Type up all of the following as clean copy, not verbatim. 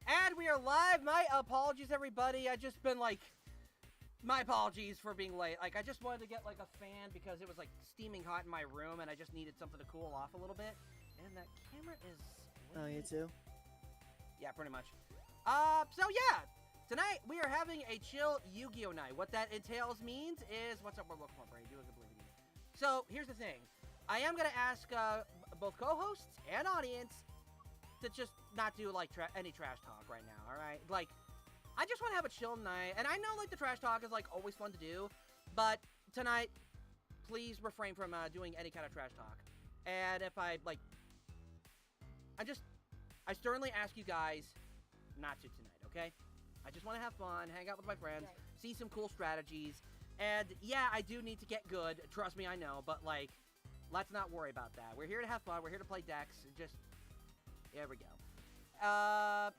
And we are live. My apologies, everybody. I just been like, my apologies for being late. Like, I just wanted to get like a fan because it was like steaming hot in my room, and I just needed something to cool off a little bit. And that camera is. Oh, you too? Yeah, pretty much. So yeah, tonight we are having a chill Yu-Gi-Oh night. What that entails means is what's up. We're looking for, Brady. Do a good believe in you. So here's the thing. I am gonna ask both co-hosts and audience to just not do like any trash talk right now, all right? Like, I just want to have a chill night, and I know like the trash talk is like always fun to do, but tonight, please refrain from doing any kind of trash talk. And if I like, I sternly ask you guys not to tonight, okay? I just want to have fun, hang out with my friends, see some cool strategies, and yeah, I do need to get good. Trust me, I know, but like, let's not worry about that. We're here to have fun. We're here to play decks. Just. There we go. Also,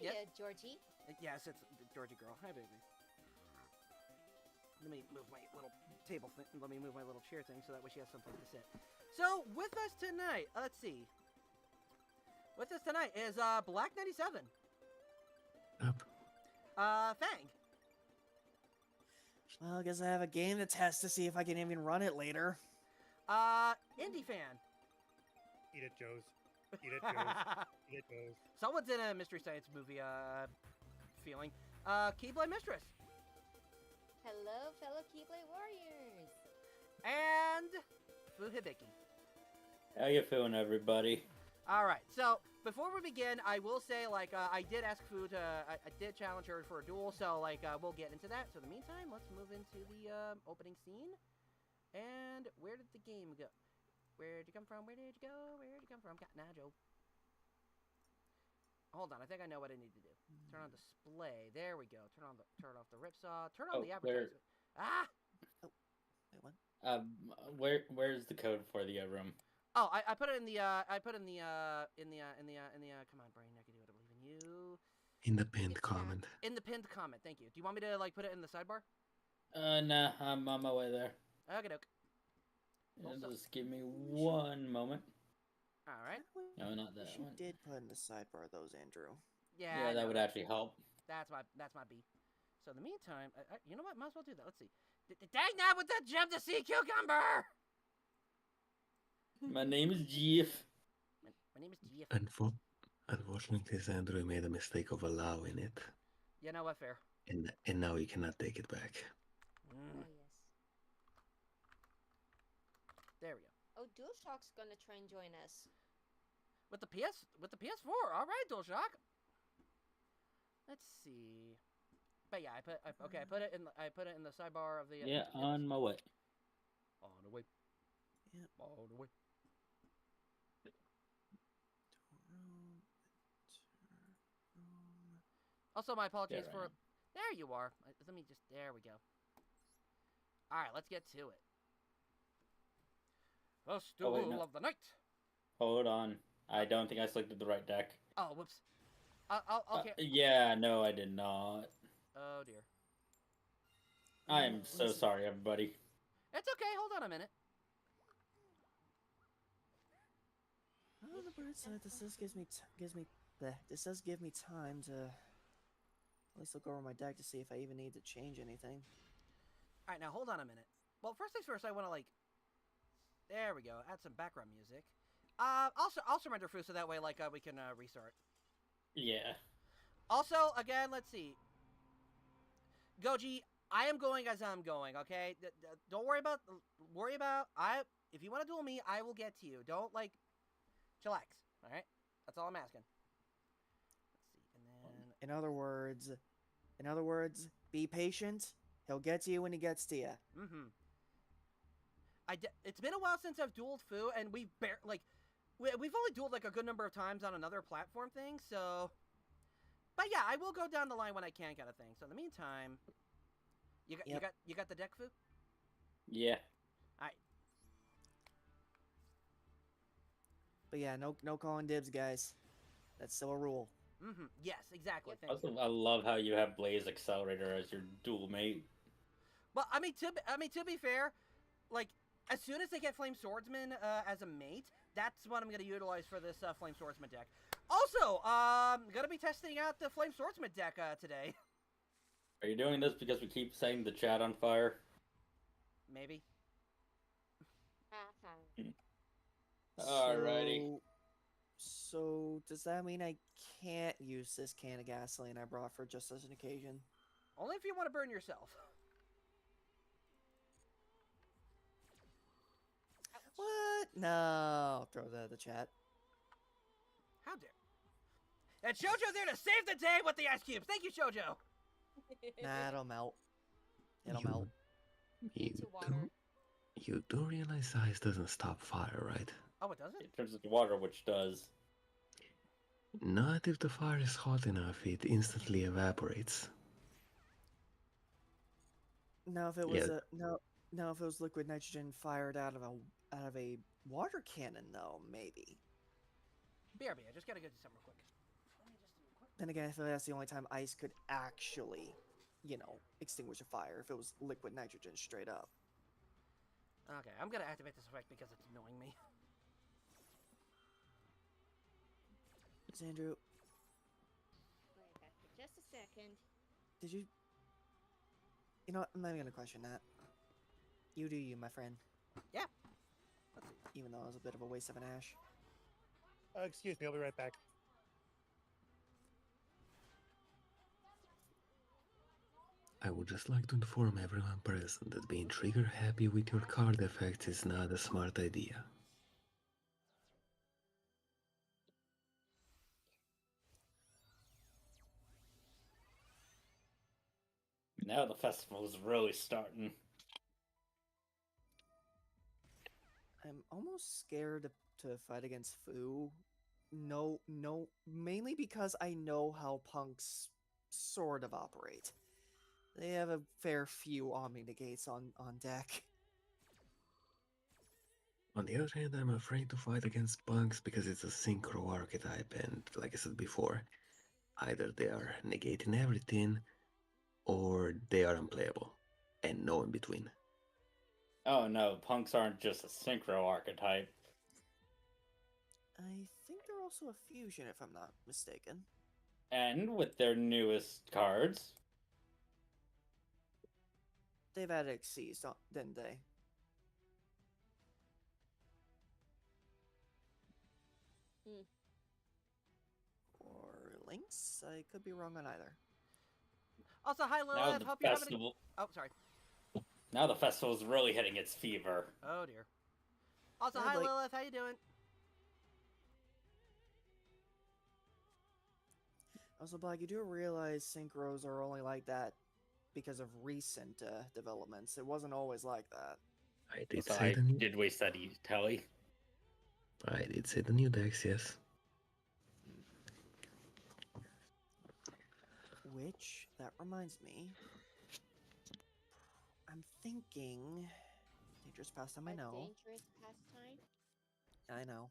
yes? yeah, Georgie. Yes, it's Georgie girl. Hi, baby. Let me move my little table thing. Let me move my little chair thing so that way she has something to sit. So, with us tonight, let's see. With us tonight is Black 97. Up. Fang. Well, I guess I have a game to test to see if I can even run it later. Indie fan. Eat it, Joes. Eat it, Joes. Eat it, Joes. Someone's in a Mystery Science movie, feeling. Keyblade Mistress. Hello, fellow Keyblade Warriors. And Fu Hibiki. How you feeling, everybody? Alright, so, before we begin, I will say, like, I did ask Fu to, I did challenge her for a duel, so, like, we'll get into that. So, in the meantime, let's move into the, opening scene. And, where did the game go? Where'd you come from? Where did you go? Where'd you come from? Nah, Joe. Hold on, I think I know what I need to do. Turn on display. There we go. Turn off the ripsaw. Turn on the advertisement. Ah! Oh, wait, what? Where's the code for the room? Oh, I put it in the come on, brain, I can do it. I believe in you. In the pinned comment. In the pinned comment, thank you. Do you want me to like put it in the sidebar? Nah, I'm on my way there. Okay, doke. Just give me one moment. All right. No, not that You one. did put in the sidebar those, Andrew. Yeah, Yeah, that would actually help. That's my B. So in the meantime, you know what? Might as well do that. Let's see. Dang that with that gem to see cucumber. My name is Jeff. My name is Jeff. Unfortunately, Xandrew made a mistake of allowing it. You know what? Fair. And now he cannot take it back. Oh, yes. There we go. Oh, DualShock's gonna try and join us. With the PS4. All right, DualShock. Let's see. But yeah, I put it in the sidebar of the. Yeah, on my way. On the way. Yep. On the way. Also, my apologies for. There you are. Let me just. There we go. All right, let's get to it. First duel of the night. Hold on. I don't think I selected the right deck. Oh, whoops. Okay. Yeah, no, I did not. Oh dear. I am so sorry, everybody. It's okay. Hold on a minute. Oh, the bird side. This does give me time to at least look over my deck to see if I even need to change anything. All right, now hold on a minute. Well, first things first, I want to like. There we go. Add some background music. I'll surrender Fu so that way like we can restart. Yeah. Also, again, let's see. Goji, I am going as I'm going. Okay, don't worry about If you want to duel me, I will get to you. Don't like. Chillax. All right. That's all I'm asking. Let's see, and then. In other words, be patient. He'll get to you when he gets to you. Mm-hmm. It's been a while since I've dueled Fu, and we've only dueled like a good number of times on another platform thing, so. But yeah, I will go down the line when I can, kind of thing. So in the meantime, you got the deck, Fu? Yeah. All right. But yeah, no calling dibs, guys. That's still a rule. Mm-hmm. Yes, exactly. Yep. Thank you. I love how you have Blaze Accelerator as your dual mate. Well, I mean, to be fair, like as soon as they get Flame Swordsman as a mate, that's what I'm going to utilize for this Flame Swordsman deck. Also, gonna be testing out the Flame Swordsman deck today. Are you doing this because we keep setting the chat on fire? Maybe. Alrighty. So does that mean I can't use this can of gasoline I brought for just as an occasion? Only if you want to burn yourself. What? No. Throw that in the chat. How dare. And Shoujo's there to save the day with the ice cubes. Thank you, Shoujo. Nah, it'll melt. It'll You- melt. You Into water. you do realize ice doesn't stop fire, right? Oh, it doesn't? It turns into water, which does. Not if the fire is hot enough, it instantly evaporates. Now if it was Yeah. now if it was liquid nitrogen fired out of a water cannon though, maybe. BRB, I just gotta go do something real quick. Let me just do a quick. Then again, I feel that's the only time ice could actually, extinguish a fire if it was liquid nitrogen straight up. Okay, I'm gonna activate this effect because it's annoying me. Xandrew, Right back for just a second. did you? You know what? I'm not even gonna question that. You do you, my friend. Yeah. Let's see. Even though it was a bit of a waste of an ash. Excuse me, I'll be right back. I would just like to inform everyone present that being trigger happy with your card effects is not a smart idea. Now the festival's really starting. I'm almost scared to fight against Fu. No, mainly because I know how punks sort of operate. They have a fair few Omni Negates on deck. On the other hand, I'm afraid to fight against punks because it's a synchro archetype, and like I said before, either they are negating everything, or they are unplayable, and no in between. Oh no, punks aren't just a synchro archetype. I think they're also a fusion, if I'm not mistaken. And with their newest cards, They've added Xyz, didn't they? Or Lynx? I could be wrong on either. Also, hi now Lilith. the Hope you're having a... festival, Oh, sorry. now the festival's really hitting its fever. Oh dear. Also, Hey, hi Blake. Lilith. How you doing? Also, Black, you do realize synchros are only like that because of recent developments. It wasn't always like that. I did So say the new, did we study Telly? I did say the new decks, yes. Which, that reminds me, I'm thinking... Dangerous pastime, I A know. dangerous pastime. I know.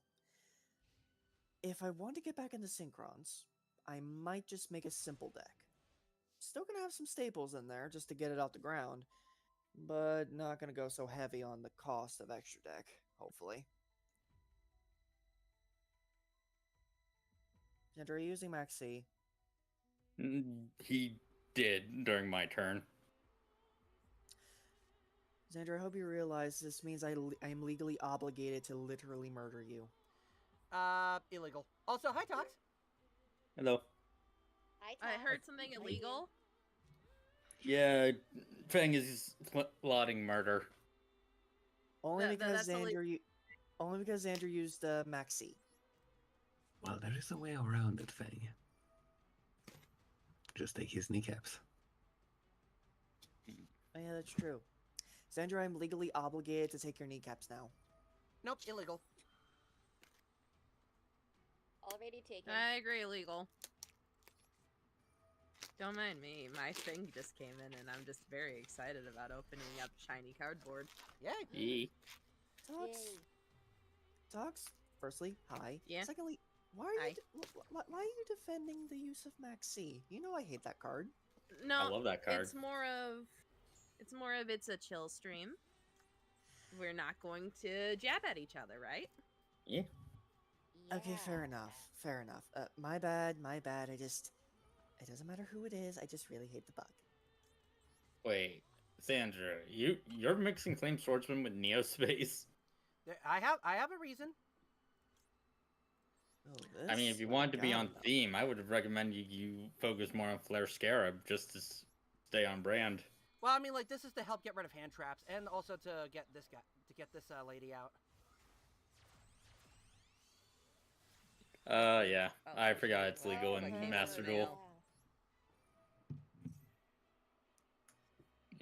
If I want to get back into Synchrons, I might just make a simple deck. Still gonna have some staples in there just to get it out the ground, but not gonna go so heavy on the cost of extra deck, hopefully. Xandrew, are you using Maxi? He did during my turn. Xandrew, I hope you realize this means I'm legally obligated to literally murder you. Illegal. Also, hi Tox. Hello. I heard something illegal. Yeah, Fang is plotting murder. Only because that's only- only because Xandrew used Maxi. Well, there is a way around it, Fang. Just take his kneecaps. Oh yeah, that's true. Xandrew, I'm legally obligated to take your kneecaps now. Nope, illegal. already taken. I agree, illegal. Don't mind me. My thing just came in, and I'm just very excited about opening up shiny cardboard. Yay. Tox. Yay. Tox. Firstly, hi. Yeah. Secondly, why are Hi. why are you defending the use of Maxi? You know I hate that card. No, I love that card. it's more of it's a chill stream. We're not going to jab at each other, right? Yeah. Okay, fair enough. Fair enough. My bad. My bad. It doesn't matter who it is. I just really hate the bug. Wait, Xandrew, you're mixing Flame Swordsman with Neospace? I have a reason. Oh, I mean, this if you would've wanted to be gotta on know. theme, I would recommend you focus more on Flare Scarab just to stay on brand. Well, I mean, like, this is to help get rid of hand traps, and also to get this lady out. Yeah, Oh, I forgot it's Oh, legal that in came Master with a Duel. nail.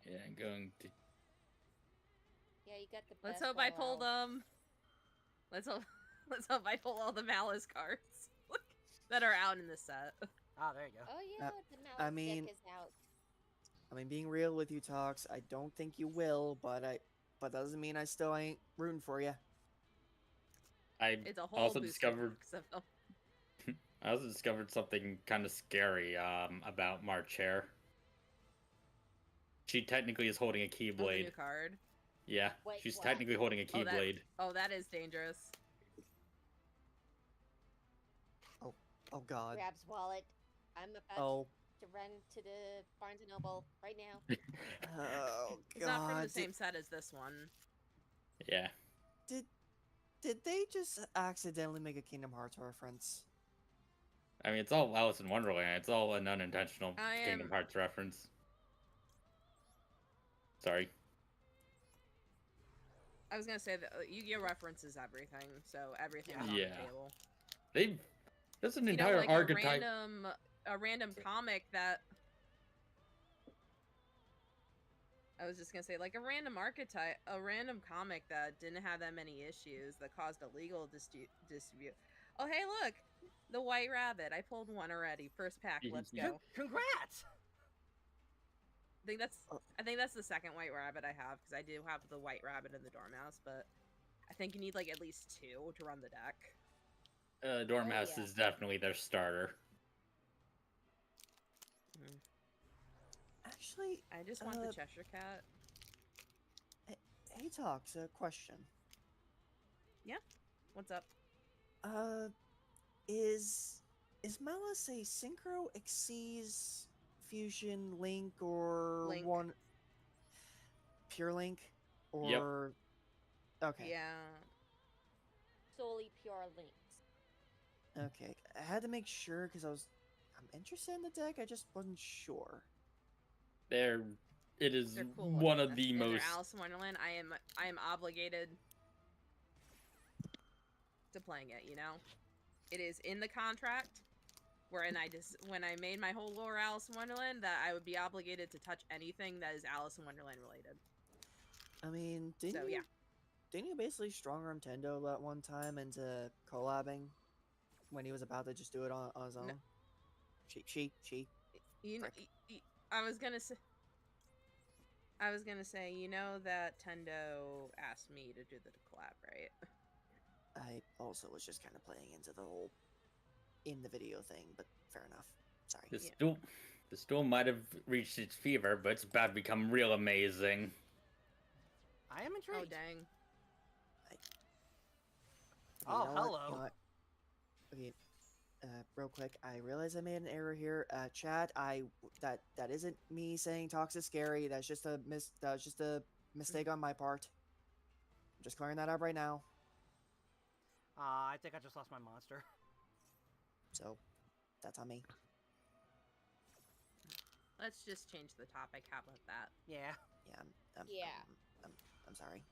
Yeah, going to. Yeah, you got the Let's best hope I bow pulled wow. Let's hope. Let's hope I pull all the Malice cards that are out in the set. Ah, there you go. Oh yeah, the I Malice mean- deck is out. I mean, being real with you, Talks, I don't think you will, but that doesn't mean I still ain't rooting for you. I It's a whole also booster discovered. box of them. I also discovered something kind of scary about March Hair. She technically is holding a Oh, the new Keyblade. card. Yeah, Wait, she's what? technically holding a Oh, that- Keyblade. Oh, that is dangerous. Oh God. Grabs wallet. I'm about Oh. to run to the Barnes and Noble right now. Oh It's not from God. the same set as this one. Yeah. Did they just accidentally make a Kingdom Hearts reference? I mean, it's all Alice in Wonderland. It's all an unintentional I Kingdom am- Hearts reference. Sorry. I was gonna say that Yu-Gi-Oh references everything, so everything's on Yeah. the table. There's an You know, entire like archetype. a random comic that. I was just gonna say, like a random comic that didn't have that many issues that caused a legal dispute. Oh, hey, look, the White Rabbit. I pulled one already. First pack. Let's go. Congrats! I think that's the second White Rabbit I have because I do have the White Rabbit and the Dormouse, but I think you need like at least 2 to run the deck. Dormouse yeah. is definitely their starter. Actually, I just want the Cheshire Cat. hey, Talks, a question. What's up? Is Malice a Synchro, Xyz, Fusion, Link, or Link. one Pure Link? Or okay, Yeah. Solely pure links. okay. I had to make sure because I'm interested in the deck. I just wasn't sure. It is They're cool one looking. of the And they're most. Alice in Wonderland. I am obligated to playing it. You know, it is in the contract when I made my whole lore Alice in Wonderland that I would be obligated to touch anything that is Alice in Wonderland related. I mean, didn't you basically strong arm Tendo that one time into collabing when he was about to just do it on his own? No. She. You know, Frick. I was gonna say, you know that Tendo asked me to do the collab, right? I also was just kind of playing into the whole in the video thing, but fair enough. Sorry. This duel might have reached its fever, but it's about to become real amazing. I am Oh intrigued. dang! Okay, Oh, you know what? hello. You know what? Okay, real quick, I realize I made an error here. Chat, that isn't me saying Tox is scary. That's just a mistake on my part. I'm just clearing that up right now. I think I just lost my monster. So, that's on me. Let's just change the topic. How about that? Yeah. Yeah. Yeah. I'm sorry.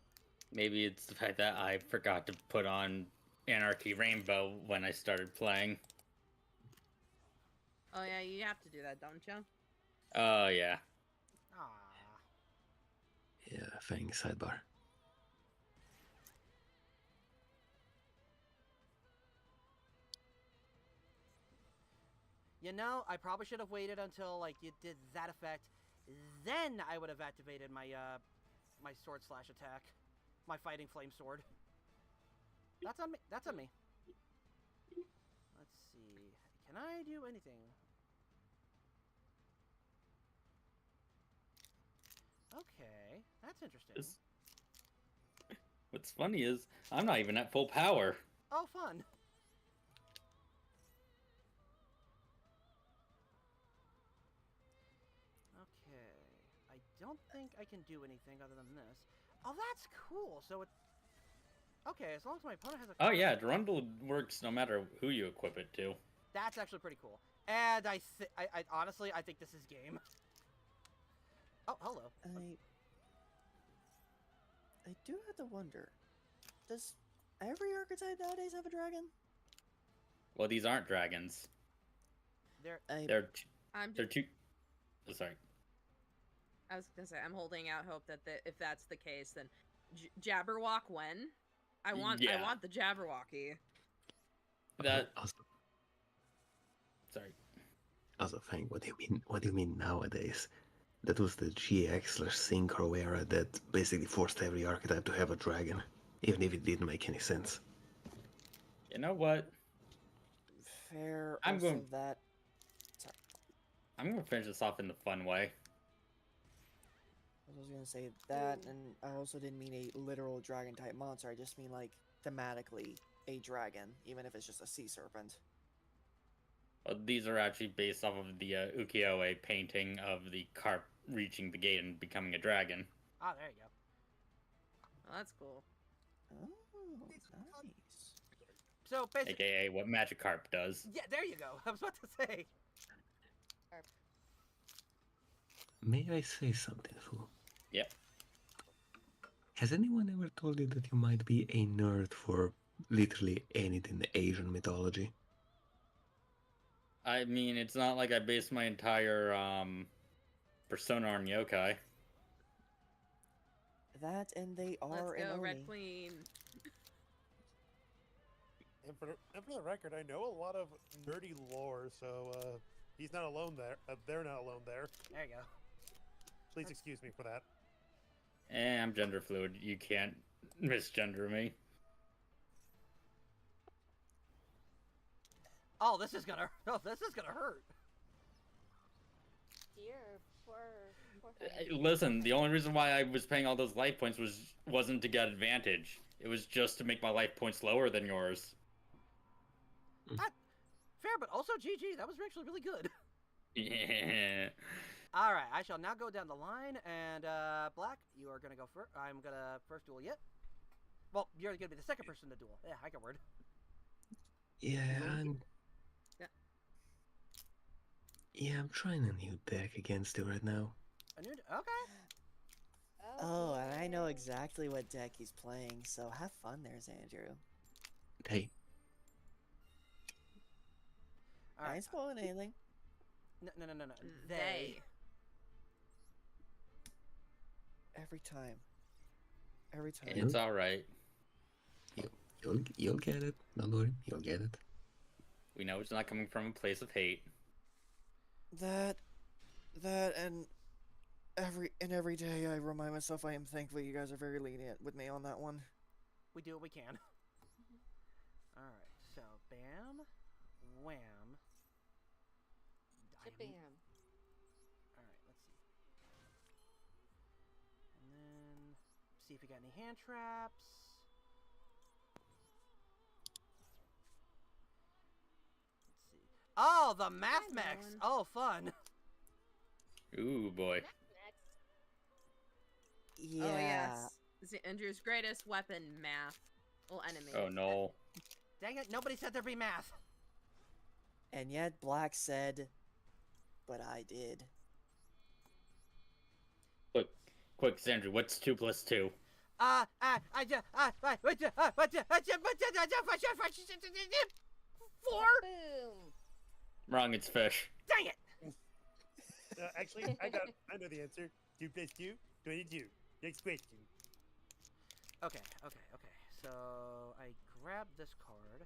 Maybe it's the fact that I forgot to put on Anarchy Rainbow when I started playing. Oh yeah, you have to do that, don't you? Oh, yeah. Ah. Yeah, Fang sidebar. You know, I probably should have waited until like you did that effect. Then I would have activated my my sword slash attack, my fighting flame sword. That's on me. That's on me. Let's see. Can I do anything? Okay, that's interesting. What's funny is I'm not even at full power. Oh, fun. think I can do anything other than this. Oh, that's cool. So it. Okay, as long as my opponent has a. Oh yeah, Durundle works no matter who you equip it to. That's actually pretty cool. And I honestly, I think this is game. Oh, hello. I do have to wonder, does every archetype nowadays have a dragon? Well, these aren't dragons. They're. They're two. Oh, sorry. I was gonna say I'm holding out hope that if that's the case, then Jabberwock when? I want the Jabberwocky. That. Also, Sorry. also, Fang, what do you mean? What do you mean nowadays? That was the GX/Synchro era that basically forced every archetype to have a dragon, even if it didn't make any sense. You know what? Fair. I'm also going- that. Sorry, I'm gonna finish this off in the fun way. I was gonna say that, and I also didn't mean a literal dragon type monster. I just mean like thematically a dragon, even if it's just a sea serpent. Well, these are actually based off of the ukiyo-e painting of the carp reaching the gate and becoming a dragon. Ah, there you go. Well, that's cool. Oh, nice. So basically. AKA what Magikarp does. Yeah, there you go. I was about to say. May I say something, Fu? Yep. Has anyone ever told you that you might be a nerd for literally anything Asian mythology? I mean, it's not like I based my entire persona on yokai. That and they Let's are go, an Red Oni. Queen. And for the record, I know a lot of nerdy lore, so he's not alone there. They're not alone there. There you go. Please excuse me for that. I'm gender fluid. You can't misgender me. Oh, this is gonna. Oh, this is gonna hurt. Dear, poor thing. Listen, the only reason why I was paying all those life points wasn't to get advantage. It was just to make my life points lower than yours. Fair, but also GG. That was actually really good. Yeah. All right, I shall now go down the line, and Black, you are gonna go first. I'm gonna first duel yet. Well, you're gonna be the second person to duel. Yeah, I can word. Yeah, I'm trying a new deck against you right now. Okay. Oh, and I know exactly what deck he's playing, so have fun there, Xandrew. Hey, All I right. ain't spoiling anything. No. They. Every time. Every time. It's alright. you'll get it. Don't worry, you'll get it. We know it's not coming from a place of hate. That and every day I remind myself I am thankful you guys are very lenient with me on that one. We do what we can. All right. So bam, wham. Bam. All right. Let's see. And then see if we got any hand traps. Let's see. Oh, the math mechs. Dylan. Oh, fun. Ooh boy. Next. Yeah. Oh yes. Xandrew's greatest weapon, math. Well, enemy. Oh no. Dang it! Nobody said there'd be math. And yet Black said, but I did. Quick, Xandrew, what's 2 plus 2? Four. Boom. Wrong, it's fish. Dang it! Actually, I know the answer. 2 plus 2, 22. Next question. Okay. So I grabbed this card.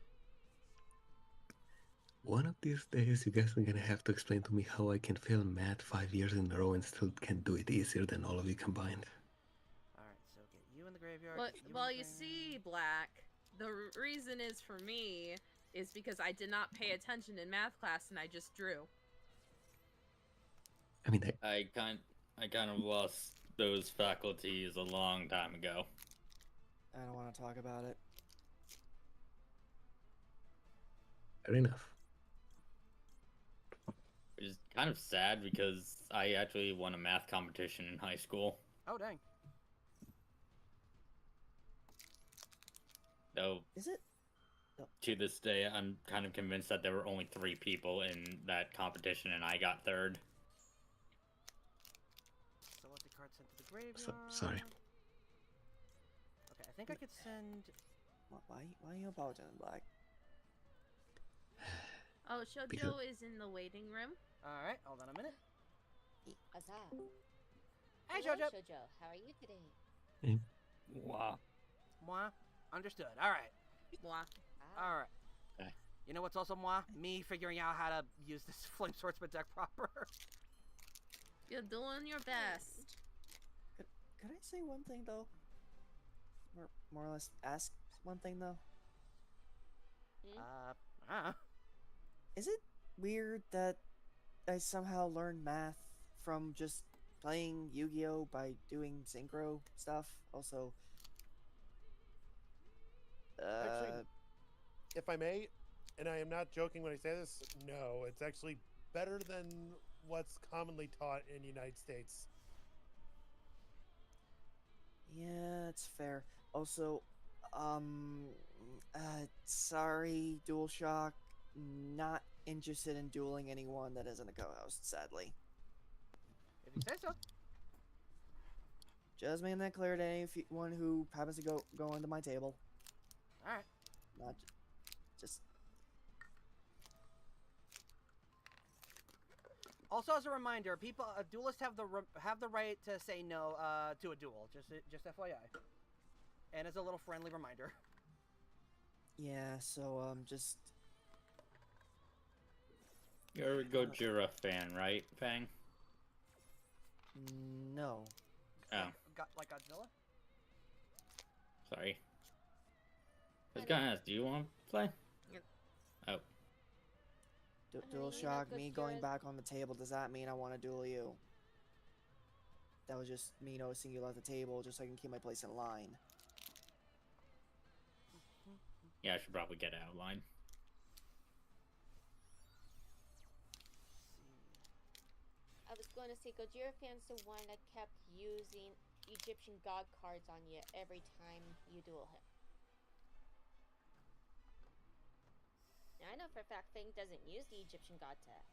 One of these days, you guys are gonna have to explain to me how I can fail math 5 years in a row and still can do it easier than all of you combined. All right. So get you in the graveyard. Well, get you in well the you graveyard. see, Black, the reason is for me is because I did not pay attention in math class and I just drew. I mean, I kind of lost those faculties a long time ago. I don't want to talk about it. fair enough. Which is kind of sad because I actually won a math competition in high school. Oh, dang. Though Is it? to this day, I'm kind of convinced that there were only 3 people in that competition, and I got 3rd. Select a card sent to the graveyard. Sorry. Okay, I think I could send... Why are you apologizing, Black? Oh, Shoujo Because- is in the waiting room. Alright, hold on a minute. Huzzah. Hey, Hello, Jojo. Shoujo. How are you today? Wow. Moi. Understood. Alright. Mwah. Ah, Alright. Okay. You know what's also moi? Me figuring out how to use this Flame Swordsman deck proper. You're doing your best. Could I say one thing though? More or less ask one thing though. Is it weird that I somehow learned math from just playing Yu-Gi-Oh by doing synchro stuff? Also, Actually, if I may, and I am not joking when I say this, no, it's actually better than what's commonly taught in the United States. yeah, that's fair. Also, sorry, DualShock, not interested in dueling anyone that isn't a co-host, sadly. If you say so. Just making that clear to anyone who happens to go into my table. Alright. Not just Also, as a reminder, people, duelists have the right to say no to a duel. Just FYI. And as a little friendly reminder. yeah. So just You're a Gojira fan, right, Fang? no. Oh, Like Godzilla? sorry. I was gonna ask, do you want to play? Yep. Oh. DualShock, me going Gojira's- back on the table, does that mean I want to duel you? That was just me noticing you left the table just so I can keep my place in line. Yeah, I should probably get out of line. I was going to say, Gojira fan's the one that kept using Egyptian god cards on you every time you duel him. Now, I know for a fact Fang doesn't use the Egyptian god tag.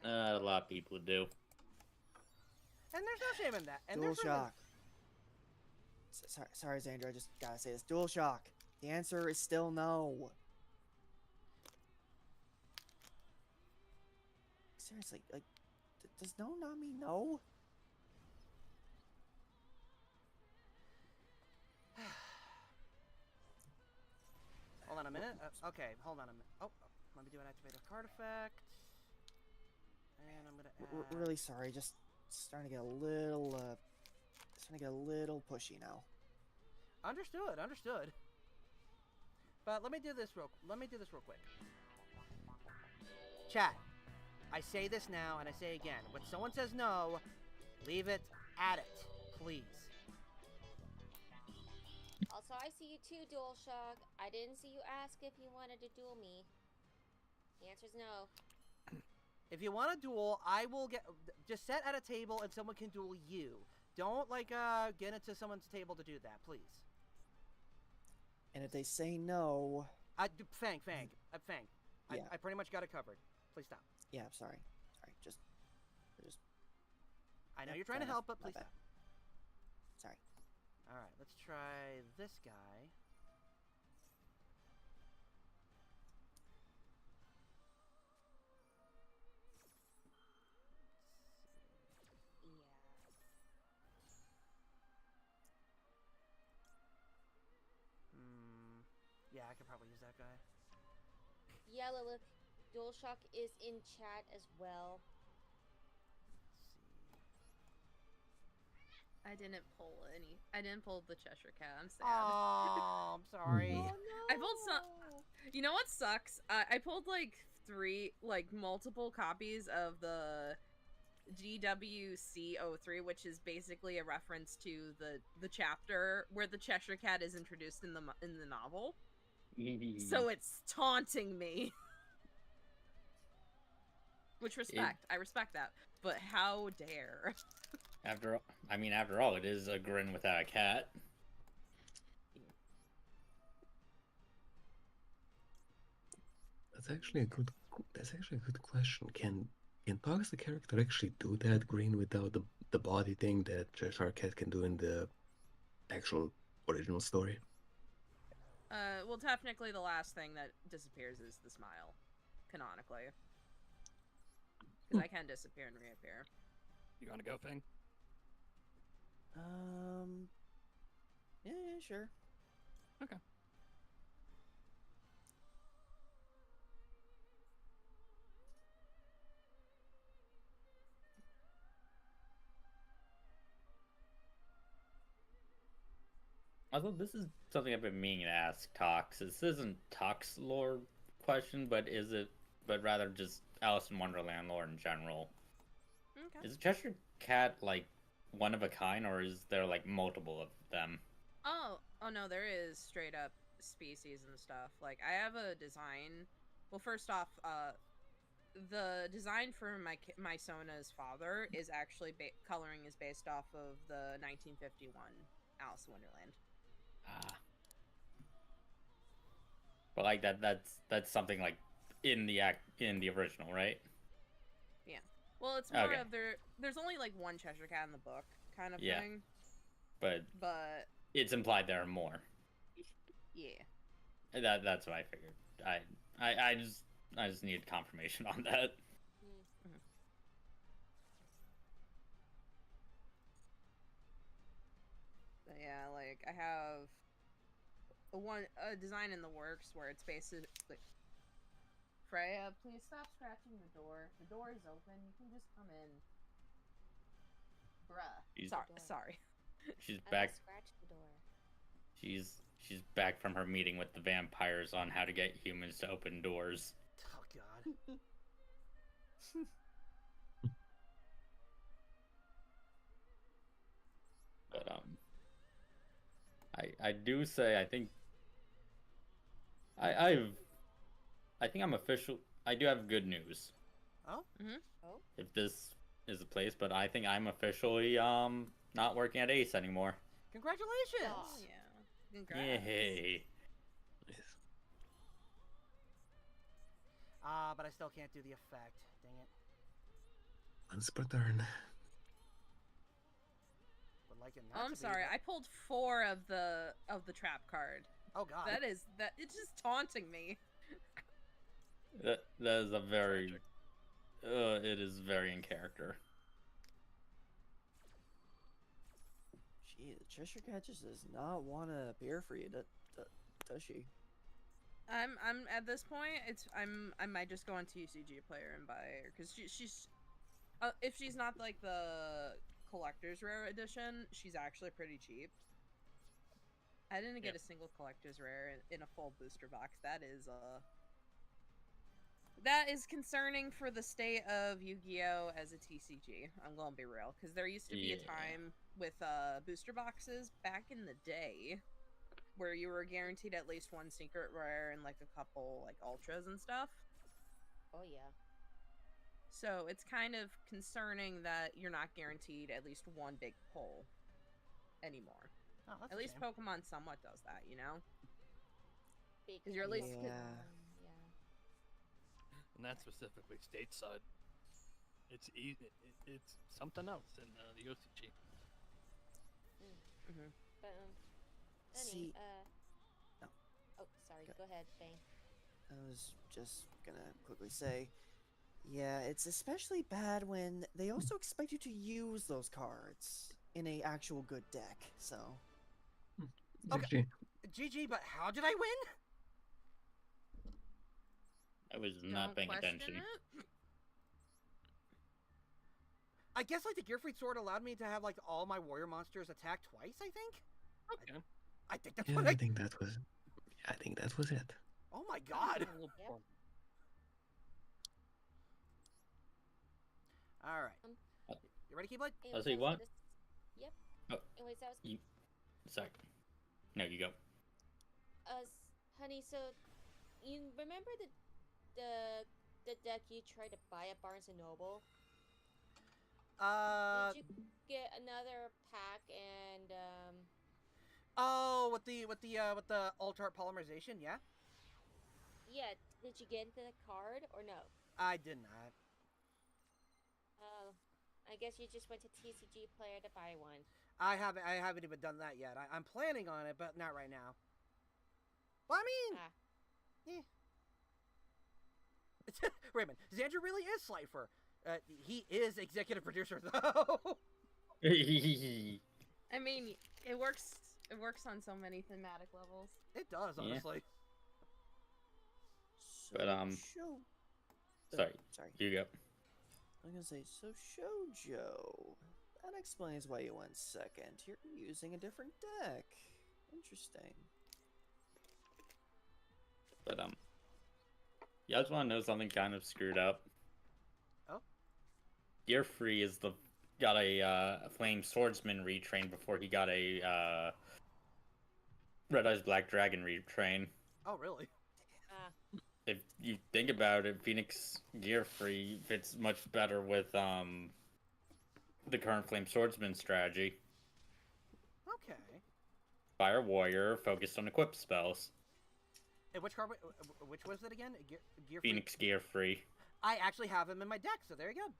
A lot of people do. And there's no shame in that. And there's really- DualShock. Sorry, Xandrew, I just gotta say this. DualShock. The answer is still no. Seriously, like, does no not mean no? Hold on a minute. Okay, hold on a minute. Oh, let me do an activated card effect. And I'm gonna add... Really sorry, just starting to get a little, pushy now. Understood, understood. But let me do this real quick. Chat. I say this now and I say again. When someone says no, leave it at it, please. Also, I see you too, DualShock. I didn't see you ask if you wanted to duel me. The answer's no. If you want to duel, I will just sit at a table and someone can duel you. Don't get into someone's table to do that, please. And if they say no, Fang. Yeah. I pretty much got it covered. Please stop. yeah, I'm sorry. Just. I know Yeah, you're trying fair to help, enough. but My please bad. stop. Sorry. All right, let's try this guy. Yeah. Yeah, I could probably use that guy. Yeah, Lilith. DualShock is in chat as well. I didn't pull the Cheshire Cat. I'm sad. Oh, I'm sorry. Oh no! I pulled some. You know what sucks? I pulled multiple copies of the GWC03, which is basically a reference to the chapter where the Cheshire Cat is introduced in the novel. So it's taunting me. Which respect, I respect that. But how dare? After all, it is a grin without a cat. That's actually a good. That's actually a good question. Can Pogs the character actually do that green without the body thing that Cheshire Cat can do in the actual original story? Well, technically, the last thing that disappears is the smile, canonically. Because I can disappear and reappear. You want to go, Fang? Yeah, sure. Okay. Although this is something I've been meaning to ask Tox. This isn't Tox lore question, but is it? But rather just Alice in Wonderland lore in general. Okay. Is Cheshire Cat like one of a kind, or is there like multiple of them? Oh no, there is straight up species and stuff. Like, I have a design. Well, first off, the design for my Sona's father is actually coloring is based off of the 1951 Alice in Wonderland. Ah. But like that's something like in the original, right? Yeah. Well, it's more Okay. of there's only like one Cheshire Cat in the book kind of Yeah. thing. But it's implied there are more. Yeah. That's what I figured. I just needed confirmation on that. But yeah, like, I have a design in the works where it's basically Freya, please stop scratching the door. The door is open. You can just come in. Bruh. Sorry. She's I back. scratch the door. She's back from her meeting with the vampires on how to get humans to open doors. Oh God. But I do say I think I'm official. I do have good news. Oh. Oh. If this is a place, but I think I'm officially not working at Ace anymore. Congratulations. Oh. Yeah. Congrats. Yay! Yes. But I still can't do the effect. Dang it. Once per turn. Would like it Oh, not I'm to be, sorry. but- I pulled 4 of the trap card. Oh God. It's just taunting me. That is a very Tragic. it is very in character. Gee, the Cheshire Cat just does not want to appear for you, does she? I'm at this point. I might just go on TCG player and buy her because she's if she's not like the collector's rare edition, she's actually pretty cheap. I didn't get a single collector's rare in a full booster box. That is concerning for the state of Yu-Gi-Oh as a TCG. I'm gonna be real, because there used to be a time with booster boxes back in the day where you were guaranteed at least one secret rare and like a couple like ultras and stuff. Oh yeah. So it's kind of concerning that you're not guaranteed at least one big pull anymore. Oh, that's At a least shame. Pokemon somewhat does that, you know? Big 'Cause you're at least- Pokemon, Yeah. yeah. And that's specifically stateside. It's it's something else in the OCG. Mm-hmm. But See- No. Oh, sorry. Go- Go ahead, Bang. I was just gonna quickly say, yeah, it's especially bad when they also expect you to use those cards in a actual good deck. So Okay. GG, but how did I win? I was Don't not paying question attention. it. I guess like the Gearfried Sword allowed me to have like all my warrior monsters attack twice. I think. Okay. I think that's Yeah, what I think that was. I think that was it. Oh my God. A little Yep. poor. All right. You ready, Keyblade? Anyways, see I was what? gonna Yep. Oh. Anyways, I was. Sorry. No, you go. Honey. So, you remember the the deck you tried to buy at Barnes and Noble? Uh, Did you get another pack and oh, with the alter polymerization, yeah. yeah, did you get into the card or no? I did not. Oh, I guess you just went to TCG Player to buy one. I haven't even done that yet. I'm planning on it, but not right now. Well, I mean, wait a minute. Xandrew really is Slifer. He is executive producer though. I mean, it works. It works on so many thematic levels. It does, Yeah. honestly. So But, sorry. sorry. You go. I was gonna say, so Shoujo. That explains why you went second. You're using a different deck. Interesting. But you guys want to know something kind of screwed up? Oh. Gear Free got a Flame Swordsman retrain before he got a Red Eyes Black Dragon retrain. Oh, really? If you think about it, Phoenix Gear Free fits much better with the current Flame Swordsman strategy. Okay. Fire Warrior focused on equip spells. And which card? Which was it again? Gear Phoenix Gear Free. I actually have him in my deck, so there you go.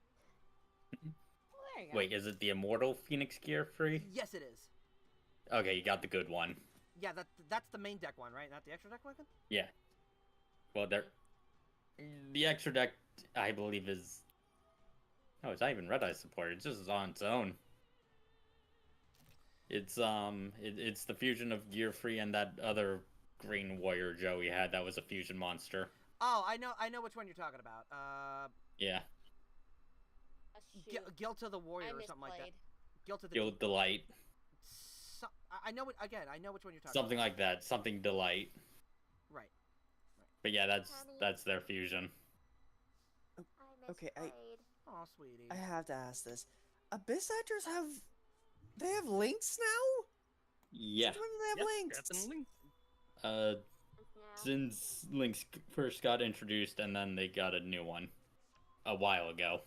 Well, there you go. Wait, is it the Immortal Phoenix Gear Free? Yes, it is. Okay, you got the good one. Yeah, that's the main deck one, right? Not the extra deck one. Yeah. Well, the extra deck, I believe, is... Oh, it's not even Red Eye support. It's just on its own. It's it's the fusion of Gear Free and that other Green Warrior Joey had that was a fusion monster. Oh, I know which one you're talking about. Yeah. Shoot. Guilt of the Warrior I or something like that. misplayed. Guilt of the Guild Delight. I know I know which one you're talking Something about. like that. Something Delight. Right. But yeah, that's their fusion. I Okay, misplayed. Oh, sweetie. I have to ask this. Abyss actors have links now? Yeah. Since when do they have links? Definitely. No. Since Links first got introduced, and then they got a new one a while ago.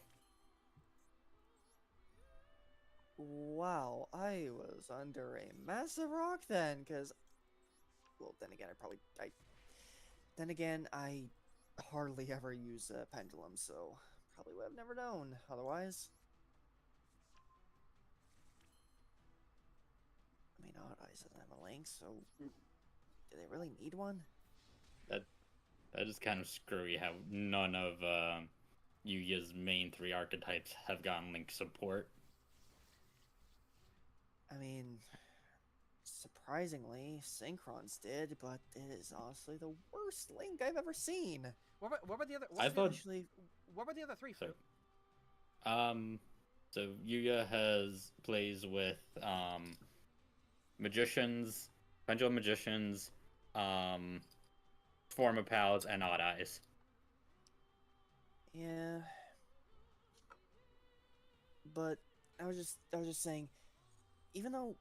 Wow, I was under a massive rock then, because... Well, then again, I hardly ever use a pendulum, so probably would have never known otherwise. I mean, Odd Eyes doesn't have a link, so do they really need one? That is kind of screwy how none of Yu-Gi-Oh's main 3 archetypes have gotten Link support. I mean, surprisingly, Synchron's did, but it is honestly the worst link I've ever seen. What were the other? I thought- Especially, What were the other three? So, Fruit? so Yu-Gi-Oh plays with magicians, pendulum magicians, Forma Pals, and Odd Eyes. yeah. But I was just saying, even though,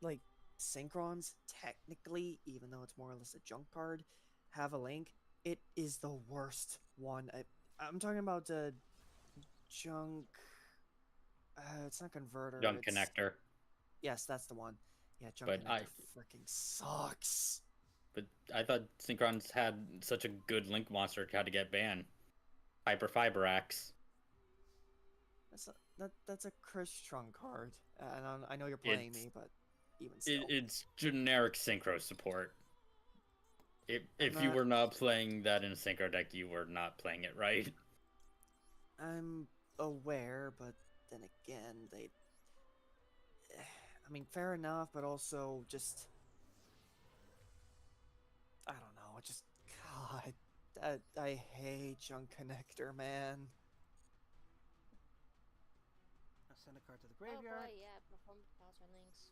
like, Synchrons technically, even though it's more or less a junk card, have a link, it is the worst one. I'm talking about junk. It's not converter. Junk it's... Connector. Yes, that's the one. Yeah, junk But connector freaking sucks. But I thought Synchron's had such a good Link monster it had to get banned. Hyper Fiberax. That's a Chris Trung card. And I know you're playing me, but even still. It's generic Synchro support. If you not- were not playing that in a Synchro deck, you were not playing it right. I'm aware, but then again, I mean, fair enough, but also just... I don't know, just... God, I hate Junk Connector, man. I'll send a card to the Oh graveyard. boy, yeah, performance pals are links.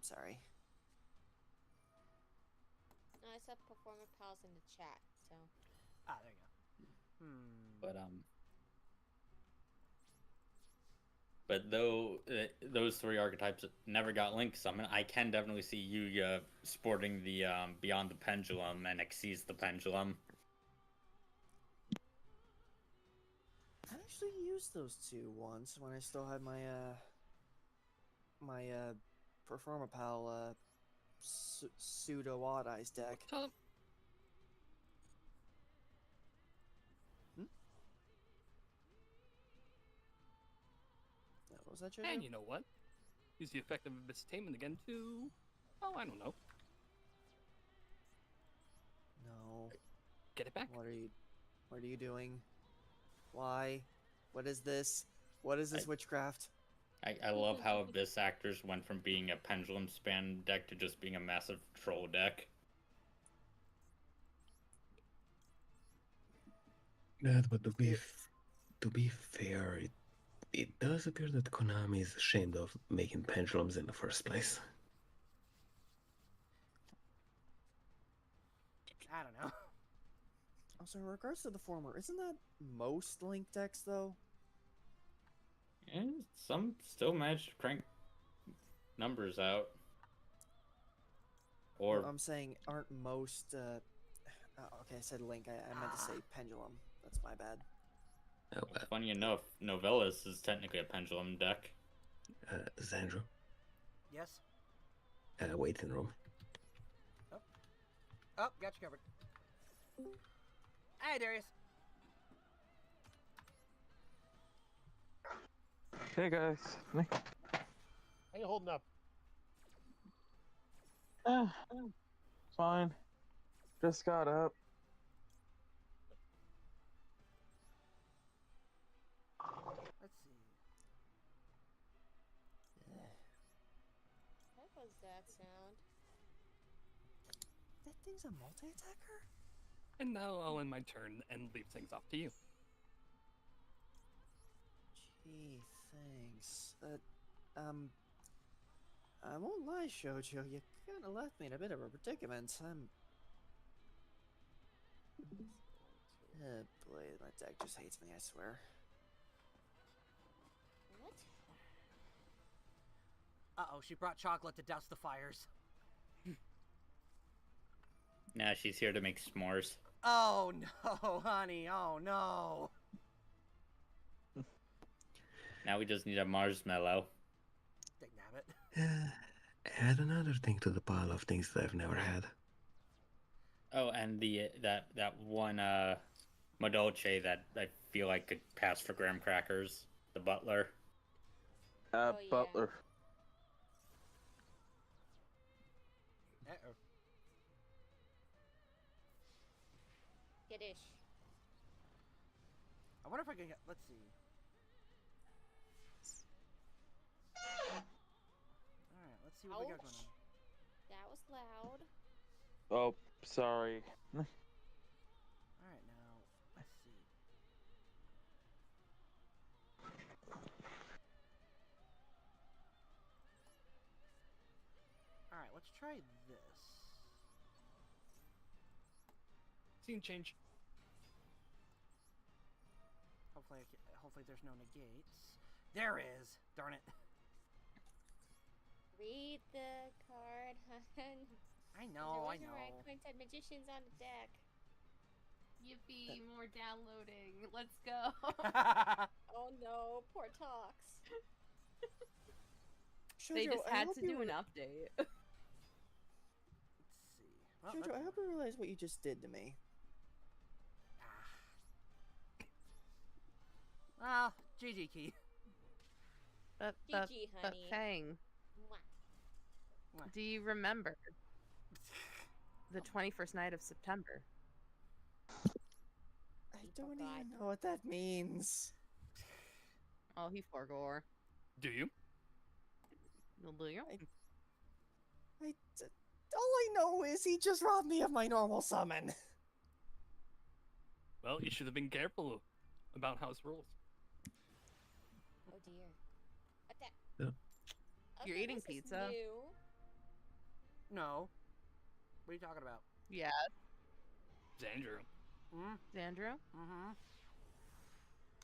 Sorry. No, I said performance pals in the chat, so. Ah, there you go. But but though those three archetypes never got Link summoned, I can definitely see Yuya sporting the Beyond the Pendulum and Xyz the Pendulum. I actually used those two once when I still had my Performapal pseudo Odd Eyes deck. Tell him. What was that, Jojo? And you know what? Use the effect of Abyssitainment again to... Oh, I don't know. No. Get it back. What are you doing? Why? What is this? What is this witchcraft? I love how Abyss Actors went from being a Pendulum span deck to just being a massive troll deck. Yeah, but to be fair, it does appear that Konami is ashamed of making pendulums in the first place. I don't know. Also, in regards to the former, isn't that most Link decks, though? And some still manage to crank numbers out. Or I'm saying, aren't most, okay, I said Link, I meant to say Pendulum. That's my bad. Oh, funny enough, Novellis is technically a Pendulum deck. Xandrew, Yes. waiting room. Oh, got you covered. Hi, Darius. Hey guys. How you holding up? Fine. Just got up. Let's see. What was that sound? That thing's a multi-attacker? And now I'll end my turn and leave things off to you. Gee, thanks. I won't lie, Shoujo, you kinda left me in a bit of a predicament. Boy, my deck just hates me, I swear. What? Uh-oh, she brought chocolate to douse the fires. Nah, she's here to make s'mores. Oh, no, honey. Oh, no. Now we just need a marshmallow. Dagnabbit. Add another thing to the pile of things that I've never had. Oh, and that one Madolce that I feel like could pass for graham crackers. The butler. Oh, yeah. Butler. Uh-oh. Kiddish. I wonder if I can get... Let's see. Alright, let's see what we got going on. That was loud. Oh, sorry. Alright, now, let's see. Alright, let's try this. Scene change. Hopefully there's no negates. There is! Darn it. Read the card, hun. I know, I There know. wasn't Quintet Magicians on the deck. Yippee, more downloading. Let's go. Oh no, poor Tox. They Shoujo, just I had hope to you do re- an update. Let's see. Well, Shoujo, I hope you realize what you just did to me. Ah, GG key. But GG, honey. Fang, Mwah. do you remember the 21st night of September? I He don't forgot. even know what that means. Oh, he forgore. Do you? Do you? All I know is he just robbed me of my normal summon. Well, you should have been careful about house rules. Oh dear. What the? Yeah. You're Okay, eating this is pizza. new. No. What are you talking about? Yeah, Xandrew. Mm? Xandrew? Mm-hmm.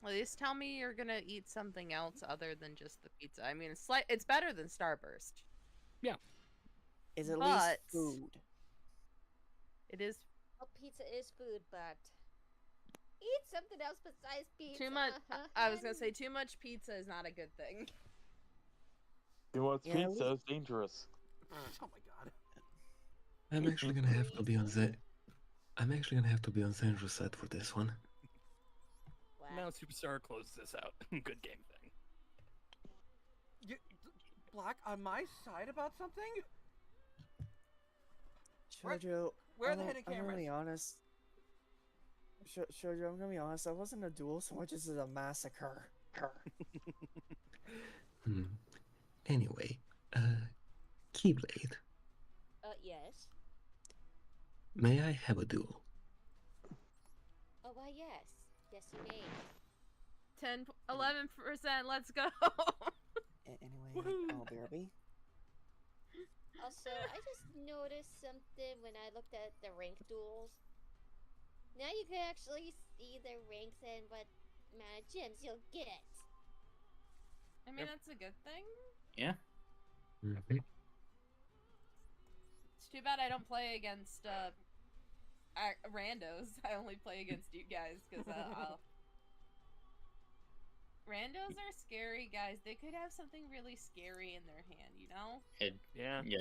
At least tell me you're gonna eat something else other than just the pizza. I mean, it's better than Starburst. Is at But- least food. It is Well, pizza is food, but eat something else besides pizza. too much. I was gonna say too much pizza is not a good thing. Too much Yeah, at pizza least- is dangerous. Oh my god. I'm actually gonna have to be on Xandrew's side for this one. Wow. Now Superstar closes this out. Good game thing. Black on my side about something? Where- Shoujo, Where are the I'm hidden I'm gonna cameras? be honest. Shoujo, I'm gonna be honest. That wasn't a duel so much as a massacre. Anyway, Keyblade, Yes. may I have a duel? Oh, why, yes. Yes, you may. 11%. Let's go. Anyway, oh, BRB. Also, I just noticed something when I looked at the rank duels. Now you can actually see the ranks and what amount of gems you'll get. I mean, that's a good thing. Yeah. It's too bad I don't play against randos. I only play against you guys because randos are scary, guys. They could have something really scary in their hand, you know? Yeah. And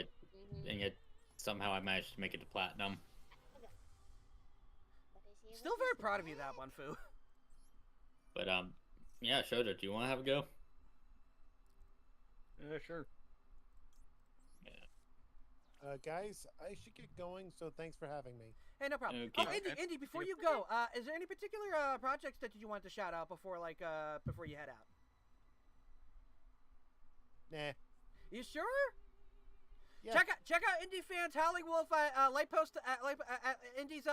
yet somehow I managed to make it to platinum. Still very proud of you that one, Fu. But yeah, Shoujo, do you want to have a go? Sure. Guys, I should get going, so thanks for having me. Hey, no problem. Okay. Oh, Indy, before you go, is there any particular projects that you want to shout out before you head out? Nah. You sure? Yeah. Check out Indie Fans Howling Wolf Indie's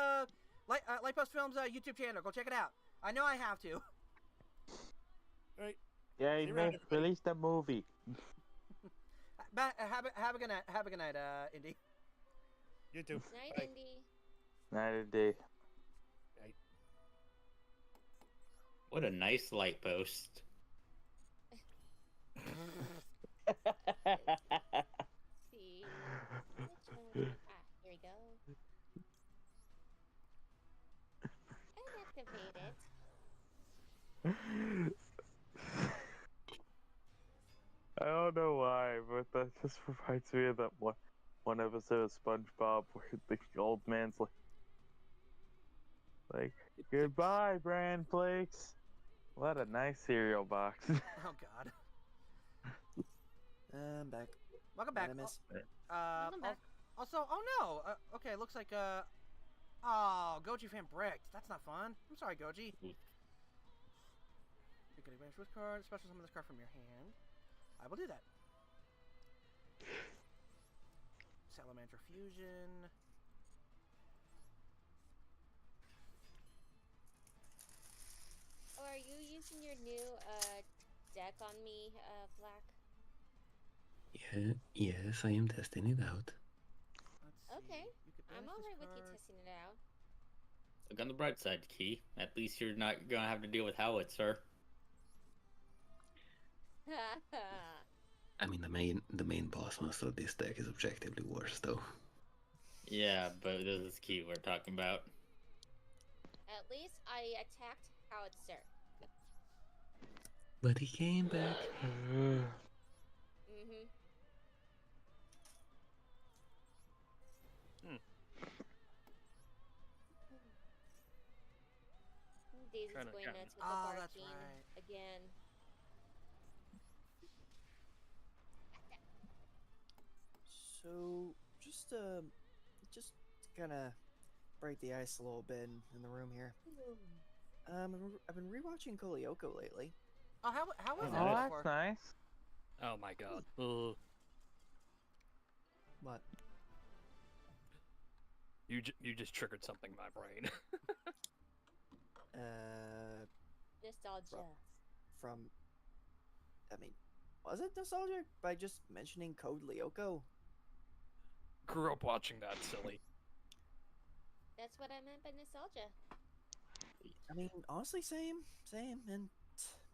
Lightpost Films YouTube channel. Go check it out. I know I have to. Alright. Yeah, See he you around, may everybody. release the movie. Have a good night. Have a good night, Indy. You too. Night, Bye. Indy. Night and day. What a nice light post. See. Which one? Here we go. And activate it. I don't know why, but that just reminds me of that one episode of SpongeBob where the old man's like goodbye, bran flakes. What a nice cereal box. Oh God. I'm back. Welcome back. What I miss? Welcome back. Also, oh no. Okay, looks like oh, Goji fan bricked. That's not fun. I'm sorry, Goji. You can advance with card, special summon this card from your hand. I will do that. Salamander Fusion. Oh, are you using your new deck on me, Black? Yes, I am testing it out. Let's see. Okay. You could I'm banish this alright with you card. testing it out. Look on the bright side, Key. At least you're not gonna have to deal with Howitzer. I mean, the main boss monster of this deck is objectively worse, though. Yeah, but this is Key we're talking about. At least I attacked Howitzer. But he came back. Mm-hmm. Daisy's Trying to going count. nuts with the Oh, that's barking right. again. So, just gonna break the ice a little bit in the room here. I've been rewatching 𝐃𝐿 lately. Oh, how was Oh, that that's before? nice. Oh my god. Ugh. What? You just triggered something in my brain. Nostalgia. From, I mean, was it nostalgic by just mentioning Code Lyoko? Grew up watching that, silly. That's what I meant by nostalgia. I mean, honestly, same, and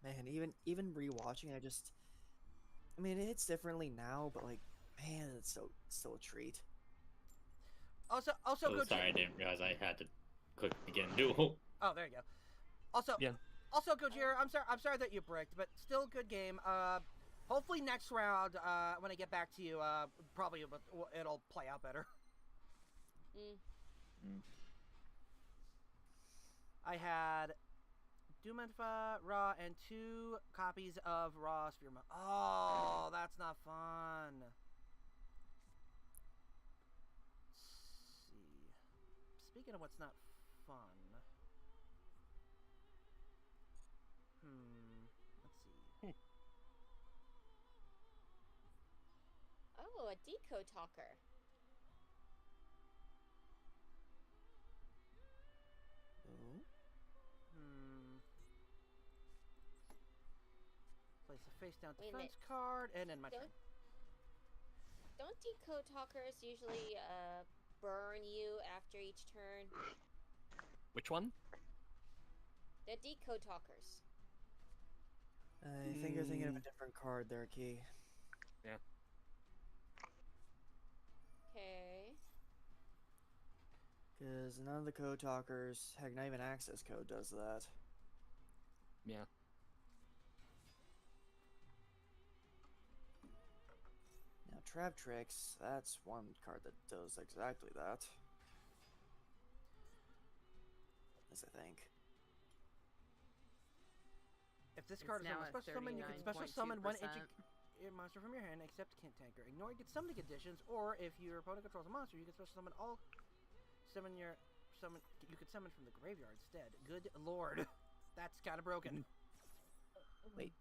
Man, even rewatching, I mean, it hits differently now, but like, man, it's still a treat. Also, Oh, Gojira. sorry, I didn't realize I had to click begin duel. Oh, there you go. Also, Yeah. Also, Gojira, I'm sorry that you bricked, but still a good game. Hopefully next round, when I get back to you, probably it'll play out better. I had Doom'n'Fa Raw and 2 copies of Raw Spearmint. Oh, that's not fun. Let's see. Speaking of what's not fun. Let's see. Oh, a deco talker. Oh. Place a face down Wait a defense minute. card, and then my turn. Don't deco talkers usually burn you after each turn? Which one? The deco talkers. I think you're thinking of a different card there, Key. Yeah. Okay. Because none of the code talkers, heck, not even access code does that. Yeah. Now, Trap Tricks, that's one card that does exactly that. As I think. If this It's card is now on a at special summon, you can special summon one 39.2%. monster from your hand, except 𝐃𝐎𝐋𝐋𝐑. Ignore get summoning conditions, or if your opponent controls a monster, you can special summon all. You could summon from the graveyard instead. Good lord, that's kind of broken. Wait.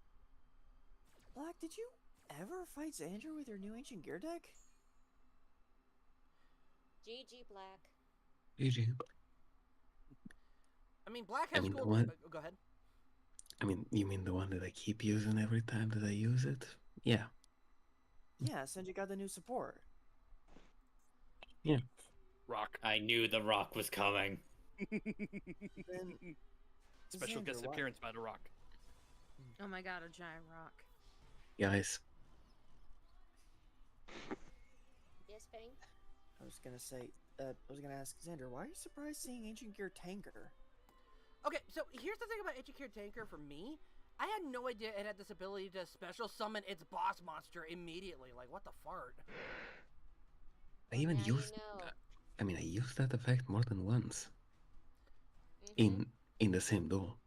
Black, did you ever fight Xandrew with your new Ancient Gear deck? GG Black. GG. I mean, Black has the cool. one- Go ahead. I mean, you mean the one that I keep using every time that I use it? Yeah. Yeah, since you got the new support. Yeah. Rock. I knew the rock was coming. Then, Special Xandrew, guest why- appearance by the rock. Oh my god, a giant rock. Guys, Yes, Bang? I was gonna say, I was gonna ask Xander, why are you surprised seeing Ancient Gear Tanker? Okay, so here's the thing about 𝐃𝐎𝐋𝐋𝐑 for me. I had no idea it had this ability to special summon its boss monster immediately. Like, what the fart? I even now you used. know. I mean, I used that effect more than once Mhm. in the same duel.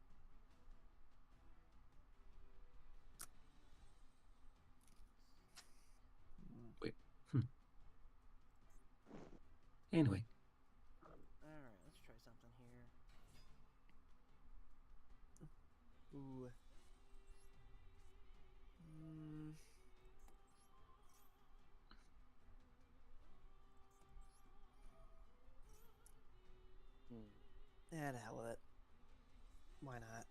Wait. Anyway, Alright, let's try something here. Ooh. Yeah, the hell with it. Why not?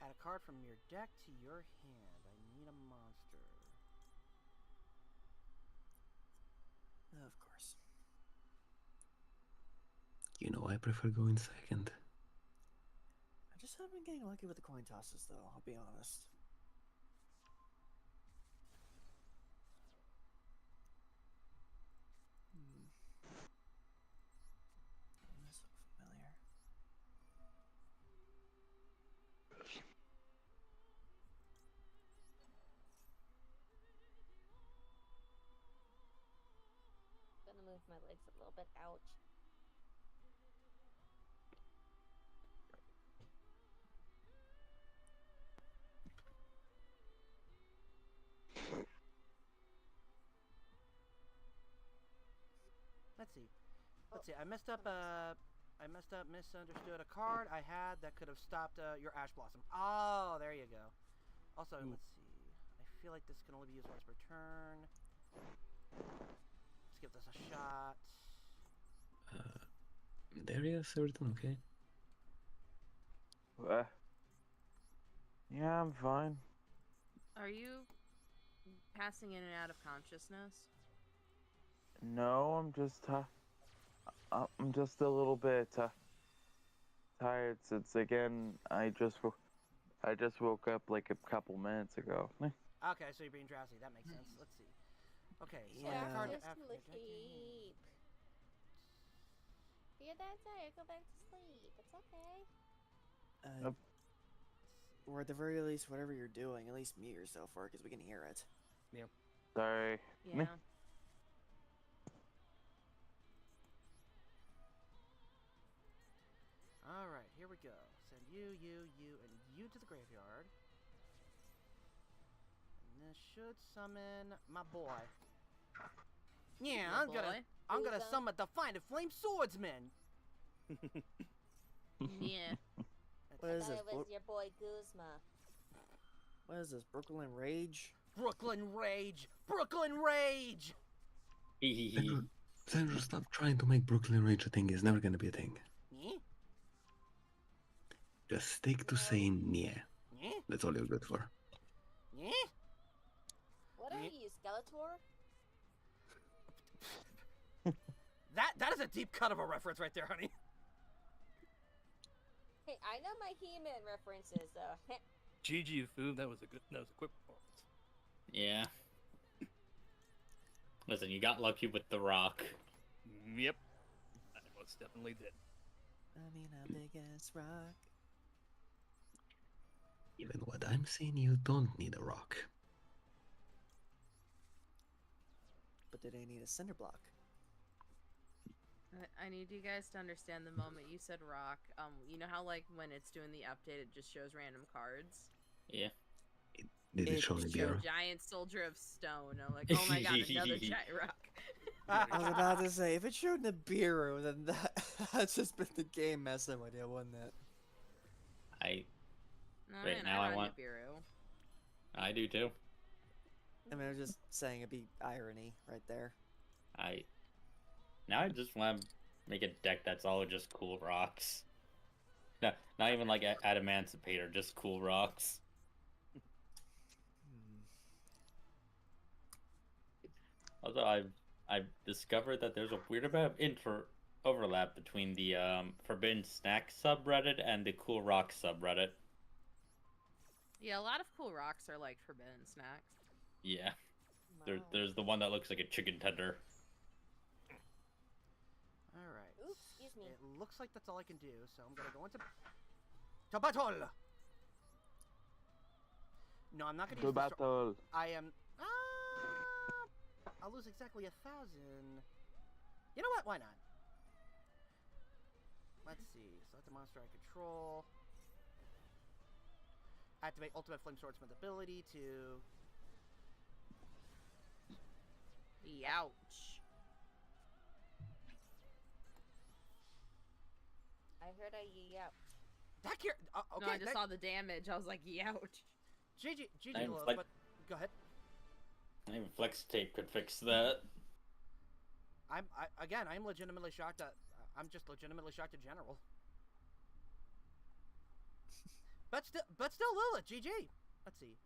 Add a card from your deck to your hand. I need a monster. Of course. you know I prefer going second. I just haven't been getting lucky with the coin tosses, though, I'll be honest. That's so familiar. Gonna move my legs a little bit. Ouch. Let's see. Let's see. I messed up, misunderstood a card I had that could have stopped your Ash Blossom. Oh, there you go. Also, let's see. I feel like this can only be used once per turn. Let's give this a shot. Darius, everything okay? Yeah, I'm fine. Are you passing in and out of consciousness? No, I'm just a little bit tired since again I just woke up like a couple minutes ago. Okay, so you're being drowsy. That makes sense. Let's see. Okay, Go select Yeah. card back to after your deck. sleep. If you're that tired, go back to sleep. It's okay. Or at the very least, whatever you're doing, at least mute yourself for it, because we can hear it. Sorry. Yeah. All right, here we go. Send you, and you to the graveyard. And this should summon my boy. Yeah, Your I'm Who's gonna that? summon the Find and Flame Swordsman. Yeah. What I is thought this? it was your boy Guzma. What is this? Brooklyn Rage? Brooklyn Rage! Brooklyn Rage! Xandrew, stop trying to make Brooklyn Rage a thing. It's never gonna be a thing. Yeah? Just stick to saying yeah. Yeah? That's all you're good for. Yeah? What are you, Skeletor? That is a deep cut of a reference right there, honey. Hey, I know my He-Man references, though. GG food. That was a quick performance. Yeah. Listen, you got lucky with the rock. Yep. I most definitely did. I mean, a big ass rock. Even what I'm saying, you don't need a rock. But did I need a cinder block? I need you guys to understand the moment you said rock. You know how like when it's doing the update, it just shows random cards. Yeah. Did it It show showed Nibiru? A giant soldier of stone. I'm like, oh my god, another giant rock. I was about to say, if it showed Nibiru, then that's just been the game messing with you, wouldn't it? No, Right, man, now I run want- Nibiru. I do too. I mean, I was just saying it'd be irony right there. Now I just want to make a deck that's all just cool rocks. No, not even like Adamancipator, just cool rocks. Also, I've discovered that there's a weird amount of overlap between the Forbidden Snack subreddit and the Cool Rock subreddit. Yeah, a lot of cool rocks are like forbidden snacks. Yeah, Wow. there's the one that looks like a chicken tender. Alright. Oops, excuse me. It looks like that's all I can do, so I'm gonna go into... To battle! No, I'm not gonna To use the battle. I am... I'll lose exactly 1,000. You know what? Why not? Let's see. Select the monster I control. Activate Ultimate Flame Swordsman's ability to... Youch. I heard a yell. That care... okay, No, I just saw the damage. I was like, youch. GG I'm Lilith, like- but... Go ahead. Even Flex Tape could fix that. I'm legitimately shocked at... I'm just legitimately shocked in general. But still Lilith, GG. Let's see.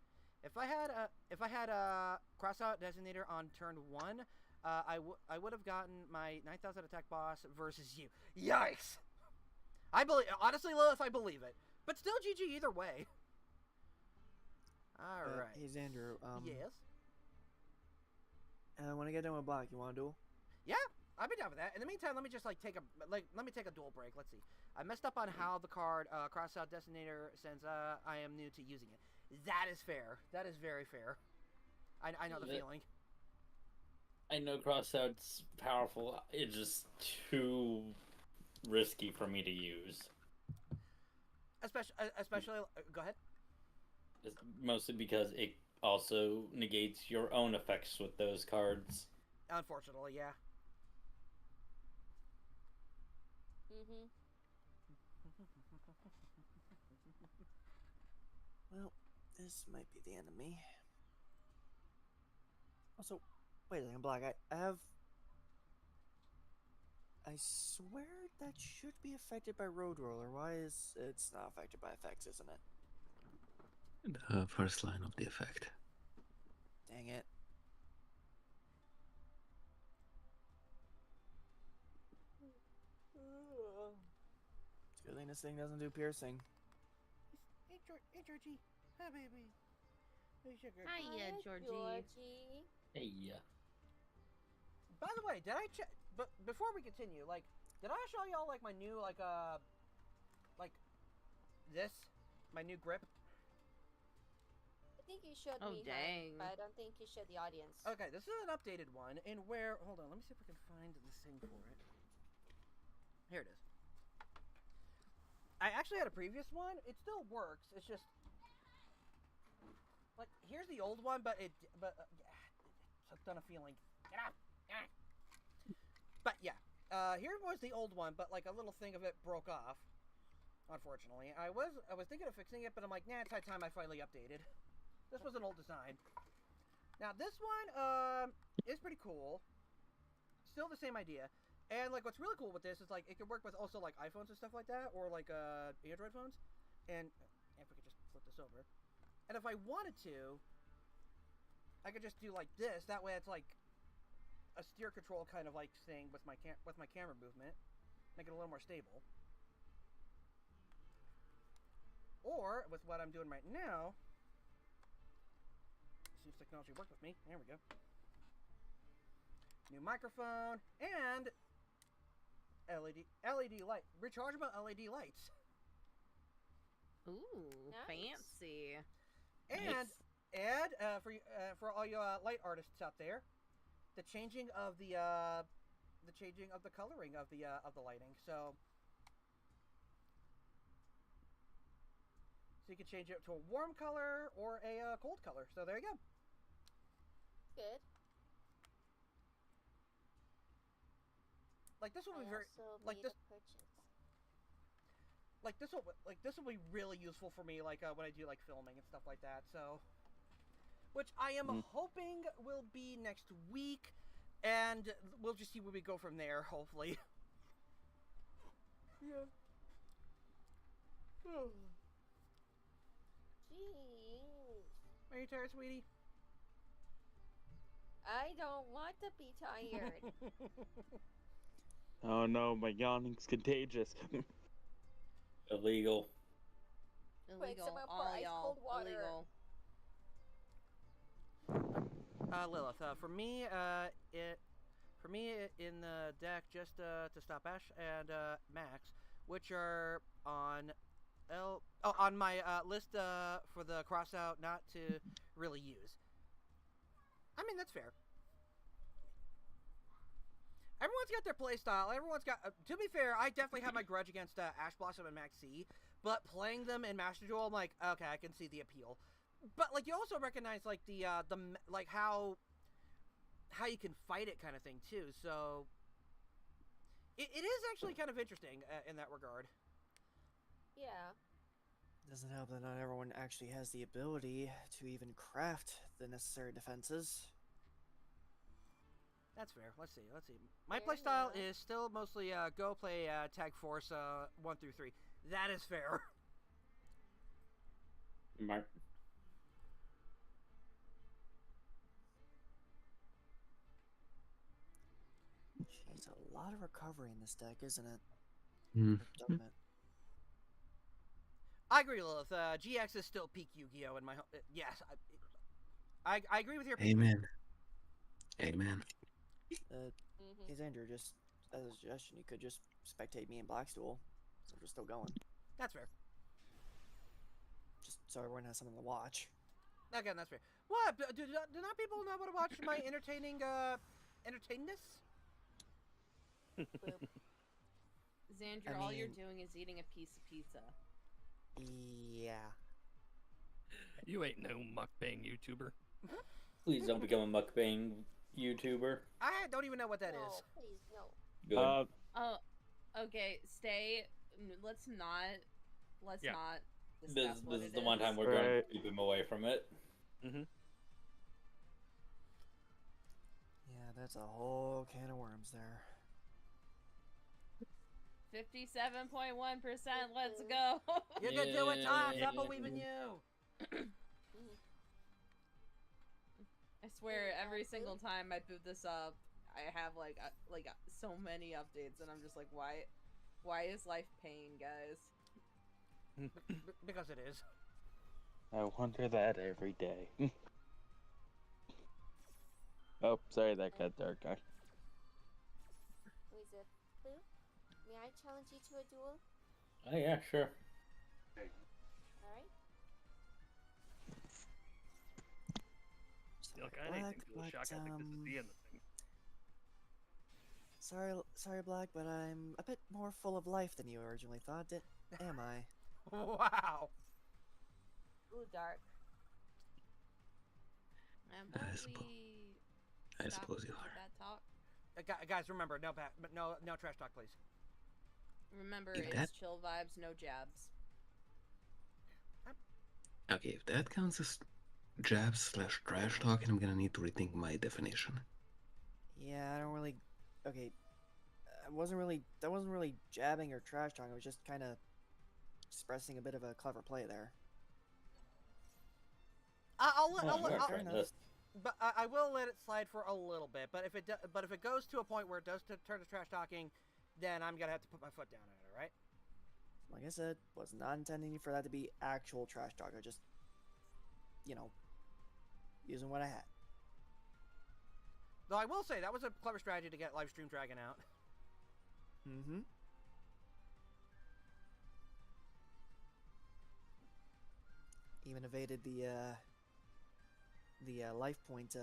If I had a cross out designator on turn 1, I would have gotten my 9,000 attack boss versus you. Yikes! I believe, honestly, Lilith, I believe it. But still GG either way. All right. Hey, Xandrew, Yes. when I get done with block, you want to duel? Yeah, I'd be down with that. In the meantime, let me just take a duel break. Let's see. I messed up on how the card cross out designator since I am new to using it. That is fair. That is very fair. I know the Yeah. feeling. I know Crossout's powerful. It's just too risky for me to use. Especially, go ahead. It's mostly because it also negates your own effects with those cards. Unfortunately, yeah. Mm-hmm. Well, this might be the end of me. Also, wait a second, Black. I have... I swear that should be affected by Road Roller. Why is it's not affected by effects, isn't it? The first line of the effect. Dang it. this thing doesn't do piercing. Hey, Georgie. Hi, baby. Hey, sugar. Hiya, Georgie. Georgie. Hey, By the way, did I check? But before we continue, like, did I show y'all like my new like this, my new grip? I think you showed Oh, me, dang. but I don't think you showed the audience. Okay, this is an updated one, and where? Hold on, let me see if I can find this thing for it. Here it is. I actually had a previous one. It still works. It's just like here's the old one, but it's hooked on a feeling. Get up. But yeah, here was the old one, but like a little thing of it broke off. Unfortunately, I was thinking of fixing it, but I'm like, nah, it's high time I finally updated. This was an old design. Now this one is pretty cool. Still the same idea. And like what's really cool with this is like it can work with also like iPhones and stuff like that, or like Android phones. And if we could just flip this over. And if I wanted to, I could just do like this. That way it's like a steer control kind of like thing with my camera movement. Make it a little more stable. Or with what I'm doing right now, see if technology work with me. There we go. New microphone and LED light, rechargeable LED lights. Ooh, Nice. fancy. And add for all you light artists out there, the changing of the coloring of the lighting. So you can change it to a warm color or a cold color. So there you go. Good. Like this will I be very also like made this a purchase. this will be really useful for me like when I do like filming and stuff like that. So which I am hoping will be next week, and we'll just see where we go from there, hopefully. Yeah. Jeez. Are you tired, sweetie? I don't want to be tired. Oh no, my yawning's contagious. illegal. Quick, Illegal. someone pour All ice y'all. cold water. Illegal. Lilith, for me in the deck, just to stop Ash and Max, which are on on my list for the cross out not to really use. I mean, that's fair. Everyone's got their play style. Everyone's got. To be fair, I definitely have my grudge against Ash Blossom and Max C. But playing them in Master Duel, I'm like, okay, I can see the appeal. But like, you also recognize like the like how you can fight it kind of thing too. So it is actually kind of interesting in that regard. Yeah. Doesn't help that not everyone actually has the ability to even craft the necessary defenses. That's fair. Let's see. My Fair playstyle enough. is still mostly go play Tag Force 1 through 3. That is fair. Mark. Jeez, a lot of recovery in this deck, isn't it? Mm. Don't it? I agree, Lilith. GX is still peak Yu-Gi-Oh! In my yes, I agree with your opinion. Amen. Amen. Mm-hmm. Hey, Xandrew, just as a suggestion, you could just spectate me in Black's Duel. So we're still going. That's fair. Just so everyone has something to watch. Again, that's fair. What? Do not people know how to watch my entertainness? Xandrew, I all you're mean- doing is eating a piece of pizza. Yeah. You ain't no mukbang YouTuber. Please don't become a mukbang YouTuber. I don't even know what that no, is. please, no. Good. Oh, okay. Stay. Let's not. Let's Yeah. not. this Discuss what this is it the one time we're going to Right. keep him away from it. Mm-hmm. Yeah, that's a whole can of worms there. 57.1%. Let's go. You can do it, Tom. Stop Yeah. believing you. I swear, Yeah, every boot. single time I boot this up, I have like so many updates, and I'm just like, why is life pain, guys? Because it is. I wonder that every day. Oh, sorry, that got dark. Who's it? Boo? May I challenge you to a duel? Oh yeah, sure. Alright. Still Sorry, kind of Black, think a but, shock. I think this is the end of the thing. sorry, Black, but I'm a bit more full of life than you originally thought. Am I? Wow. Ooh, dark. And I but suppo- we I stop suppose you with are. that talk. Guys, remember, no trash talk, please. Remember, If it's that- chill vibes, no jabs. Okay, if that counts as jabs / trash talking, I'm gonna need to rethink my definition. Yeah, I don't really. Okay, That wasn't really jabbing or trash talking. It was just kind of expressing a bit of a clever play there. I'll fair enough. but I will let it slide for a little bit. But if it goes to a point where it does turn to trash talking, then I'm gonna have to put my foot down on it. All right? Like I said, was not intending for that to be actual trash talk. I just, using what I had. Though I will say that was a clever strategy to get live stream Dragon out. Mm-hmm. Even evaded the life point,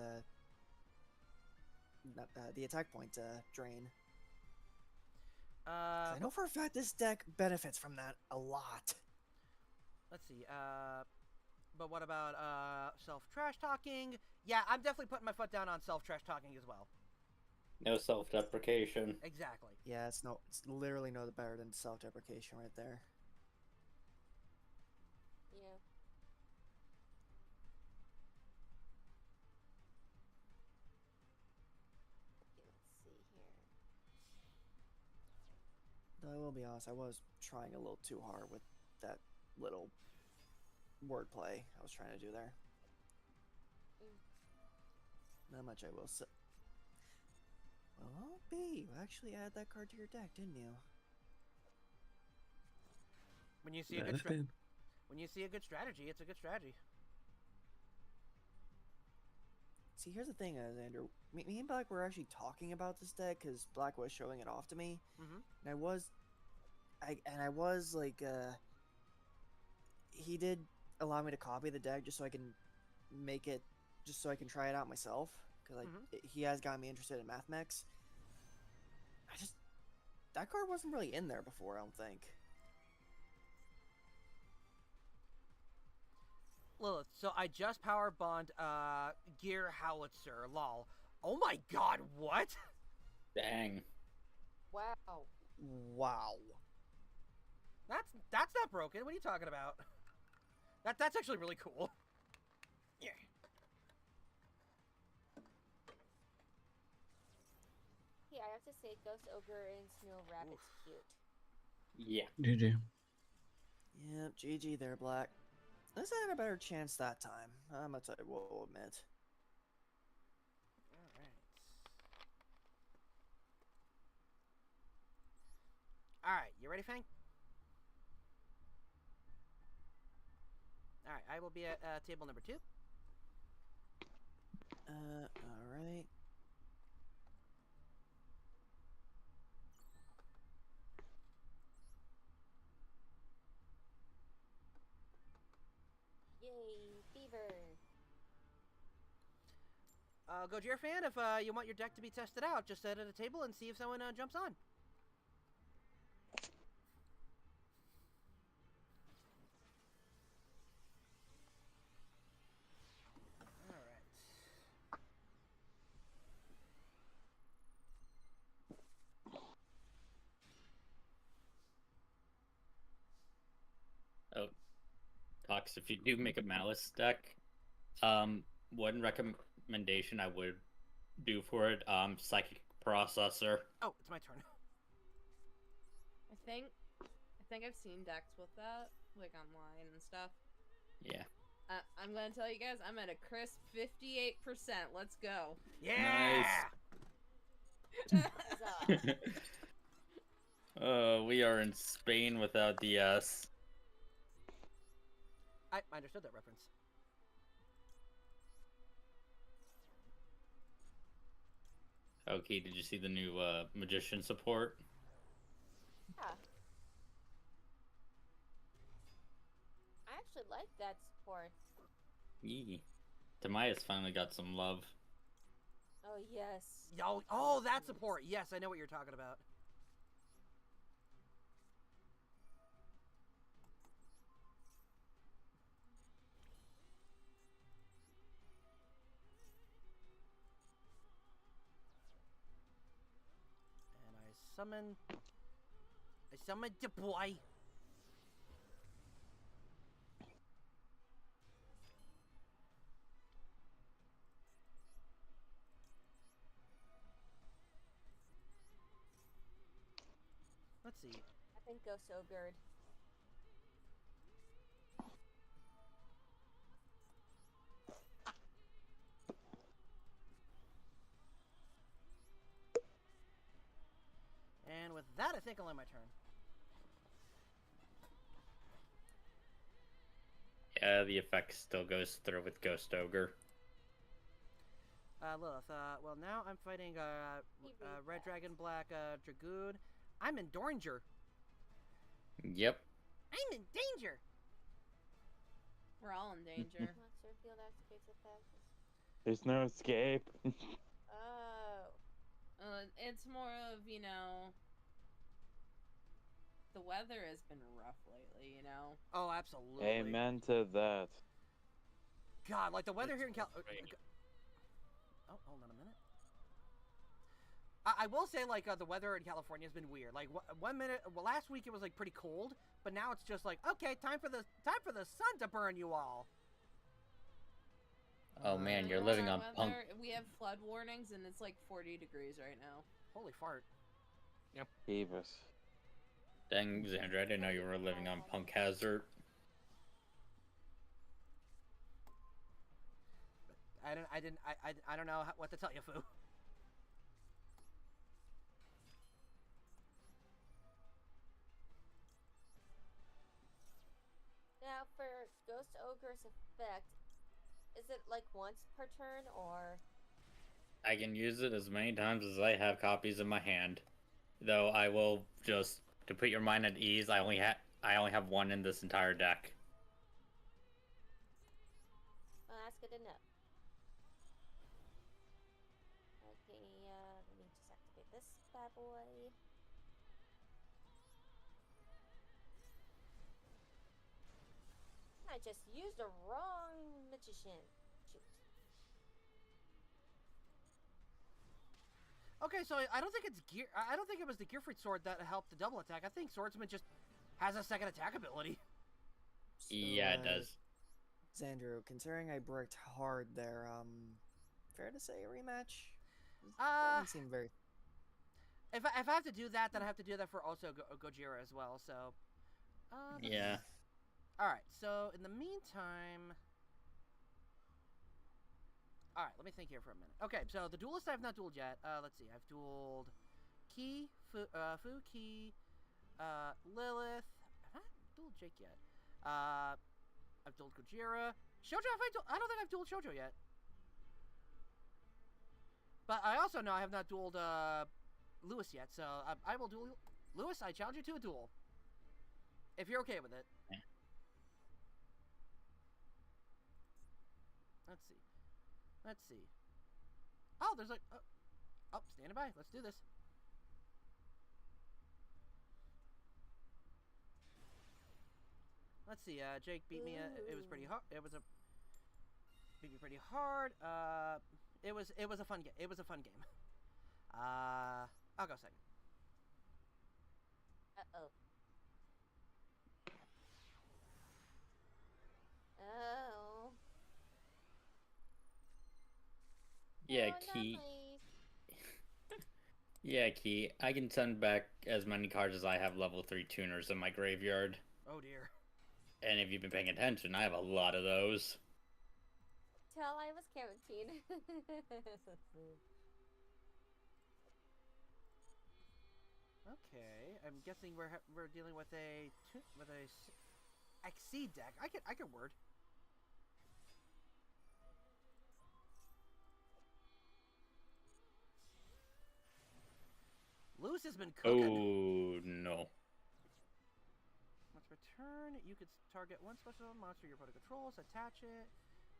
the attack point drain. 'Cause I know for a fact this deck benefits from that a lot. Let's see. But what about self-trash talking? Yeah, I'm definitely putting my foot down on self-trash talking as well. No self-deprecation. Exactly. Yeah, it's literally no better than self-deprecation right there. Yeah. Okay, let's see here. Though I will be honest, I was trying a little too hard with that little wordplay I was trying to do there. Not much I will say. Well, B, you actually added that card to your deck, didn't you? When you see a good strategy, it's a good strategy. See, here's the thing, Xandrew. Me and Black were actually talking about this deck because Black was showing it off to me, Mm-hmm. and I was like, he did allow me to copy the deck just so I can make it, just so I can try it out myself because he has got me interested in Math Mechs. That card wasn't really in there before, I don't think. Lilith, so I just power bond gear howitzer, lol. Oh my god, what? Dang. Wow. Wow. That's not broken. What are you talking about? That's actually really cool. Yeah. Hey, I have to say, Ghost Ogre and Snow Rabbit's cute. Yeah. GG. Yep, GG there, Black. Let's had a better chance that time. I'm gonna will admit. Alright, you ready, Fang? Alright, I will be at table number 2. Alright. Yay, Beaver. Gojira fan, if you want your deck to be tested out, just sit at a table and see if someone jumps on. Oh, Cox, if you do make a Malice deck, one recommendation I would do for it, Psychic Processor. Oh, it's my turn. I think I've seen decks with that, like online and stuff. Yeah. I'm gonna tell you guys, I'm at a crisp 58%. Let's go. Yeah. We are in Spain without the S. I understood that reference. Okay, did you see the new magician support? Yeah. I actually like that support. Yee. Tamaya's finally got some love. Oh, yes. Yo, oh, that support. Yes, I know what you're talking about. And I summoned the boy. Let's see. I think go so good. And with that, I think I'll end my turn. Yeah, the effect still goes through with Ghost Ogre. Lilith, well, now I'm fighting, Red Dragon Black, Dragoon. I'm in danger. Yep. I'm in danger! We're all in danger. Monster field activates effect. There's no escape. Oh. It's more of, you know, the weather has been rough lately, you know? Oh, absolutely. Amen to that. God, like the weather here in It's raining. Oh, hold on a minute. I will say, like, the weather in California has been weird. Like, one minute, well, last week it was like pretty cold, but now it's just like, okay, time for the sun to burn you all. Oh man, you're Our living on punk. weather, we have flood warnings and it's like 40 degrees right now. Holy fart. Beavis. Dang, Xandrew, I didn't know you were living on Punk Hazard. I don't know what to tell you, Foo. Now, for Ghost Ogre's effect, is it like once per turn, or? I can use it as many times as I have copies in my hand. Though I will just, to put your mind at ease, I only have one in this entire deck. Oh, that's good to know. Okay, let me just activate this bad boy. I just used the wrong magician. Shoot. Okay, so I don't think it's gear. I don't think it was the Gearfruit sword that helped the double attack. I think Swordsman just has a second attack ability. So, Yeah, it does. Xandrew, considering I bricked hard there, fair to say a rematch? Doesn't seem very. If I have to do that, then I have to do that for also Gojira as well. So. Yeah. All right. So in the meantime. All right, let me think here for a minute. Okay, so the duelist I have not dueled yet. Let's see. I've dueled Fu, Ki, Lilith. I've not dueled Jake yet. I've dueled Gojira. Shoujo, I don't think I've dueled Shoujo yet. But I also know I have not dueled Lewis yet, so I will duel Lewis. I challenge you to a duel. If you're okay with it. Yeah. Let's see. Let's see. Oh, there's like... Oh, standing by. Let's do this. Let's see. Jake beat me. It was pretty hard. Beat me pretty hard. It was a fun game. It was a fun game. I'll go second. Uh-oh. Oh. Yeah, Oh, Ki. not Yeah, Ki. I can send back as many cards as I have level 3 tuners in my graveyard. Oh dear. And if you've been paying attention, I have a lot of those. Till I was quarantined. Okay, I'm guessing we're dealing with a 𝐃𝐎𝐋𝐋𝐑 deck. I could word. Luz has been cooking. Oh no. Once per turn, you could target one special monster your opponent controls, attach it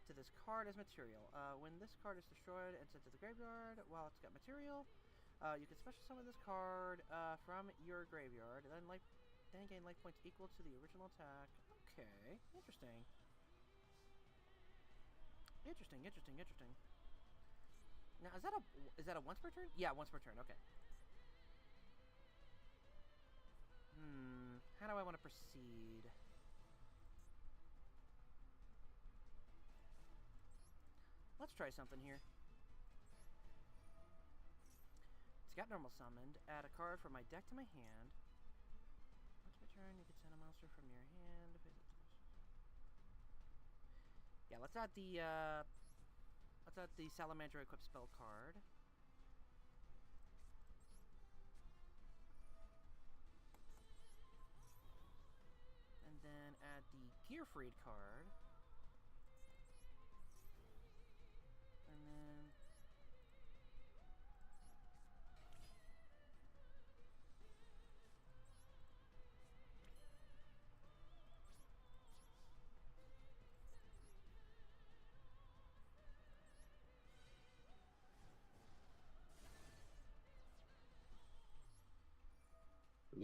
to this card as material. When this card is destroyed and sent to the graveyard, while it's got material, you can special summon this card from your graveyard, and then gain life points equal to the original attack. Okay, interesting. Interesting. Now, is that a once per turn? Yeah, once per turn. Okay. How do I want to proceed? Let's try something here. It's got normal summoned. Add a card from my deck to my hand. Once per turn, you can send a monster from your hand. Yeah, let's add the Salamander equip spell card. And then add the Gearfried card. And then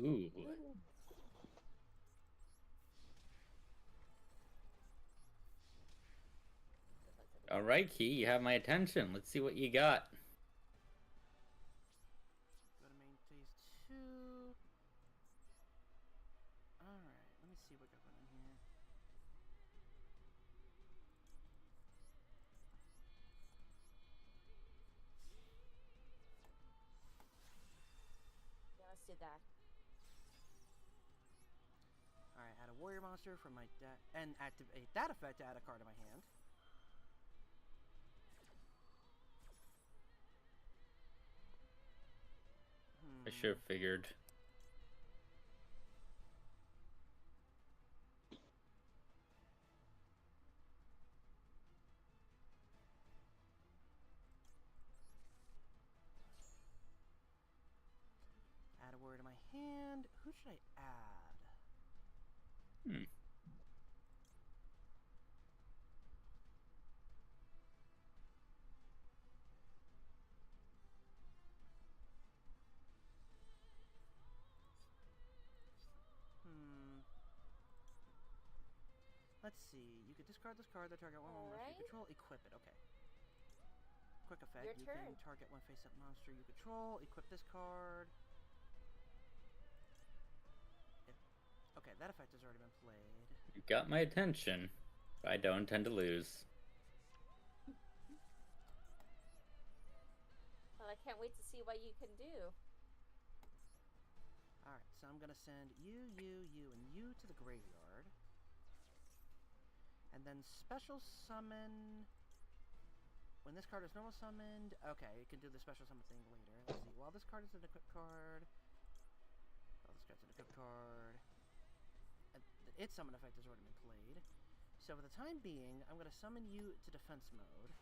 Ooh. All right, Key, you have my attention. Let's see what you got. go to main phase 2. Alright, let me see what got going on here. Yeah, let's do that. Alright, add a warrior monster from my deck and activate that effect to add a card to my hand. I should have figured. Add a warrior to my hand. Who should I add? Let's see. You could discard this card that target one monster you control. Equip it. Okay. Quick effect. Your You turn. can target one face-up monster you control. Equip this card. Okay, that effect has already been played. You got my attention. I don't intend to lose. Well, I can't wait to see what you can do. Alright, so I'm gonna send you, and you to the graveyard. And then special summon... When this card is normal summoned... Okay, you can do the special summon thing later. Let's see. While this card is an equip card... While this card's an equip card... Its summon effect has already been played. So for the time being, I'm going to summon you to defense mode.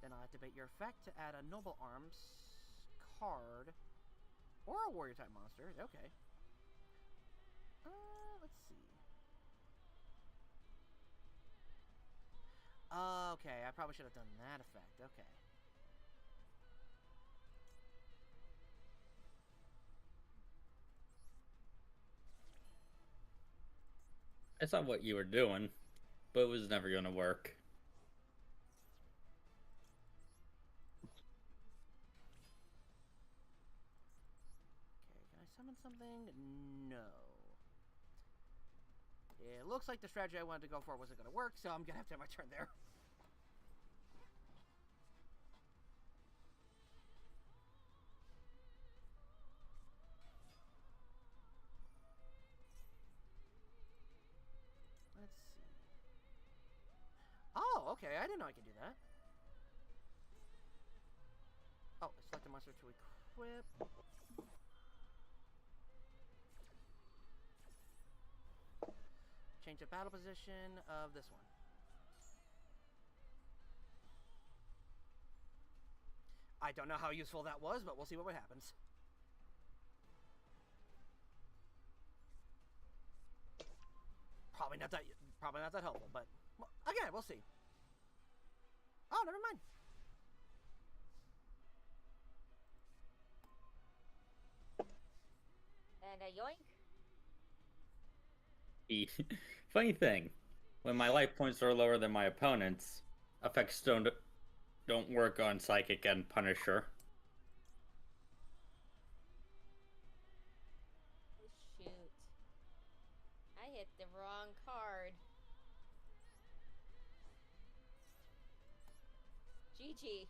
Then I'll activate your effect to add a Noble Arms card. Or a warrior type monster. Okay. Let's see. Okay, I probably should have done that effect. Okay. I saw what you were doing, but it was never going to work. Okay, can I summon something? No. It looks like the strategy I wanted to go for wasn't going to work, so I'm going to have to have my turn there. Let's see. Oh, okay, I didn't know I could do that. Oh, select a monster to equip. change the battle position of this one. I don't know how useful that was, but we'll see what happens. Probably not that helpful, but well, again, we'll see. Oh, never mind. And a yoink. Funny thing, when my life points are lower than my opponent's, effects don't work on Psychic and Punisher. Oh shoot. I hit the wrong card. GG.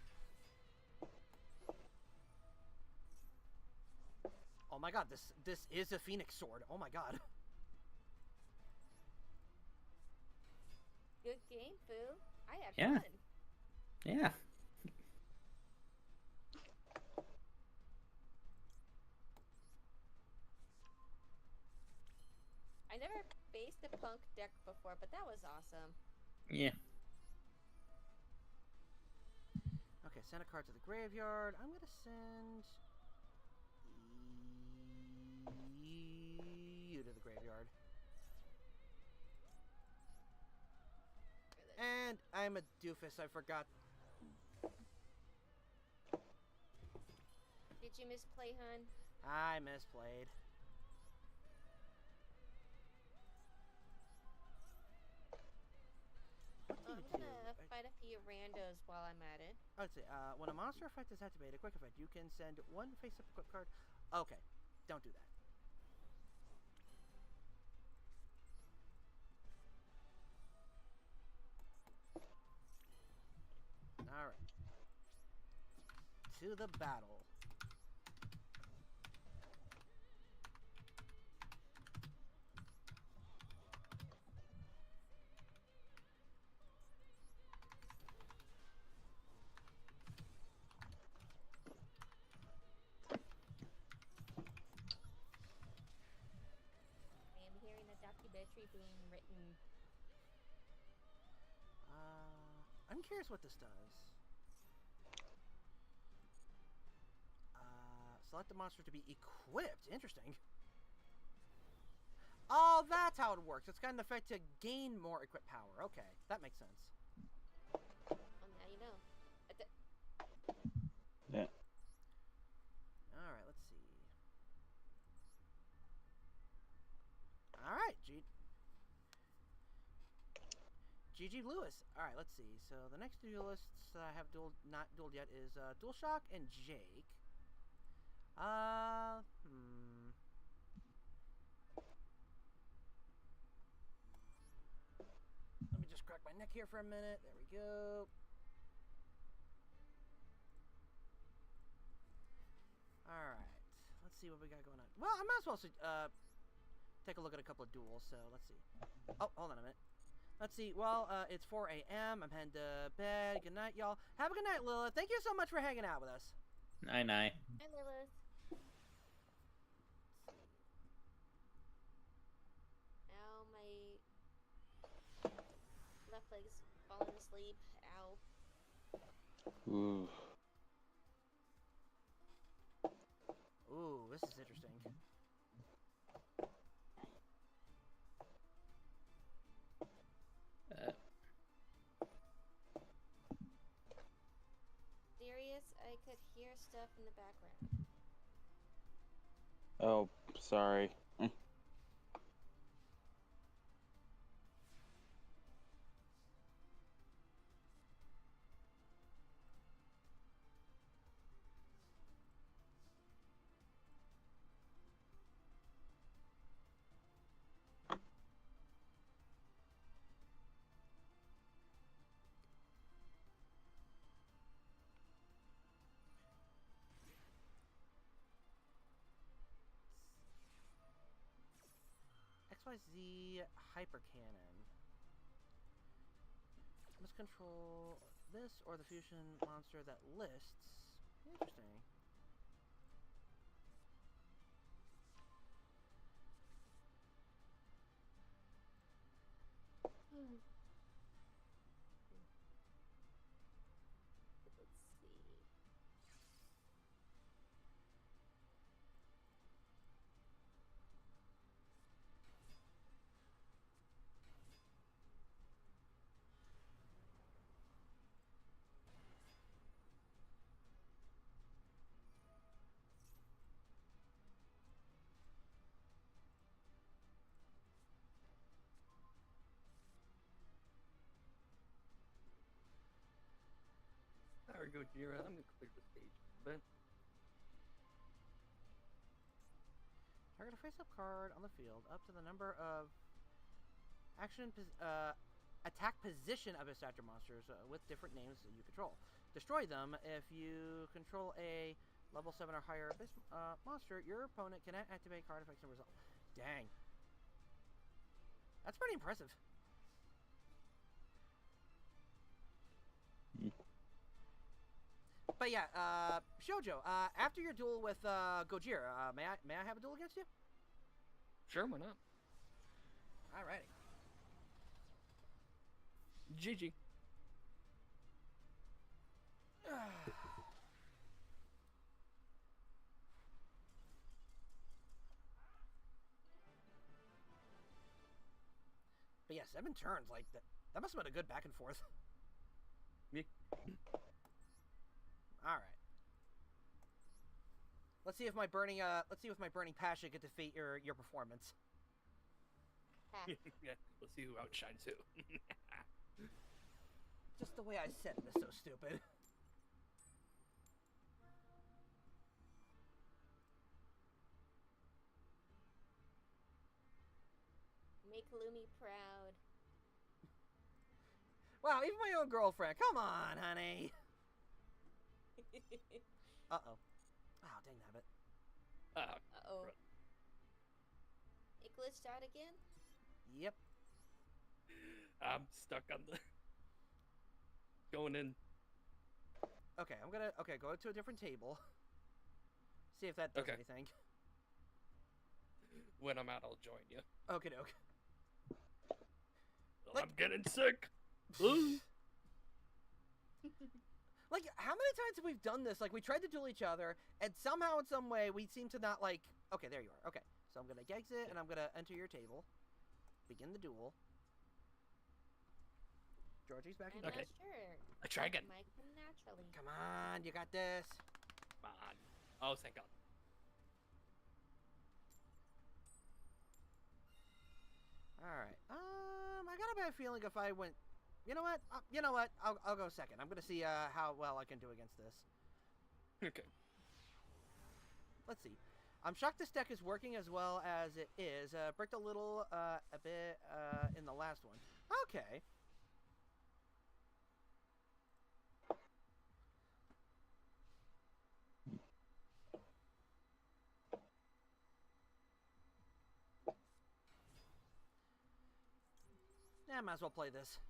Oh my god, this is a Phoenix Sword. Oh my god. Good game, Foo. I had Yeah. fun. Yeah. I never faced a punk deck before, but that was awesome. Yeah. Okay, send a card to the graveyard. I'm gonna send you to the graveyard. And I'm a doofus, I forgot. Did you misplay, hun? I misplayed. What do I'm you gonna do? fight a few randos while I'm at it. Let's see, when a monster effect is activated, quick effect, you can send one face-up equip card. Okay, don't do that. Alright. To the battle. I am hearing a documentary being written. I'm curious what this does. Select the monster to be equipped. Interesting. Oh, that's how it works. It's got an effect to gain more equip power. Okay, that makes sense. Well, now you know. Yeah. Alright, let's see. Alright, GG Lewis. Alright, let's see. So the next duelists that I have not dueled yet is DualShock and Jake. Let me just crack my neck here for a minute. There we go. Alright. Let's see what we got going on. Well, I might as well take a look at a couple of duels, so let's see. Oh, hold on a minute. Let's see. Well, it's 4 a.m. I'm heading to bed. Good night, y'all. Have a good night, Lilith. Thank you so much for hanging out with us. Night. Hi, Lilith. Ow, my left leg's falling asleep. Ow. Ooh. Ooh, this is interesting. Darius, I could hear stuff in the background. Oh, sorry. XYZ Hyper Cannon. Must control this or the fusion monster that lists. Interesting. Gojira. I'm gonna clear the stage a bit. Target a face-up card on the field up to the number of attack position of its active monsters with different names that you control. Destroy them. If you control a level 7 or higher abyss monster, your opponent cannot activate card effects and result. Dang. That's pretty impressive. But yeah, Shoujo, after your duel with Gojira, may I have a duel against you? Sure, why not? Alrighty. GG. But yeah, 7 turns, like that must have been a good back and forth. Me. All right. Let's see if my burning passion can defeat your performance. Yeah, let's see who outshines who. Just the way I said it is so stupid. Make Lumi proud. Wow, even my own girlfriend. Come on, honey. Uh-oh. Oh, dang nabbit. Uh-oh. It glitched out again? Yep. I'm stuck on the... Going in. Okay, go to a different table. See if that does anything. When I'm out, I'll join you. Okay, doke. Like, I'm getting sick. Like, how many times have we done this? Like, we tried to duel each other, and somehow, in some way, we seem to not, like... Okay, there you are. Okay, so I'm going to exit, and I'm going to enter your table. Begin the duel. Georgie's back in. I'm Okay. not sure. I try again. Might come naturally. Come on, you got this. Come on. Oh, thank God. Alright. I got a bad feeling if I went... You know what? I'll go second. I'm going to see how well I can do against this. Okay. Let's see. I'm shocked this deck is working as well as it is. Bricked a little, a bit, in the last one. Okay. Yeah, might as well play this.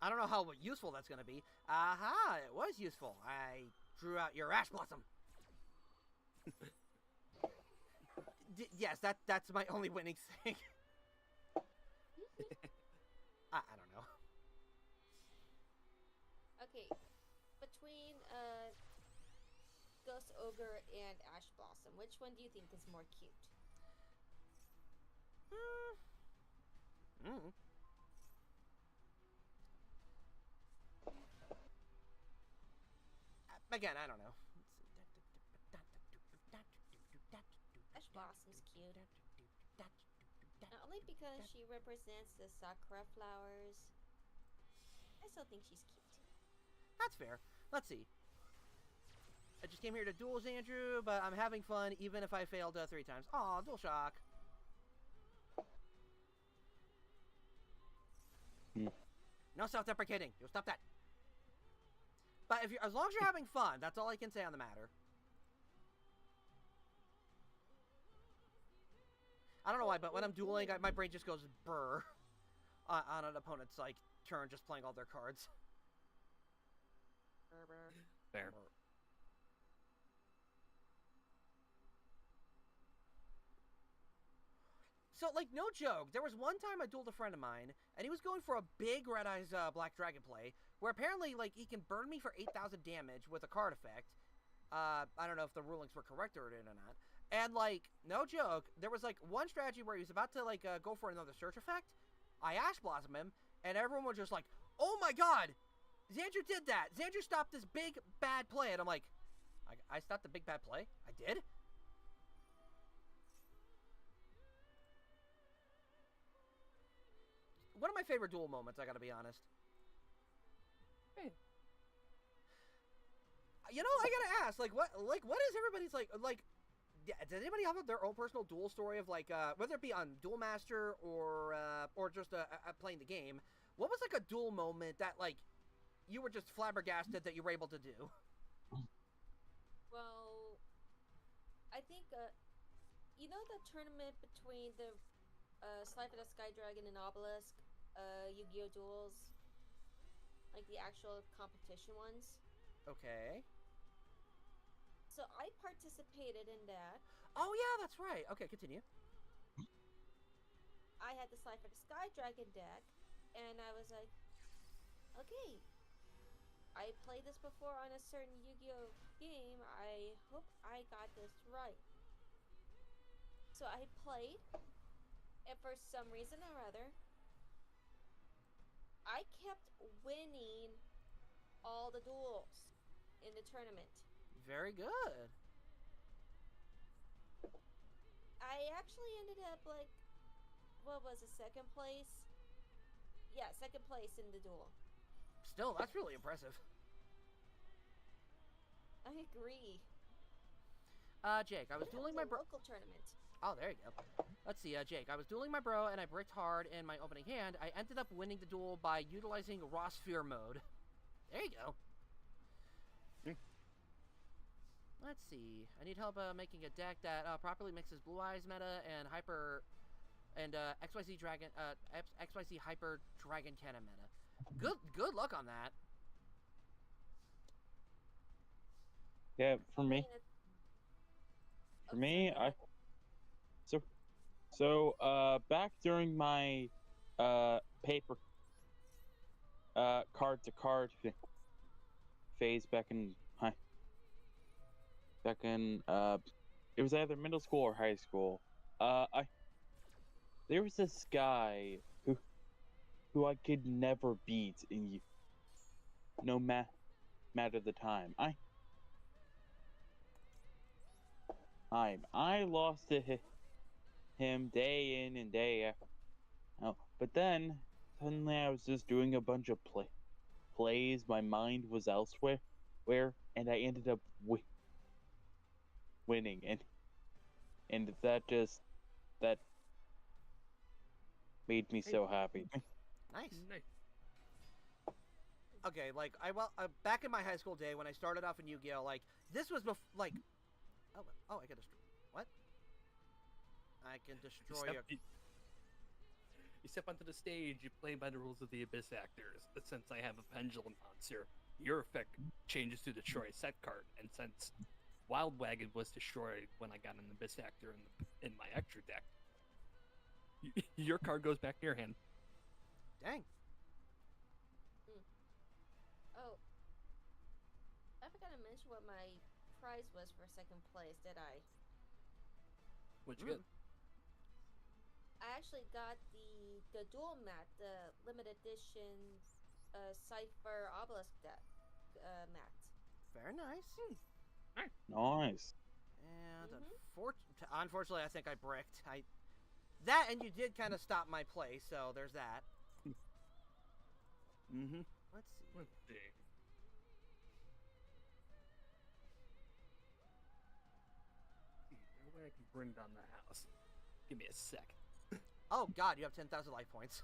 I don't know how useful that's going to be. Aha, it was useful. I drew out your Ash Blossom. Yes, that's my only winning thing. I don't know. Okay, between Ghost Ogre and Ash Blossom, which one do you think is more cute? Again, I don't know. Ash Blossom's cute. Not only because she represents the sakura flowers, I still think she's cute. That's fair. Let's see. I just came here to duel Xandrew, but I'm having fun even if I failed 3 times. Aw, dual shock. No self-deprecating. You'll stop that. But if you're, as long as you're having fun, that's all I can say on the matter. I don't know why, but when I'm dueling, my brain just goes brr on an opponent's like turn, just playing all their cards. Fair. So, like, no joke, there was one time I dueled a friend of mine, and he was going for a big Red Eyes Black Dragon play, where apparently, like, he can burn me for 8,000 damage with a card effect. I don't know if the rulings were correct or not. And, like, no joke, there was, like, one strategy where he was about to, like, go for another search effect. I Ash Blossom him, and everyone was just like, oh my god! Xandrew did that! Xandrew stopped this big, bad play, and I'm like, I stopped the big, bad play? I did? One of my favorite duel moments, I gotta be honest. You know, I gotta ask, what is everybody's does anybody have their own personal duel story of whether it be on Duel Master or just playing the game? What was like a duel moment that you were just flabbergasted that you were able to do? Well, I think you know the tournament between the Slifer the Sky Dragon and Obelisk, Yu-Gi-Oh duels, like the actual competition ones. Okay. So I participated in that. Oh yeah, that's right. Okay, continue. I had the Slifer the Sky Dragon deck, and I was like, okay, I played this before on a certain Yu-Gi-Oh game. I hope I got this right. So I played, and for some reason or other, I kept winning all the duels in the tournament. Very good. I actually ended up what was it, second place? Yeah, second place in the duel. Still, that's really impressive. I agree. Jake, I was That dueling was my a bro. local tournament. Oh, there you go. Let's see, Jake, I was dueling my bro, and I bricked hard in my opening hand. I ended up winning the duel by utilizing Raw Sphere mode. There you go. Let's see. I need help making a deck that properly mixes Blue Eyes meta and XYZ Dragon XYZ Hyper Dragon Cannon meta. Good luck on that. Yeah, for me. For me, back during my paper card to card phase back in it was either middle school or high school. There was this guy who I could never beat no matter the time. I lost to him day in and day out. But then suddenly I was just doing a bunch of plays. My mind was elsewhere, and I ended up winning, and that made me so happy. Nice. Nice. Okay, back in my high school day when I started off in Yu-Gi-Oh, this was I can destroy. What? I can destroy your. You step onto the stage, you play by the rules of the Abyss Actors. But since I have a pendulum monster, your effect changes to destroy a set card. And since Wild Wagon was destroyed when I got an Abyss Actor in my extra deck, your card goes back to your hand. Dang. Oh, I forgot to mention what my prize was for second place, did I? What'd you get? I actually got the dual mat, the limited edition Cypher Obelisk deck mat. Very nice. Nice. And unfortunately, I think I bricked. That and you did kind of stop my play, so there's that. Mm-hmm. Let's see. Let's see. No way I can bring down the house. Give me a sec. Oh God, you have 10,000 life points.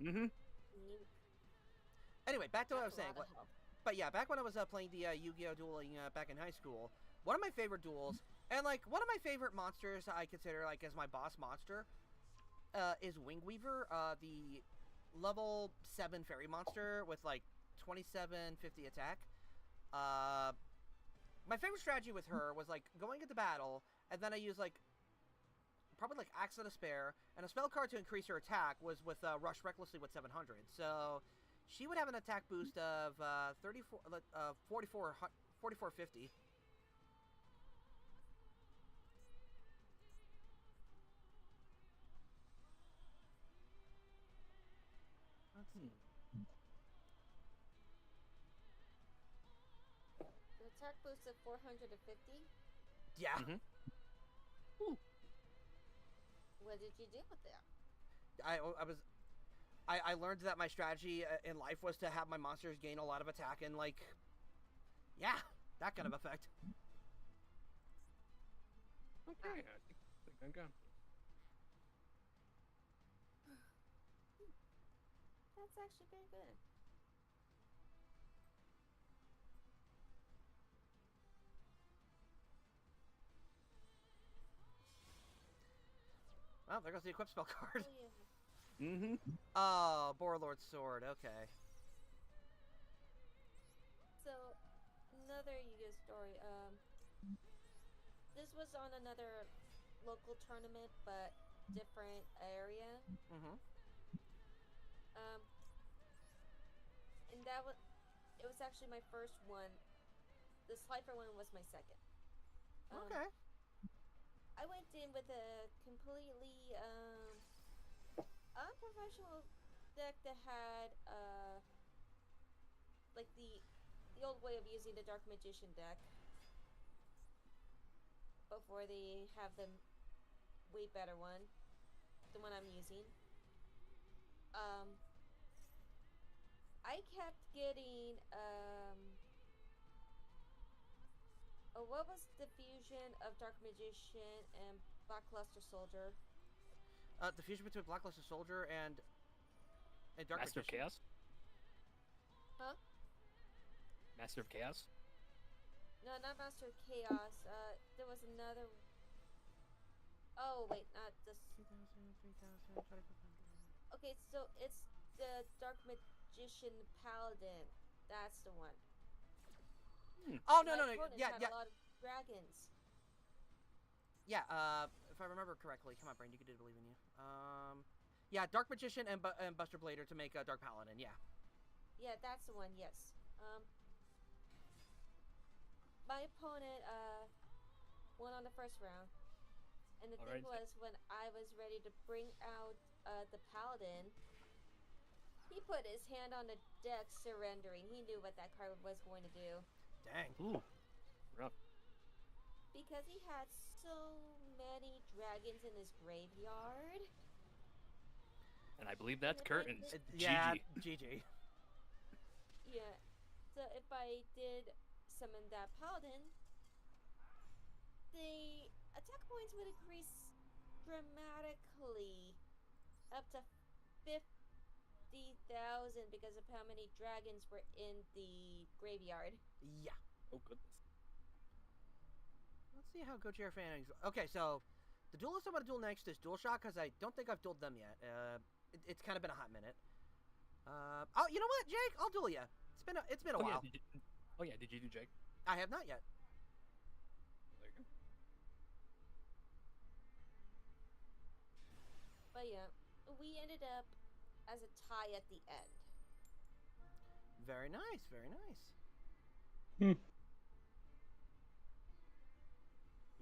Mm-hmm. Anyway, back to what I was That's a saying. lot of help. But yeah, back when I was playing the Yu-Gi-Oh dueling back in high school, one of my favorite duels, and one of my favorite monsters I consider as my boss monster, is Wingweaver, the level 7 fairy monster with 2750 attack. My favorite strategy with her was going into battle, and then I use probably Axe of Despair, and a spell card to increase her attack was with Rush Recklessly with 700. So she would have an attack boost of 4450. Let's see. The attack boost of 450. Yeah. Mm-hmm. What did you do with that? I was I learned that my strategy in life was to have my monsters gain a lot of attack and, like, yeah, that kind of effect. Okay, I think I'm gone. That's actually very good. Well, there goes the equip spell card. Oh, yeah. Mm-hmm. Oh, Borlord's Sword, okay. So, another Yu-Gi-Oh story. This was on another local tournament, but different area. Mm-hmm. And it was actually my first one. The Slifer one was my second. Okay. I went in with a completely unprofessional deck that had like the old way of using the Dark Magician deck before they have the way better one, the one I'm using. I kept getting what was the fusion of Dark Magician and Blackluster Soldier? The fusion between Blackluster Soldier and Dark Master of Magician. Chaos? Huh? Master of Chaos? No, not Master of Chaos. There was another. Oh wait, not this. 2,000, 3,000, Okay, so it's the Dark Magician Paladin. That's the one. Oh, no, My no, no. opponent Yeah, had yeah. a lot of dragons. Yeah, if I remember correctly. Come on, Brain, you did believe in you. Yeah, Dark Magician and Buster Blader to make Dark Paladin, yeah. Yeah, that's the one, yes. My opponent won on the first round. And the thing Alright. was, when I was ready to bring out the Paladin, he put his hand on the deck, surrendering. He knew what that card was going to do. Dang. Ooh. Rough. Because he had so many dragons in his graveyard. And I believe that's If I curtains. did- Yeah, GG. GG. Yeah. So if I did summon that Paladin, the attack points would increase dramatically up to 50,000 because of how many dragons were in the graveyard. Yeah. Oh, goodness. Let's see how 𝐃𝐎𝐓𝐑𝐄 is. Okay, so the duelist I'm going to duel next is Dual Shock because I don't think I've dueled them yet. It's kind of been a hot minute. Oh, you know what, Jake? I'll duel you. It's been a while. Yeah, did you do Jake? I have not yet. There you go. But yeah, we ended up as a tie at the end. Very nice, very nice.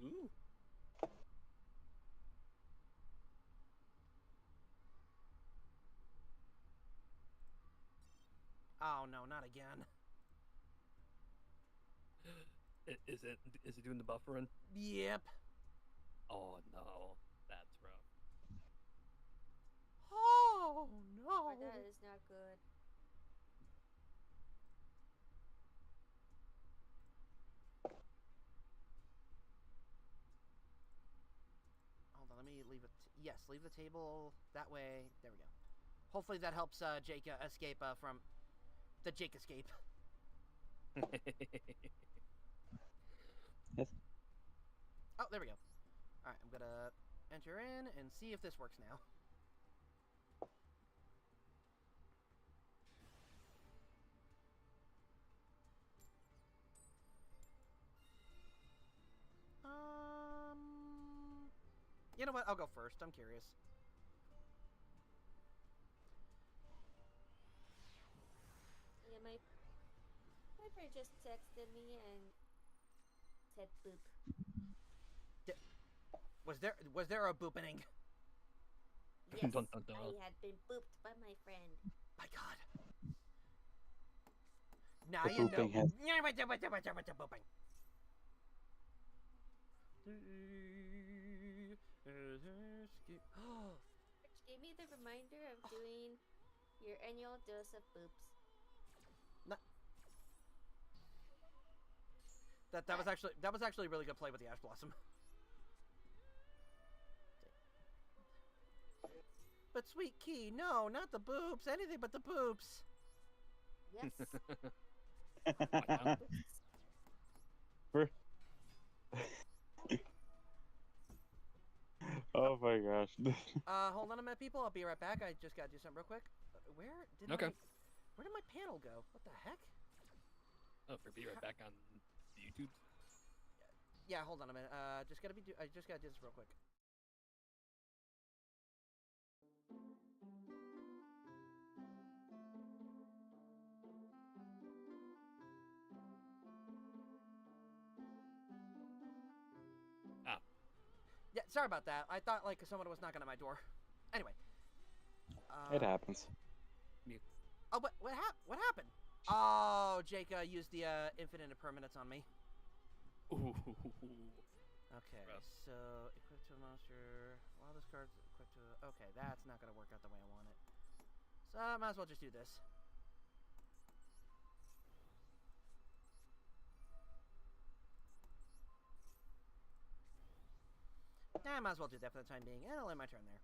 Ooh. Oh no, not again. Is it doing the buffering? Yep. Oh no, that's rough. Oh no. But that is not good. Hold on, let me leave it. Yes, leave the table that way. There we go. Hopefully that helps Jake escape from the Jake escape. Yes. Oh, there we go. All right, I'm gonna enter in and see if this works now. You know what? I'll go first. I'm curious. Yeah, my friend just texted me and said boop. Was there a boopening? Yes, Dun, dun, dun. I had been booped by my friend. My God. Now The you know. booping has- Booping. Which gave me the reminder of doing Your annual dose of boops. That was actually a really good play with the Ash Blossom. But sweet Key, no, not the boobs. Anything but the boobs. Yes. Wow. Oh my gosh. Hold on a minute, people. I'll be right back. I just gotta do something real quick. Where did my panel go? What the heck? Oh, for be right back on YouTube. Yeah, hold on a minute. I just gotta do this real quick. Ah. Yeah, sorry about that. I thought like someone was knocking at my door. Anyway. It happens. Oh, what happened? Oh, Jake used the infinite impermanence on me. Ooh. Okay, Rough. so equip to a monster. While this card's equipped to. Okay, that's not gonna work out the way I want it. So I might as well just do this. I might as well do that for the time being, and I'll end my turn there.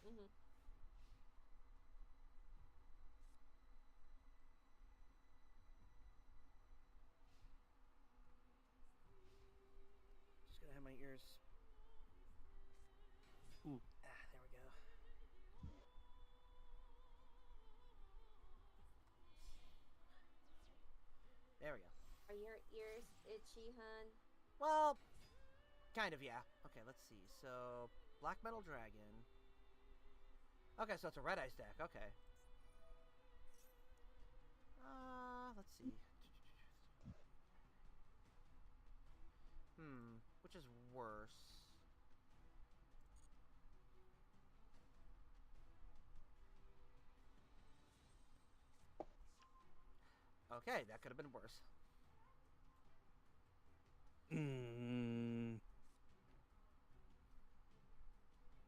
Mm-hmm. Just gotta have my ears. Ooh. Ah, there we go. There we go. Are your ears itchy, hun? Well, kind of, yeah. Okay, let's see. So, Black Metal Dragon. Okay, so it's a Red Eyes deck. Okay. Let's see. Which is worse? Okay, that could have been worse. Mm.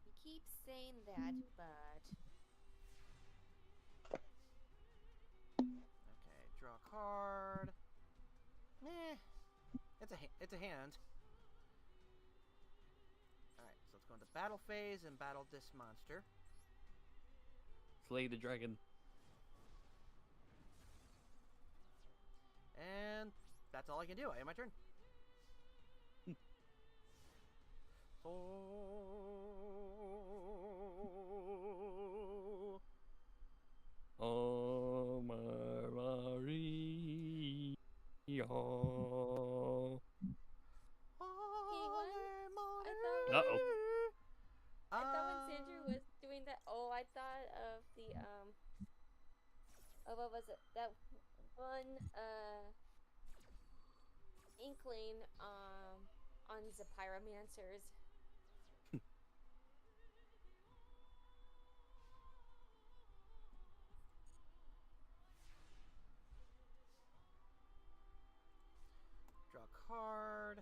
You keep saying that, but Okay, draw a card. Meh. It's a hand. Alright, so let's go into battle phase and battle this monster. Slay the dragon. And that's all I can do. I end my turn. Oh, Maria. Uh-oh. I thought when Xandrew was doing that. Oh, I thought of the Oh, what was it? That one inkling on the pyromancers. Draw a card.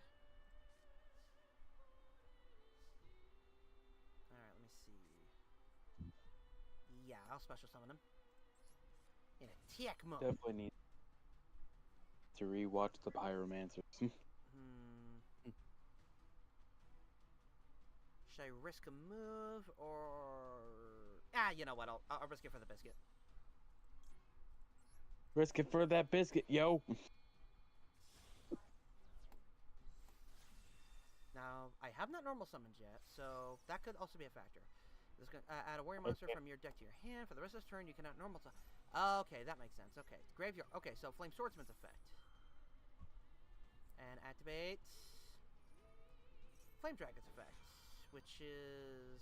Alright, let me see. Yeah, I'll special summon him. In a 𝐃𝐎𝐋𝐿. Definitely need to rewatch the Pyromancers. Should I risk a move or... you know what? I'll risk it for the biscuit. Risk it for that biscuit, yo. Now, I have not normal summoned yet, so that could also be a factor. This is gonna, add a warrior monster from your deck to your hand. For the rest of this turn, you cannot normal summon. Okay, that makes sense. Okay, graveyard. Okay, so Flame Swordsman's effect. And activate Flame Dragon's effect, which is...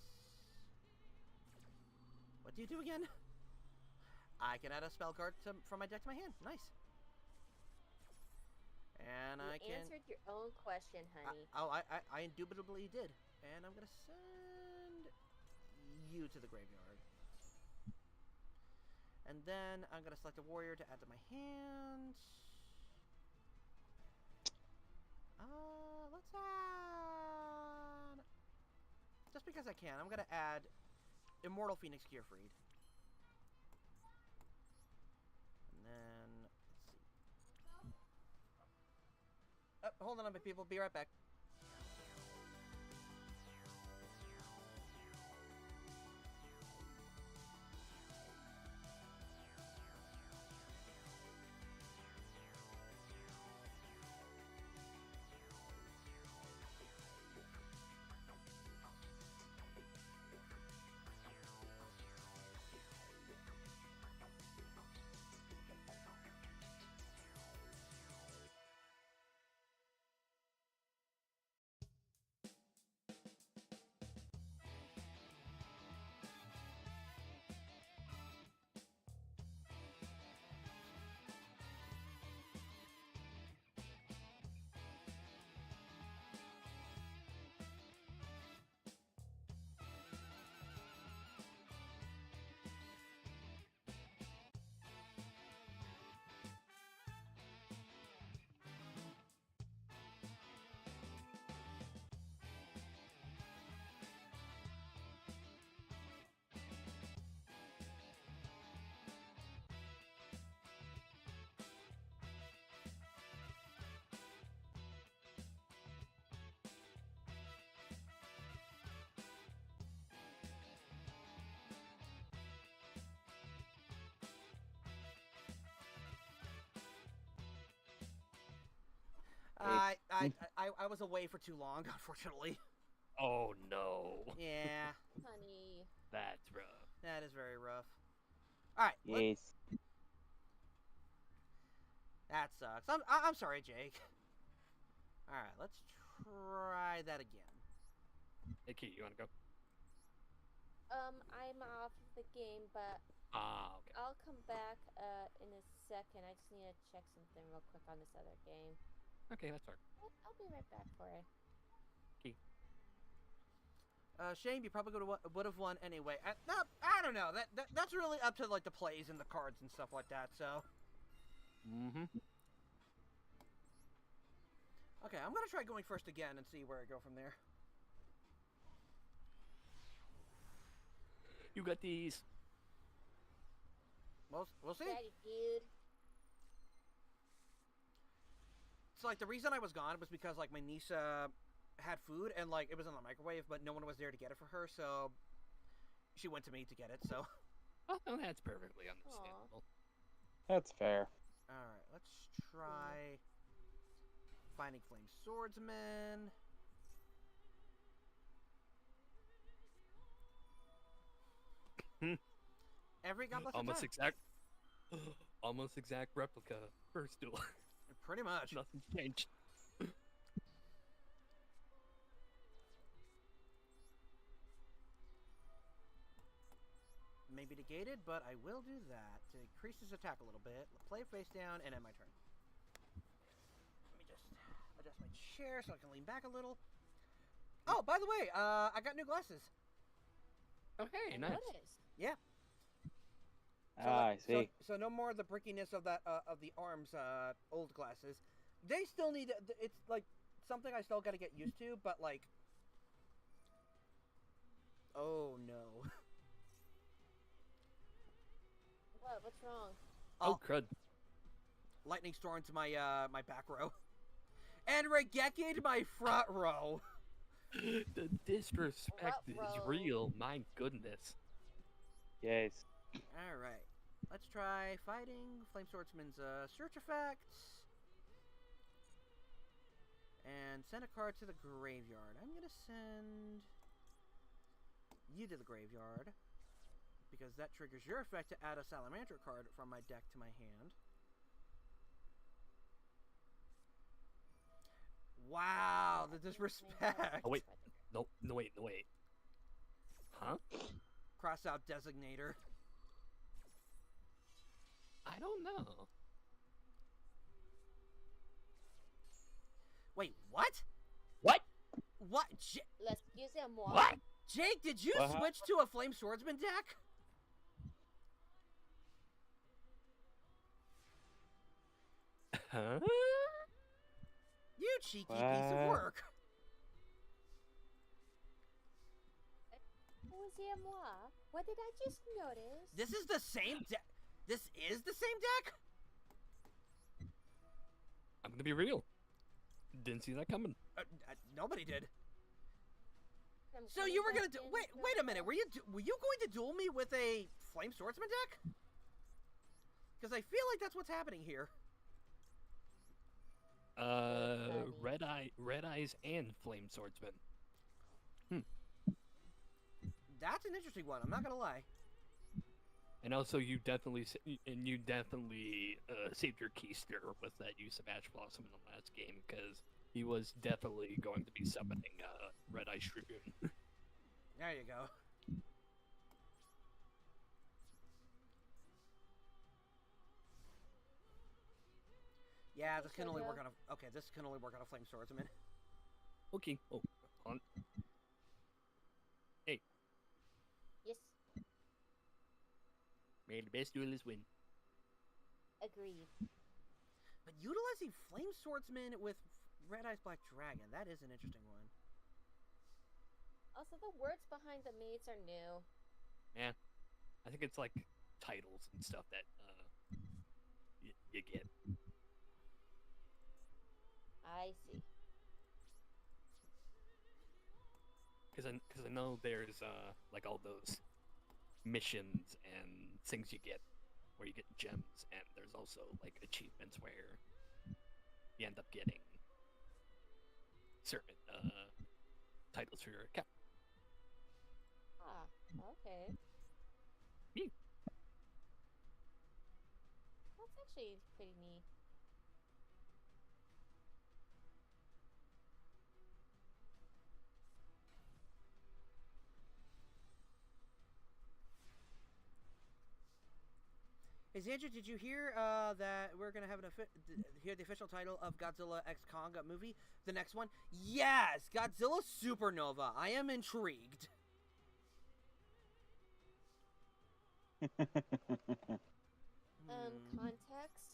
What do you do again? I can add a spell card from my deck to my hand. Nice. And You I can... answered your own question, honey. I indubitably did. And I'm going to send you to the graveyard. And then I'm going to select a warrior to add to my hand. Let's add... Just because I can, I'm going to add Immortal Phoenix Gearfried. Hold on, people. Be right back. I was away for too long, unfortunately. Oh no. Yeah, Honey. That's rough. that is very rough. All right, Yes. that sucks. I'm sorry, Jake. All right, let's try that again. Hey, Key, you want to go? I'm off the game, but Okay. I'll come back in a second. I just need to check something real quick on this other game. Okay, that's fair. I'll be right back for it. Shane, you probably would have won anyway. No, I don't know. That's really up to like the plays and the cards and stuff like that. So. Mm-hmm. Okay, I'm gonna try going first again and see where I go from there. You got these. We'll see. Daddy, dude. So like the reason I was gone was because like my niece had food and like it was in the microwave, but no one was there to get it for her, so she went to me to get it. So. Oh, that's perfectly understandable. That's fair. All right, let's try finding flame swordsman. Every God bless the Almost time. almost exact replica first duel. Pretty much. Nothing's changed. Maybe negated, but I will do that to increase his attack a little bit. Play face down and end my turn. Let me just adjust my chair so I can lean back a little. Oh, by the way, I got new glasses. Oh, hey, I nice. noticed. Yeah. I see. So no more of the brickiness of that of the arms old glasses. They still need it's like something I still got to get used to, but like oh no. What? What's wrong? Oh, crud. Lightning storm to my my back row. And Regeki to my front row. The disrespect is Ruh-roh. real. My goodness. Yes. All right. Let's try fighting Flame Swordsman's search effects. And send a card to the graveyard. I'm going to send you to the graveyard, because that triggers your effect to add a Salamander card from my deck to my hand. Wow, the disrespect. Oh, wait. No, wait. Huh? Cross out Designator. I don't know. Wait, what? What? What? Excusez-moi. What? Jake, did you What switch to a Flame Swordsman deck? Huh? You cheeky piece of What? work. Excusez-moi. What did I just notice? This is the same deck. This is the same deck? I'm gonna be real. Didn't see that coming. Nobody did. I'm So coming you were back gonna do? in Wait a minute. now. Were you going to duel me with a flame swordsman deck? Because I feel like that's what's happening here. Red eyes, and flame swordsman. That's an interesting one. I'm not gonna lie. And also, you definitely saved your keister with that use of Ash Blossom in the last game, because he was definitely going to be summoning Red Eye Shroom. There you go. Yeah, this can only work on a. Okay, this can only work on a flame swordsman. Okay. Oh, on. Hey, Yes, may the best duelist win. agreed. But utilizing flame swordsman with Red Eyes Black Dragon, that is an interesting one. Also, the words behind the mates are new. Yeah, I think it's like titles and stuff that you get. I see. Because I know there's like all those missions and things you get where you get gems, and there's also like achievements where you end up getting certain titles for your account. Ah, okay. Yeah. That's actually pretty neat. Hey Xandrew, did you hear that we're gonna have hear the official title of Godzilla X Kong movie? The next one? Yes, Godzilla Supernova. I am intrigued. Context?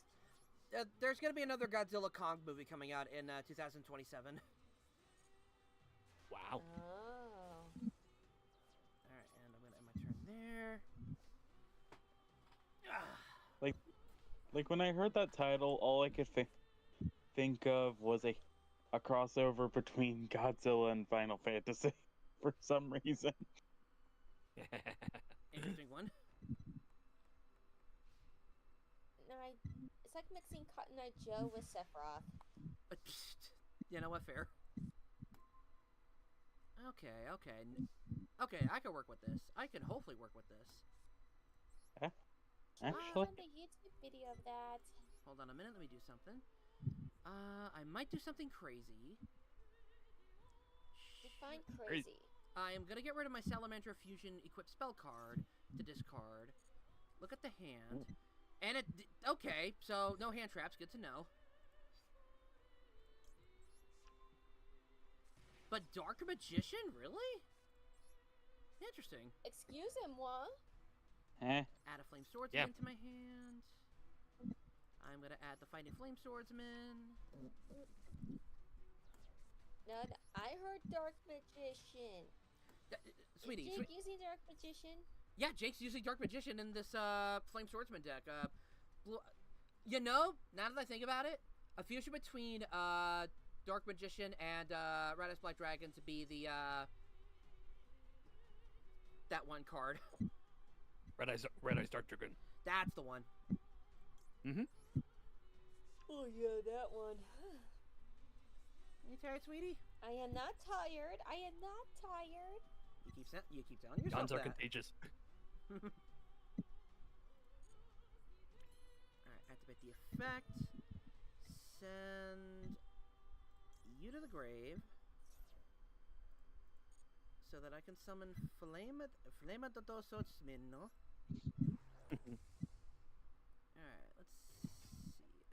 There's gonna be another Godzilla Kong movie coming out in 2027. Wow. Oh. Alright, and I'm gonna end my turn there. Ah. Like when I heard that title, all I could think of was a crossover between Godzilla and Final Fantasy for some reason. Interesting one. No, it's like mixing Cotton Eye Joe with Sephiroth. You know what? Fair. Okay, I can work with this. I can hopefully work with this. I Actually, found a YouTube video of that. Hold on a minute, let me do something. I might do something crazy. Define crazy. I am gonna get rid of my Salamander Fusion equipped spell card to discard. Look at the hand. And okay, so no hand traps, good to know. But Dark Magician, really? Interesting. Excusez-moi. Add a Flame Swordsman Yeah. to my hand. I'm gonna add the Fighting Flame Swordsman. No, I heard Dark Magician. Sweetie, Is Jake using Dark Magician? yeah, Jake's using Dark Magician in this Flame Swordsman deck. You know, now that I think about it, a fusion between Dark Magician and Red Eyes Black Dragon to be the that one card. Red Eyes Dark Dragon. That's the one. Oh yeah, that one. You tired, sweetie? I am not tired. I am not tired. You keep telling yourself Guns are that. contagious. Alright, activate the effect. Send you to the grave. So that I can summon Flame Swordsman. Alright, let's see.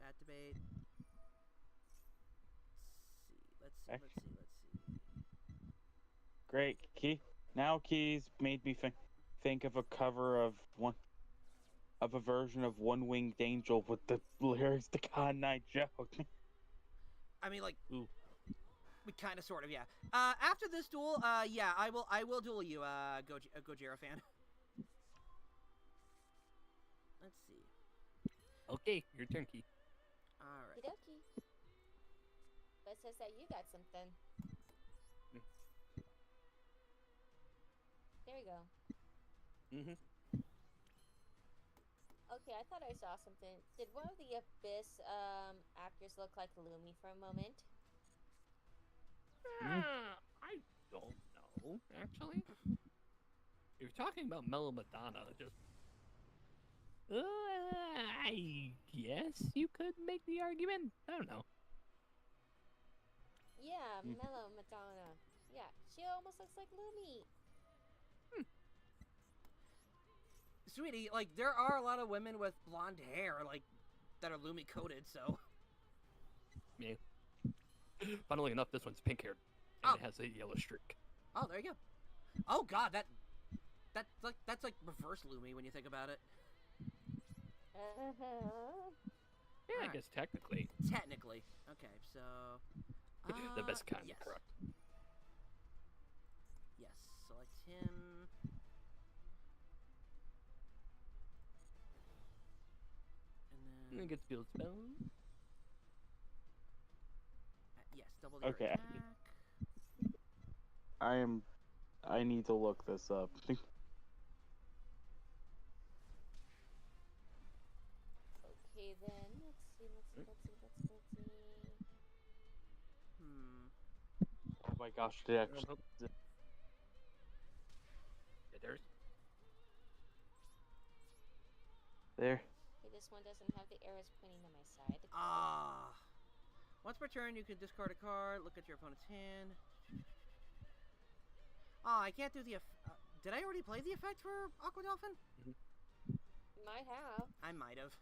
Activate. Let's see. great. Keys made me think of a cover of a version of One Winged Angel with the lyrics to God Night Joke. I mean, like, Ooh. we kind of, sort of, yeah. After this duel, yeah, I will duel you, Gojira fan. Let's see. Okay, your turn, Key. All right. Okie dokie. That says that you got something. There we go. Mm-hmm. Okay, I thought I saw something. Did one of the Abyss actors look like Lumi for a moment? I don't know, actually. If you're talking about Mellow Madonna, just... I guess you could make the argument. I don't know. Yeah, Mellow Madonna. Yeah, she almost looks like Lumi. Sweetie, like, there are a lot of women with blonde hair, like, that are Lumi coated, so. Yeah. Funnily enough, this one's pink haired and it has a yellow streak. Oh, there you go. Oh God, that's like reverse Lumi when you think about it. Yeah, I guess technically. Technically. Okay, so. The best kind, yes. correct. Yes, select him. And then gets field spell. Yes, double your Okay. attack. I need to look this up. Okay, then let's see. Oh my gosh, did actually. Yeah, there's. There. Okay, this one doesn't have the arrows pointing to my side. Ah. Once per turn, you can discard a card, look at your opponent's hand. Oh, I can't do the did I already play the effect for Aqua Dolphin? Might have. I might have.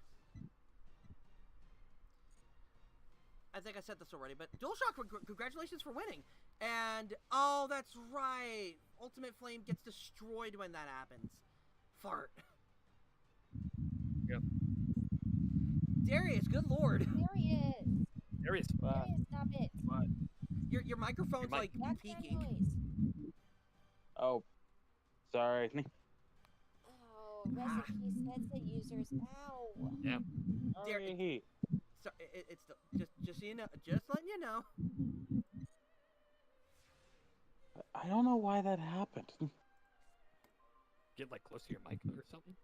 I think I said this already, but DualShock, congratulations for winning. And, oh, that's right. Ultimate Flame gets destroyed when that happens. Fart. Yep. Darius, good lord. Darius! Darius. Darius, stop it! What? Your microphone's, like, That's that peaking. noise. Oh, sorry. Oh, recipe sets the users. Ow! Yeah. Sorry. So, it's just so you know, just letting you know. I don't know why that happened. Get like close to your mic or something.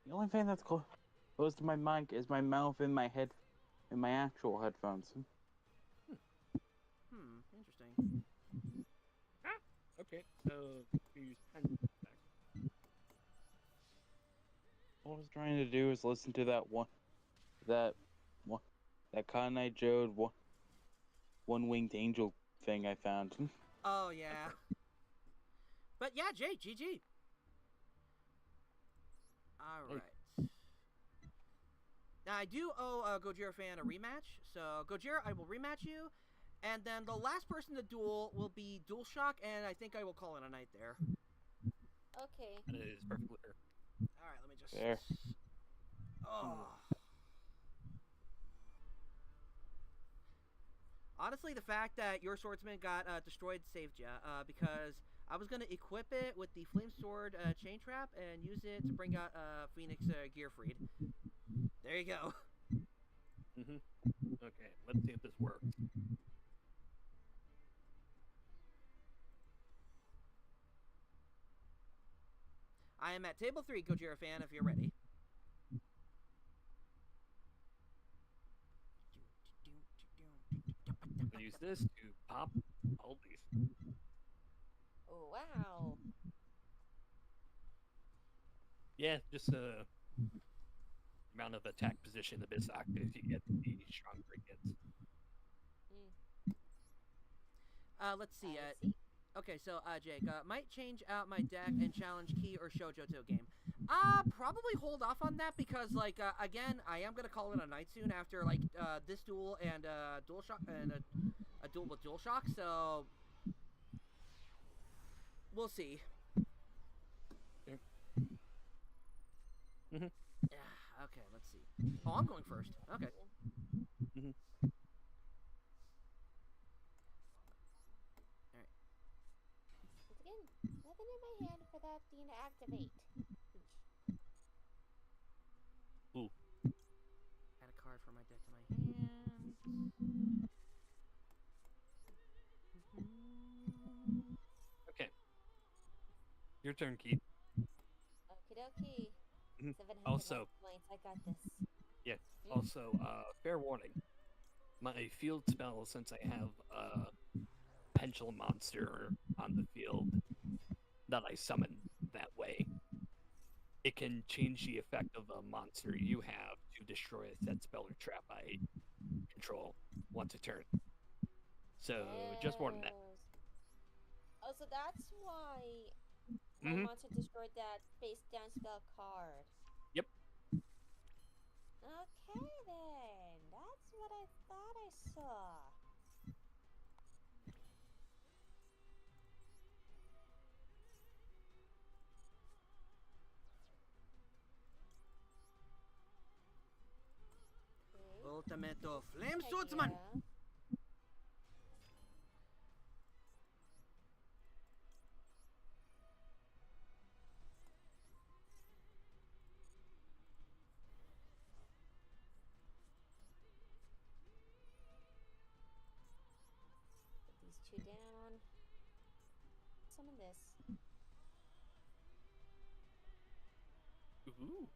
The only thing that's close to my mic is my mouth and my head, and my actual headphones. Interesting. Okay, so use 10 back. All I was trying to do is listen to that 𝐃𝐎𝐋𝐋𝐑 one-winged angel thing I found. Oh, yeah. But yeah, Jay, GG. Alright. Now, I do owe Gojira fan a rematch. So, Gojira, I will rematch you. And then the last person to duel will be DualShock, and I think I will call it a night there. Okay. And it is perfectly fair. Alright, let me just... There. Oh. Honestly, the fact that your swordsman got destroyed saved ya, because I was going to equip it with the Flame Sword Chain Trap and use it to bring out Phoenix Gearfried. There you go. Okay, let's see if this works. I am at table 3, Gojira fan, if you're ready. I'll use this to pop all these. Oh, wow. Yeah, just amount of attack position the Abyss active you get, the stronger it gets. Let's see. I see. Okay, so Jake, might change out my deck and challenge Key or Shoujo to a game. Probably hold off on that because, like, again, I am gonna call it a night soon after like this duel and DualShock and a duel with DualShock. So we'll see. Okay. Yeah. Okay. Let's see. Oh, I'm going first. Okay. Once again, nothing in my hand for that thing to activate. Ooh. Add a card from my deck to my Your turn, Keith. Okie dokie. Mhm. 700 Also- life points. I got this. Yeah. Mm. Also, fair warning. My field spell, since I have a pendulum monster on the field that I summon that way, it can change the effect of a monster you have to destroy a set spell or trap I control once a turn. So, just warning that. Oh, so that's why my Mhm. monster destroyed that face down spell card. Yep. Okay then. That's what I thought I saw. Okay. Ultimate Flame Heck Swordsman! yeah. Put these two down. Summon this. Ooh.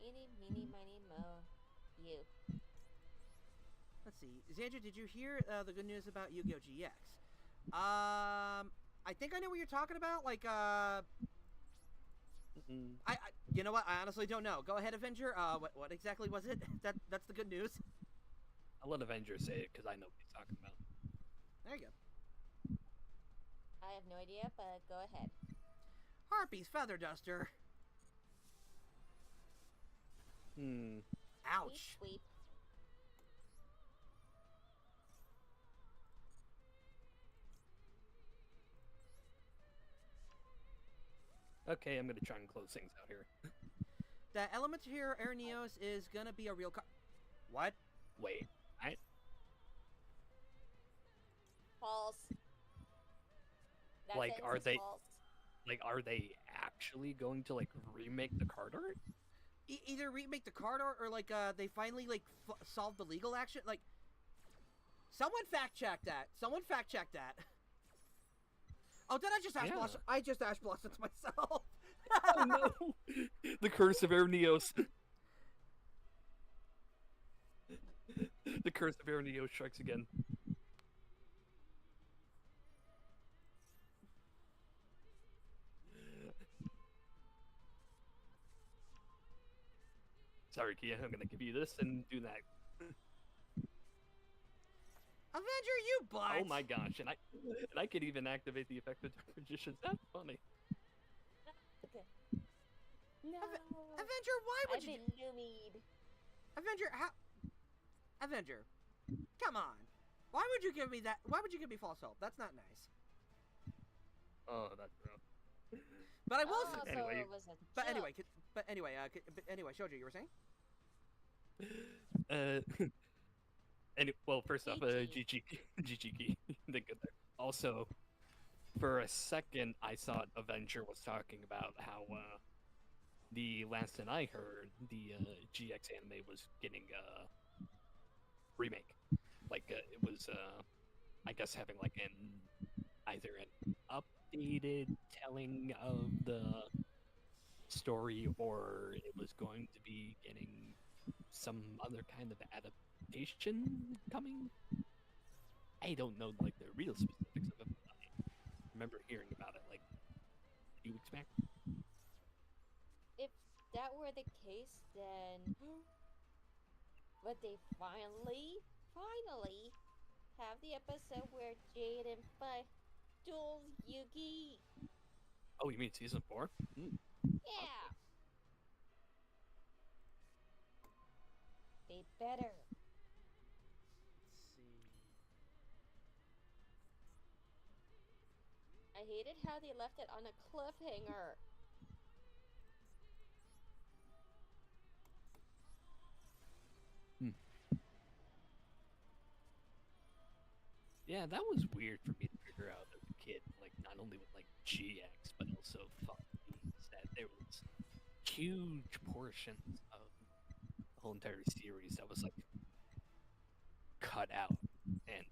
Eeny, meeny, miny, mo. You. Let's see. Xandrew, did you hear the good news about Yu-Gi-Oh! GX? I think I know what you're talking about. Like, you know what? I honestly don't know. Go ahead, Avenger. What exactly was it? That's the good news. I'll let Avenger say it because I know what he's talking about. There you go. I have no idea, but go ahead. Harpy's Feather Duster. Ouch. Sweep, sweep. Okay, I'm gonna try and close things out here. That Elementeer Ernios is gonna be a real card. What? Wait, False. That Like, sentence are is they- false. like, are they actually going to like remake the card art? Either remake the card art or like they finally like solve the legal action. Like, someone fact check that. Someone fact check that. Oh, did I just Ash Blossom? I just Ash Blossomed myself. Oh no! The curse of Ernios. The curse of Ernios strikes again. Sorry, Kia. I'm gonna give you this and do that. Avenger, you butt! Oh my gosh! And I could even activate the effect of Dark Magicians. That's funny. Okay. No. Avenger, why would I've you? been Lumied. Avenger, how? Avenger, come on. Why would you give me that? Why would you give me false hope? That's not nice. Oh, that's rough. But I will. Oh, so Anyway. it was a But joke. anyway, Shoji, you were saying? Well, first off, GG. GG. Then good there. Also, for a second, I thought Avenger was talking about how the last thing I heard, the GX anime was getting a remake. Like it was, I guess, having like either an updated telling of the story, or it was going to be getting some other kind of adaptation coming. I don't know like the real specifics of it. I remember hearing about it like a few weeks back. If that were the case, then would they finally have the episode where Jade and duels Yugi? Oh, you mean season 4? Yeah. They better. Let's see. I hated how they left it on a cliffhanger. Yeah, that was weird for me to figure out as a kid. Like, not only with like GX, but also that there was huge portions of the whole entire series that was like cut out, and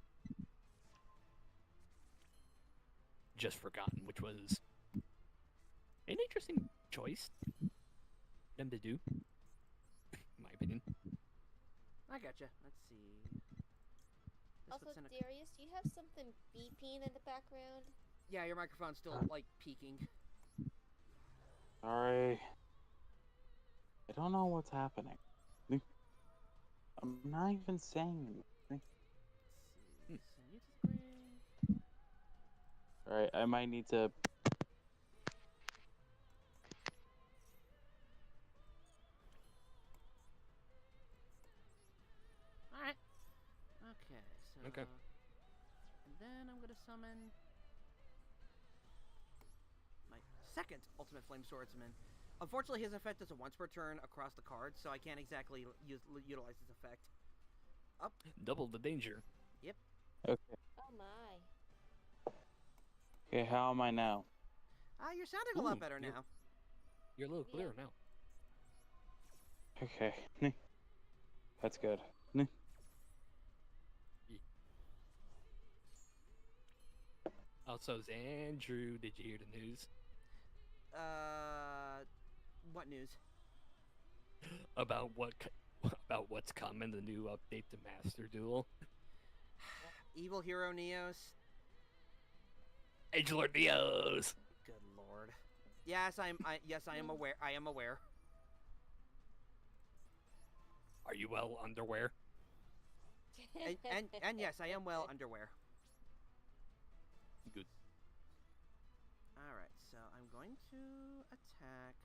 just forgotten, which was an interesting choice them to do, in my opinion. I gotcha. Let's see. This Also, puts in a- Darius, do you have something beeping in the background? Yeah, your microphone's still like peaking. Sorry. I don't know what's happening. I'm not even saying anything. Let's see. Send you to screen. Alright, I might need to. Alright. Okay, so. Okay. And then I'm gonna summon my second Ultimate Flame Swordsman. Unfortunately, his effect is a once per turn across the card, so I can't exactly utilize his effect. Up. Double the danger. Okay. Oh my. Okay, how am I now? You're sounding a lot Ooh, better you're- now. You're a little Yeah. clearer now. Okay. That's good. Also, Xandrew, did you hear the news What news? about what's coming? The new update to Master Duel. Evil Hero Neos. Edgelord Neos. Good lord. Yes, I am aware. I am aware. Are you well underwear? And yes, I am well underwear. Good. All right, so I'm going to attack.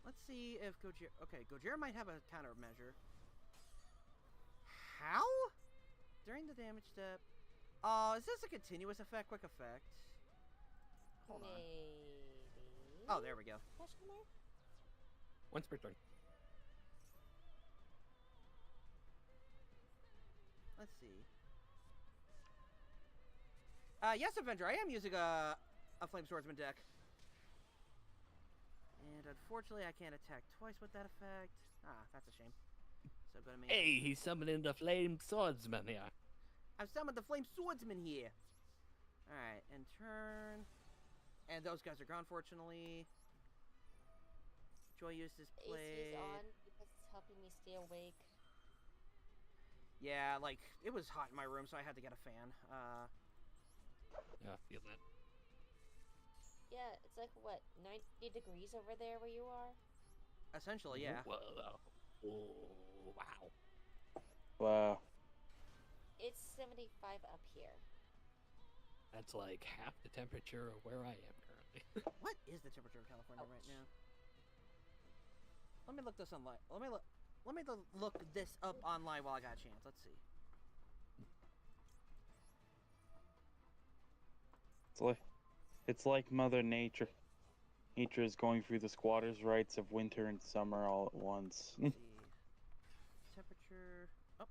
Let's see if Gojira. Okay, Gojira might have a countermeasure. How? During the damage step. Is this a continuous effect? Quick effect. Hold on. Maybe. Oh, there we go. Question mark? Once per turn. Let's see. Yes, Avenger, I am using a Flame Swordsman deck. And unfortunately, I can't attack twice with that effect. That's a shame. So go to me. Hey, he's summoning the Flame Swordsman here. I've summoned the Flame Swordsman here. Alright, and turn. And those guys are gone, fortunately. Joy used his AC's play. on because it's helping me stay awake. Yeah, like, it was hot in my room, so I had to get a fan. Yeah, I feel that. Yeah, it's like, what, 90 degrees over there where you are? Essentially, yeah. Whoa. Oh, wow. Wow. It's 75 up here. That's like half the temperature of where I am currently. What is the temperature of California right Ouch. now? Let me look this online. Let me look this up online while I got a chance. Let's see. It's like Mother Nature. Nature is going through the squatter's rights of winter and summer all at once. Let's see. Temperature. Oh.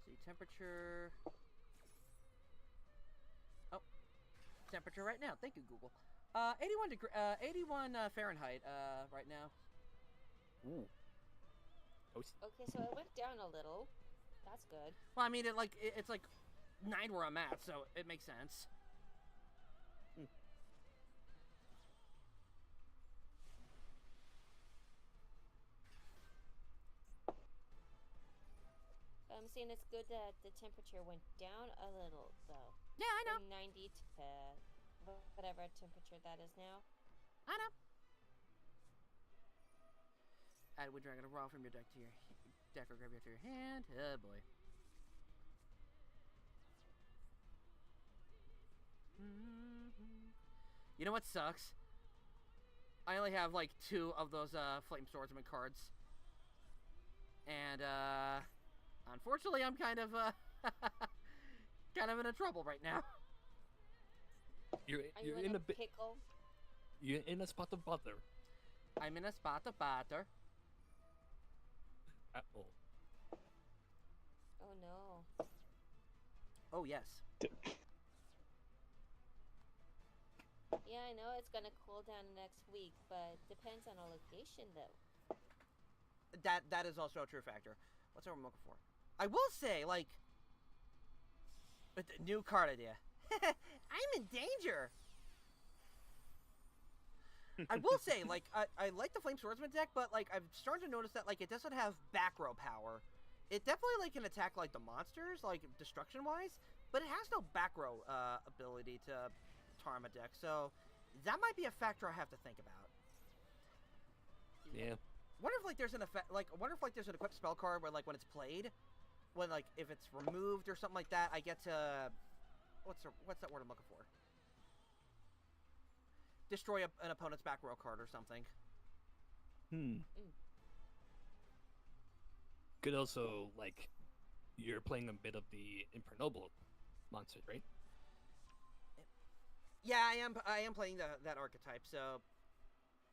See, temperature. Oh. Temperature right now. Thank you, Google. 81 Fahrenheit, right now. Ooh. Toasty. Okay, so it went down a little. That's good. Well, I mean, it's like 9 where I'm at, so it makes sense. I'm saying it's good that the temperature went down a little, though. Yeah, I know. From 90 to whatever temperature that is now. I know. Add Wood Dragon of Raw from your deck to your deck or graveyard to your hand. Oh boy. You know what sucks? I only have like 2 of those Flame Swordsman cards. And unfortunately I'm kind of kind of in a trouble right now. You're Are you in in a bit. pickle? You're in a spot of bother. I'm in a spot of bother. Oh, Oh no. Oh yes. Yeah, I know it's gonna cool down next week, but depends on the location though. That is also a true factor. What's what I'm looking for? I will say, like, with the new card idea. I'm in danger. I will say, like, I like the Flame Swordsman deck, but like I'm starting to notice that like it doesn't have back row power. It definitely like can attack like the monsters, like destruction wise, but it has no back row ability to harm a deck. So that might be a factor I have to think about. yeah. Wonder if like there's an effect, like wonder if like there's an equipped spell card where like when it's played, when like if it's removed or something like that, I get to what's that word I'm looking for? Destroy an opponent's back row card or something. Could also, like, you're playing a bit of the Impernoble monsters, right? Yeah, I am playing that archetype, so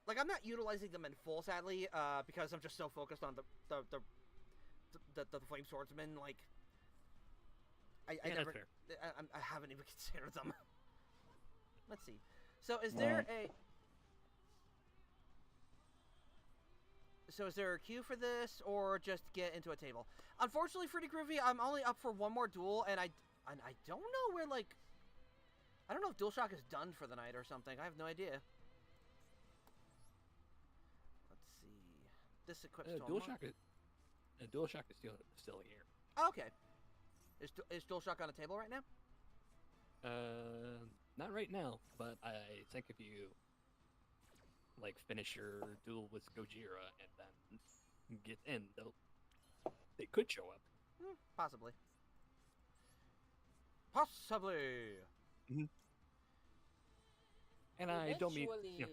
like I'm not utilizing them in full, sadly, because I'm just so focused on the Flame Swordsman. Like, I Yeah, never, that's fair. I haven't even considered them. Let's see. So is there a queue for this, or just get into a table? Unfortunately, Fruity Groovy, I'm only up for one more duel, and I don't know where, like, I don't know if DualShock is done for the night or something. I have no idea. Let's see. This equips to a DualShock is still here. Oh, okay. Is DualShock on a table right now? Not right now, but I think if you like finish your duel with Gojira and then get in, they could show up. Possibly. Possibly. And I don't mean Eventually.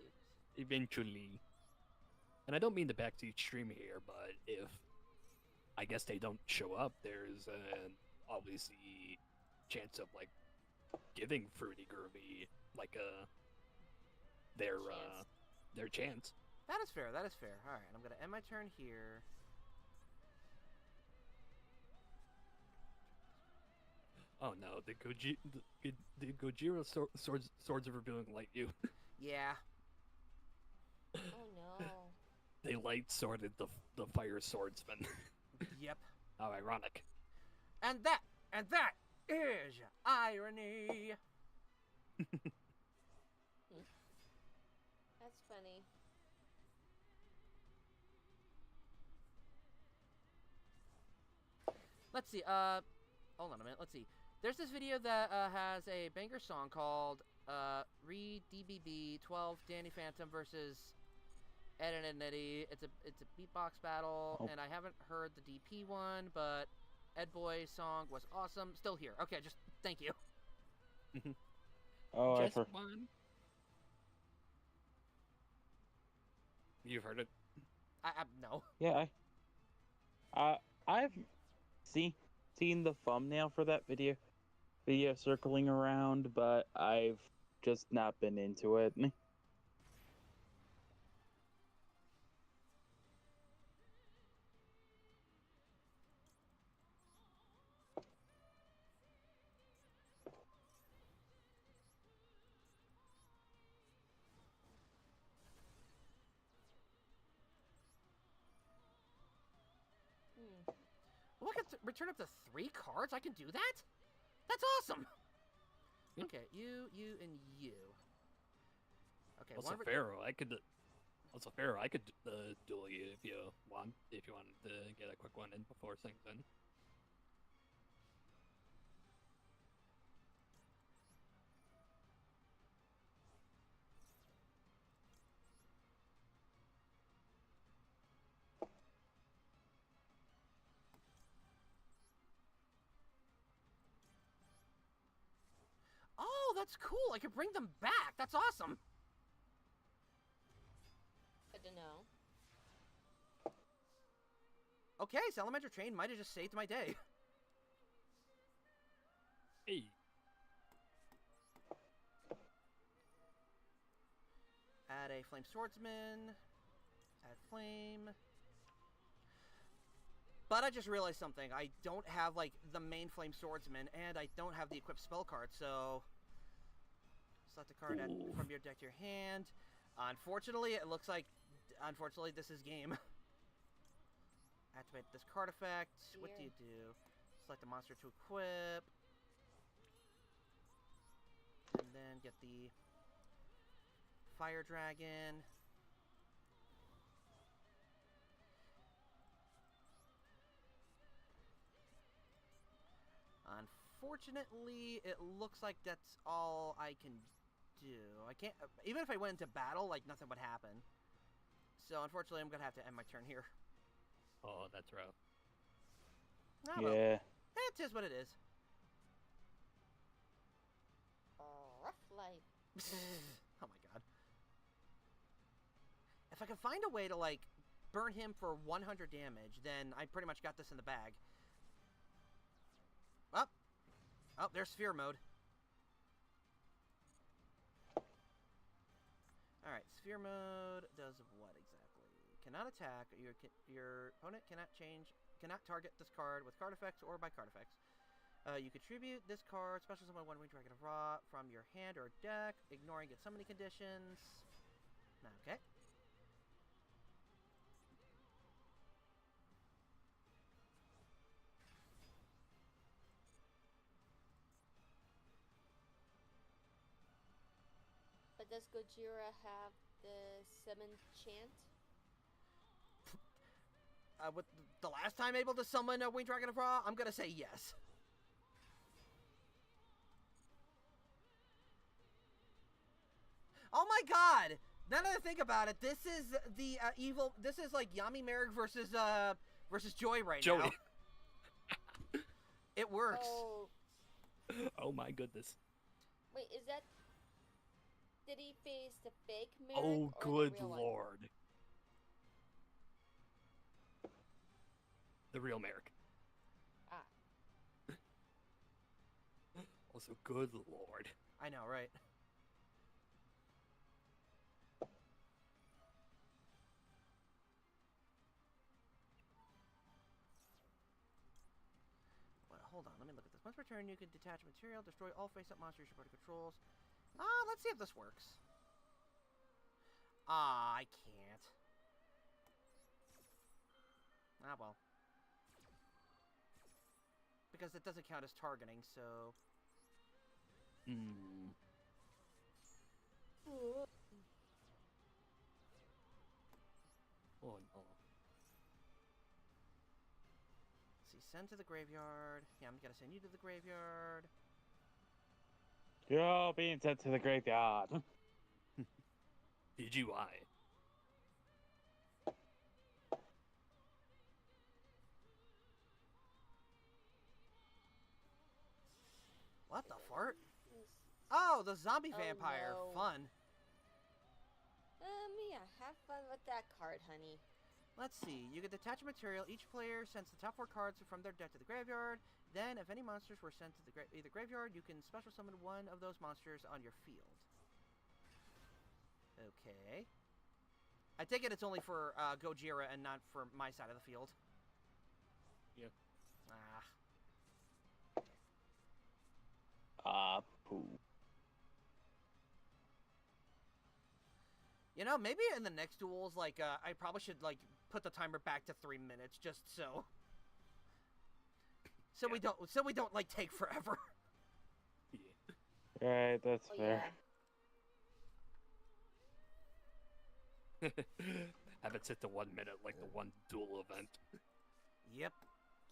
eventually. And I don't mean the backseat stream here, but if I guess they don't show up, there's always the chance of like giving Fruity Groovy like their chance. That is fair. That is fair. All right, I'm gonna end my turn here. Oh no, the Gojira swords of revealing light you. Yeah. Oh no. They light sworded the fire swordsman. Yep. How ironic. And that is irony. That's funny. Let's see. Hold on a minute. Let's see. There's this video that has a banger song called Re DBB 12 Danny Phantom versus Ed and Eddie. It's a beatbox battle, and I haven't heard the DP one, but Ed Boy's song was awesome. Still here. Okay, just thank you. Oh, Just one. You've heard it? I no. Yeah, I've seen the thumbnail for that video circling around, but I've just not been into it. Look at return up to 3 cards. I can do that. That's awesome. Yeah. Okay, you, and you. Okay, Also, Pharaoh, I could duel you if you wanted to get a quick one in before things then. Oh, that's cool. I could bring them back. That's awesome. Good to know. Okay, Salamander Train might have just saved my day. Hey. Add a Flame Swordsman. Add Flame. But I just realized something. I don't have, like, the main Flame Swordsman, and I don't have the equipped spell card, so... Select a card from your deck to your hand. Unfortunately, it looks like... Unfortunately, this is game. Activate this card effect. What do you do? Select a monster to equip. And then get the... Fire Dragon. Unfortunately, it looks like that's all I can do. I can't... Even if I went into battle, like, nothing would happen. So, unfortunately, I'm gonna have to end my turn here. Oh, that's rough. Ah, well. Yeah. It is what it is. Rough life. Oh my god. If I could find a way to, like, burn him for 100 damage, then I pretty much got this in the bag. Oh! Oh, there's Sphere Mode. Alright, Sphere Mode does what exactly? Cannot attack. Your opponent cannot target this card with card effects or by card effects. You contribute this card, special summon one Winged Dragon of Ra from your hand or deck, ignoring its summoning conditions. Okay. But does Gojira have the summon chant? With the last time able to summon a Winged Dragon of Ra, I'm gonna say yes. Oh my god! Now that I think about it, this is the evil. This is like Yami Merrick versus Joy right Joey. now. It works. Oh, Oh my goodness. wait, is that... Did he face the fake Merrick Oh, or the good real one? lord. The real Merrick. Ah. Also, good lord. I know, right? Well, hold on, let me look at this. Once per turn, you can detach material, destroy all face-up monsters your party controls. Let's see if this works. I can't. Ah, well. Because it doesn't count as targeting, so... Hmm. Ooh. Oh no. Let's see, send to the graveyard. Yeah, I'm gonna send you to the graveyard. You're all being sent to the graveyard. DGY. What the fart? Oh, the zombie Oh, vampire. no. Fun. Yeah, have fun with that card, honey. Let's see. You can detach a material. Each player sends the top 4 cards from their deck to the graveyard. Then, if any monsters were sent to the either graveyard, you can special summon one of those monsters on your field. Okay. I take it it's only for Gojira and not for my side of the field. Yeah. Poo. You know, maybe in the next duels, like, I probably should, like, put the timer back to 3 minutes, just so... So Yeah. we don't, like, take forever. Yeah. Right, that's Oh, fair. yeah. Have it set to 1 minute like the one duel event. Yep.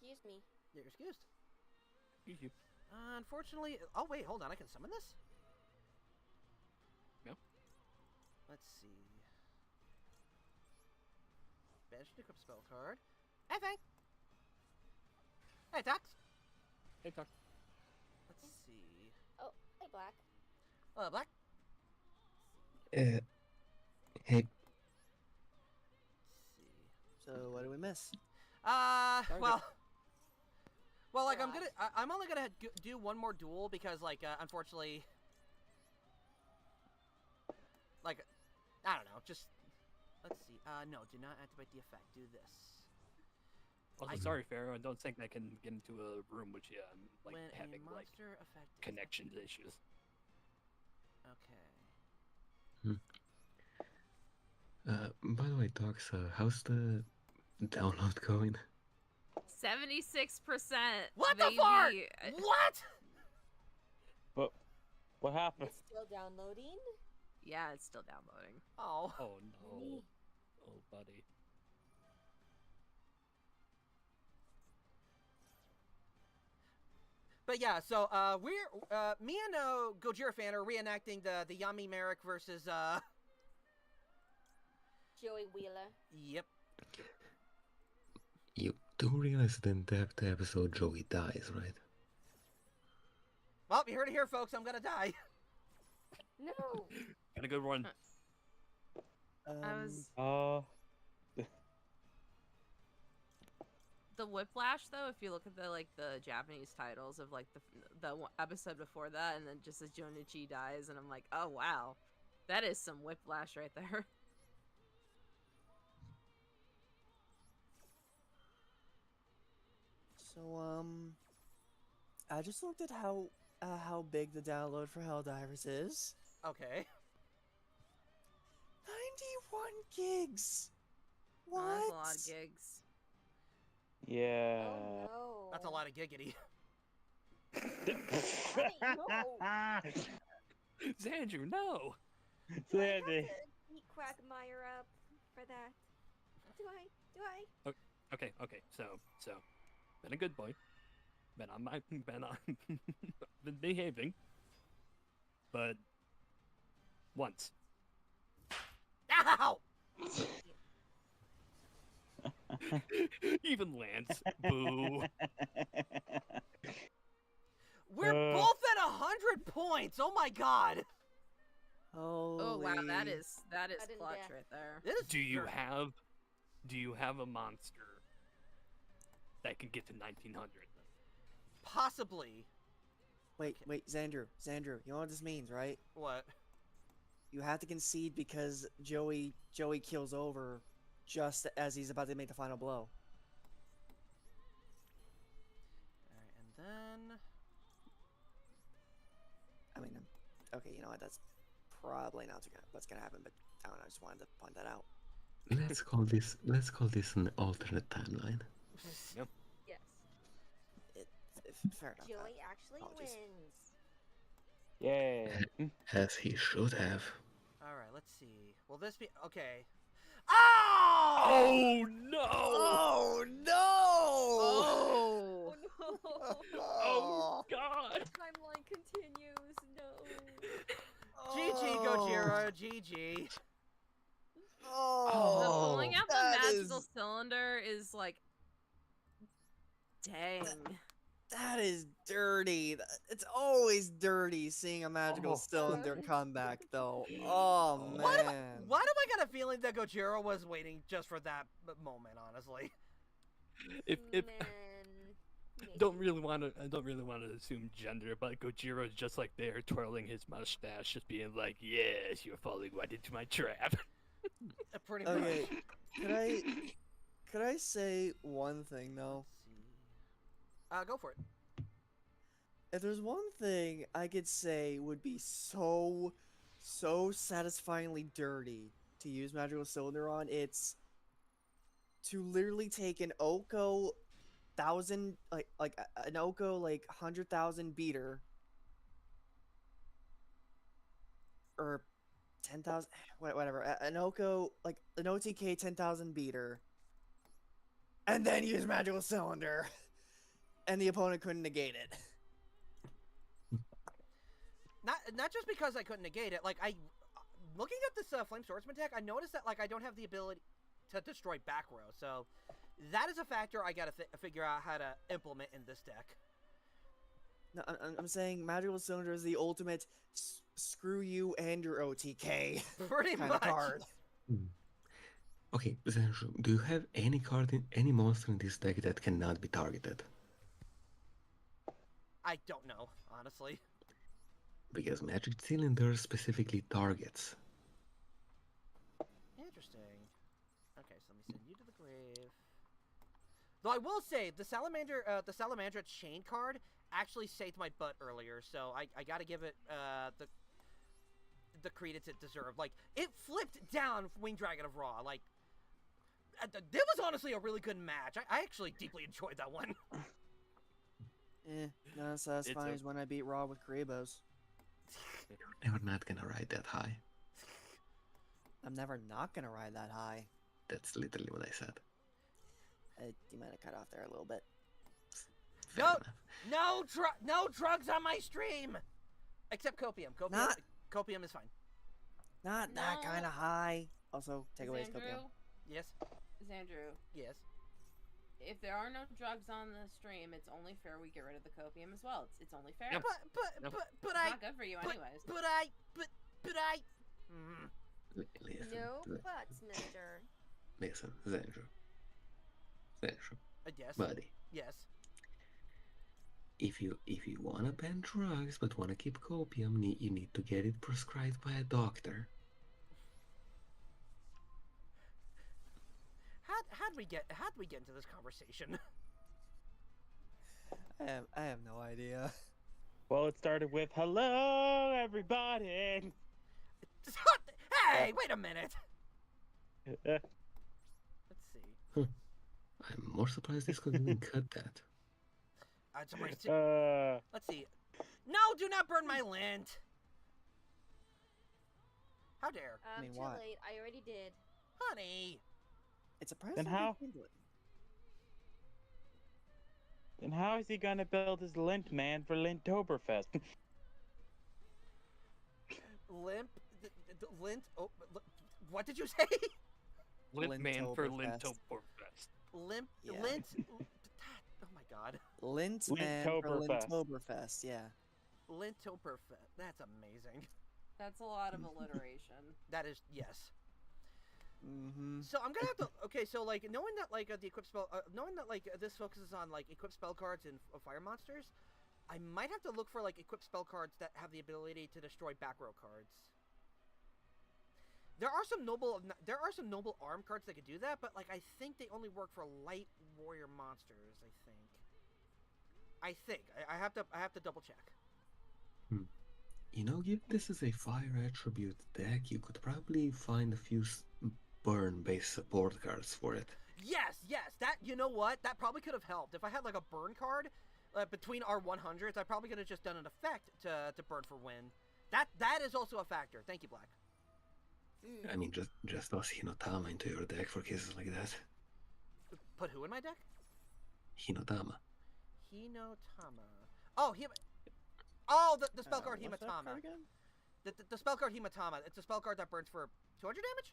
Excuse me. You're excused. You. Unfortunately... Oh, wait, hold on. I can summon this? No. Let's see. Banish to equip spell card. Hey, Fang! Hey, Tox! Hey, Talk. Let's see. Oh, hey, Black. Black? Hey, Let's see. So what do we miss? Well, like, Gosh. I'm only gonna do one more duel because, like, unfortunately... Like, I don't know, just... Let's see. No, do not activate the effect. Do this. Also, sorry, Pharaoh, I don't think I can get into a room with you. I'm like When having a like monster effect is connection issues. Okay. By the way, Docs, how's the download going? 76%. What the baby. fart? What? What happened? It's still downloading. Yeah, it's still downloading. Oh. Oh no. Oh, buddy. But yeah, so we're me and Gojira fan are reenacting the Yami Merrick versus Joey Wheeler. Yep. You do realize that in that episode Joey dies, right? Well, you heard it here, folks. I'm gonna die. No. Got a good one. I was the Whiplash though. If you look at the Japanese titles of like the episode before that, and then just as Jonichi dies, and I'm like, oh wow, that is some Whiplash right there. So, I just looked at how big the download for Helldivers is. Okay. 91 gigs! What? Oh, that's a lot of gigs. Yeah. Oh no. That's a lot of giggity. Xandrew, no. Do I have Sandy. to beat Quagmire up for that? Do I? Okay. So, been a good boy. Been behaving. But once. Ow! Even Lance. Boo. We're both at 100 points. Oh my god. Oh wow, that is Sudden clutch death. right there. This is Do you scary. have a monster that can get to 1900? Possibly. Wait, Xandrew, you know what this means, right? What? You have to concede because Joey kills over just as he's about to make the final blow. Alright, and then I mean, okay, you know what? That's probably not what's gonna happen, but I don't know. I just wanted to point that out. Let's call this an alternate timeline. Yep. Yes. Fair enough. Joey actually apologies. wins. Yeah. As he should have. alright, let's see. Will this be okay? Oh! Oh no! Oh no! Oh no. Oh god! Timeline continues. No. GG, Gojira. GG. Oh, The pulling out the that magical is- cylinder is like, dang. That is dirty. It's always dirty seeing a magical Oh. cylinder come back, though. Oh Why do man. I get a feeling that Gojira was waiting just for that moment, honestly? If Man. I don't really want to assume gender, but Gojira is just like there twirling his mustache, just being like, "Yes, you're falling right into my trap." Pretty Okay, much. could I say one thing though? Let's see. Go for it. If there's one thing I could say would be so satisfyingly dirty to use magical cylinder on, it's to literally take an Oko 1,000 an Oko 100,000 beater or 10,000 whatever an Oko an OTK 10,000 beater and then use magical cylinder and the opponent couldn't negate it. Not just because I couldn't negate it. Like looking at this Flame Swordsman deck, I noticed that I don't have the ability to destroy back row. So that is a factor I gotta figure out how to implement in this deck. No, I'm saying magical cylinder is the ultimate screw you and your OTK Pretty kind much. of card. Okay, Xandrew, do you have any any monster in this deck that cannot be targeted? I don't know, honestly. Because Magic Cylinder specifically targets. Interesting. Okay, so let me send you to the grave. Though I will say the Salamandra chain card actually saved my butt earlier, so I gotta give it the credence it deserved. Like, it flipped down Winged Dragon of Ra. Like, it was honestly a really good match. I actually deeply enjoyed that one. Not as satisfying as when I beat Raw with Karibos. You're never not gonna ride that high. I'm never not gonna ride that high. That's literally what I said. You might have cut off there a little bit. Fair enough. No drugs on my stream! Except copium. Copium is fine. Not that kind of high. Also, take away his copium. Yes? Xandrew, Yes. if there are no drugs on the stream, it's only fair we get rid of the copium as well. It's only fair. Yep. But It's I... not good for you anyways. But I... Mm. Listen, No buts, mister. listen, Xandrew. Yes. Buddy. Yes. If you wanna ban drugs but wanna keep copium, you need to get it prescribed by a doctor. How'd we get into this conversation? I have no idea. Well, it started with "Hello, everybody." Hey, wait a minute. Let's see. I'm more surprised this couldn't even cut that. Let's see. No, do not burn my lint. How dare. I mean, Too why? late. I already did. Honey. It's a price. Then how is he gonna build his lint man for Linttoberfest? Lint. Oh, what did you say? Lint man for Linttoberfest. Linttoberfest. Lint. Oh my god. Lint man for Linttoberfest. Linttoberfest, yeah. Linttoberfest. That's amazing. That's a lot of alliteration. That is, yes. Mm-hmm. So I'm gonna have to. Okay, so like knowing that like the equip spell, knowing that like this focuses on like equip spell cards and fire monsters, I might have to look for like equip spell cards that have the ability to destroy back row cards. There are some noble arm cards that could do that, but like I think they only work for light warrior monsters. I think. I have to double check. You know, if this is a fire attribute deck, you could probably find a few burn-based support cards for it. Yes. That, you know what? That probably could have helped. If I had like a burn card between our 100s, I probably could have just done an effect to burn for win. That is also a factor. Thank you, Black. I mean, just toss Hinotama into your deck for cases like that. Put who in my deck? Hinotama. Oh, the spell card What's that Hematama. card again? The spell card Hematama. It's a spell card that burns for 200 damage?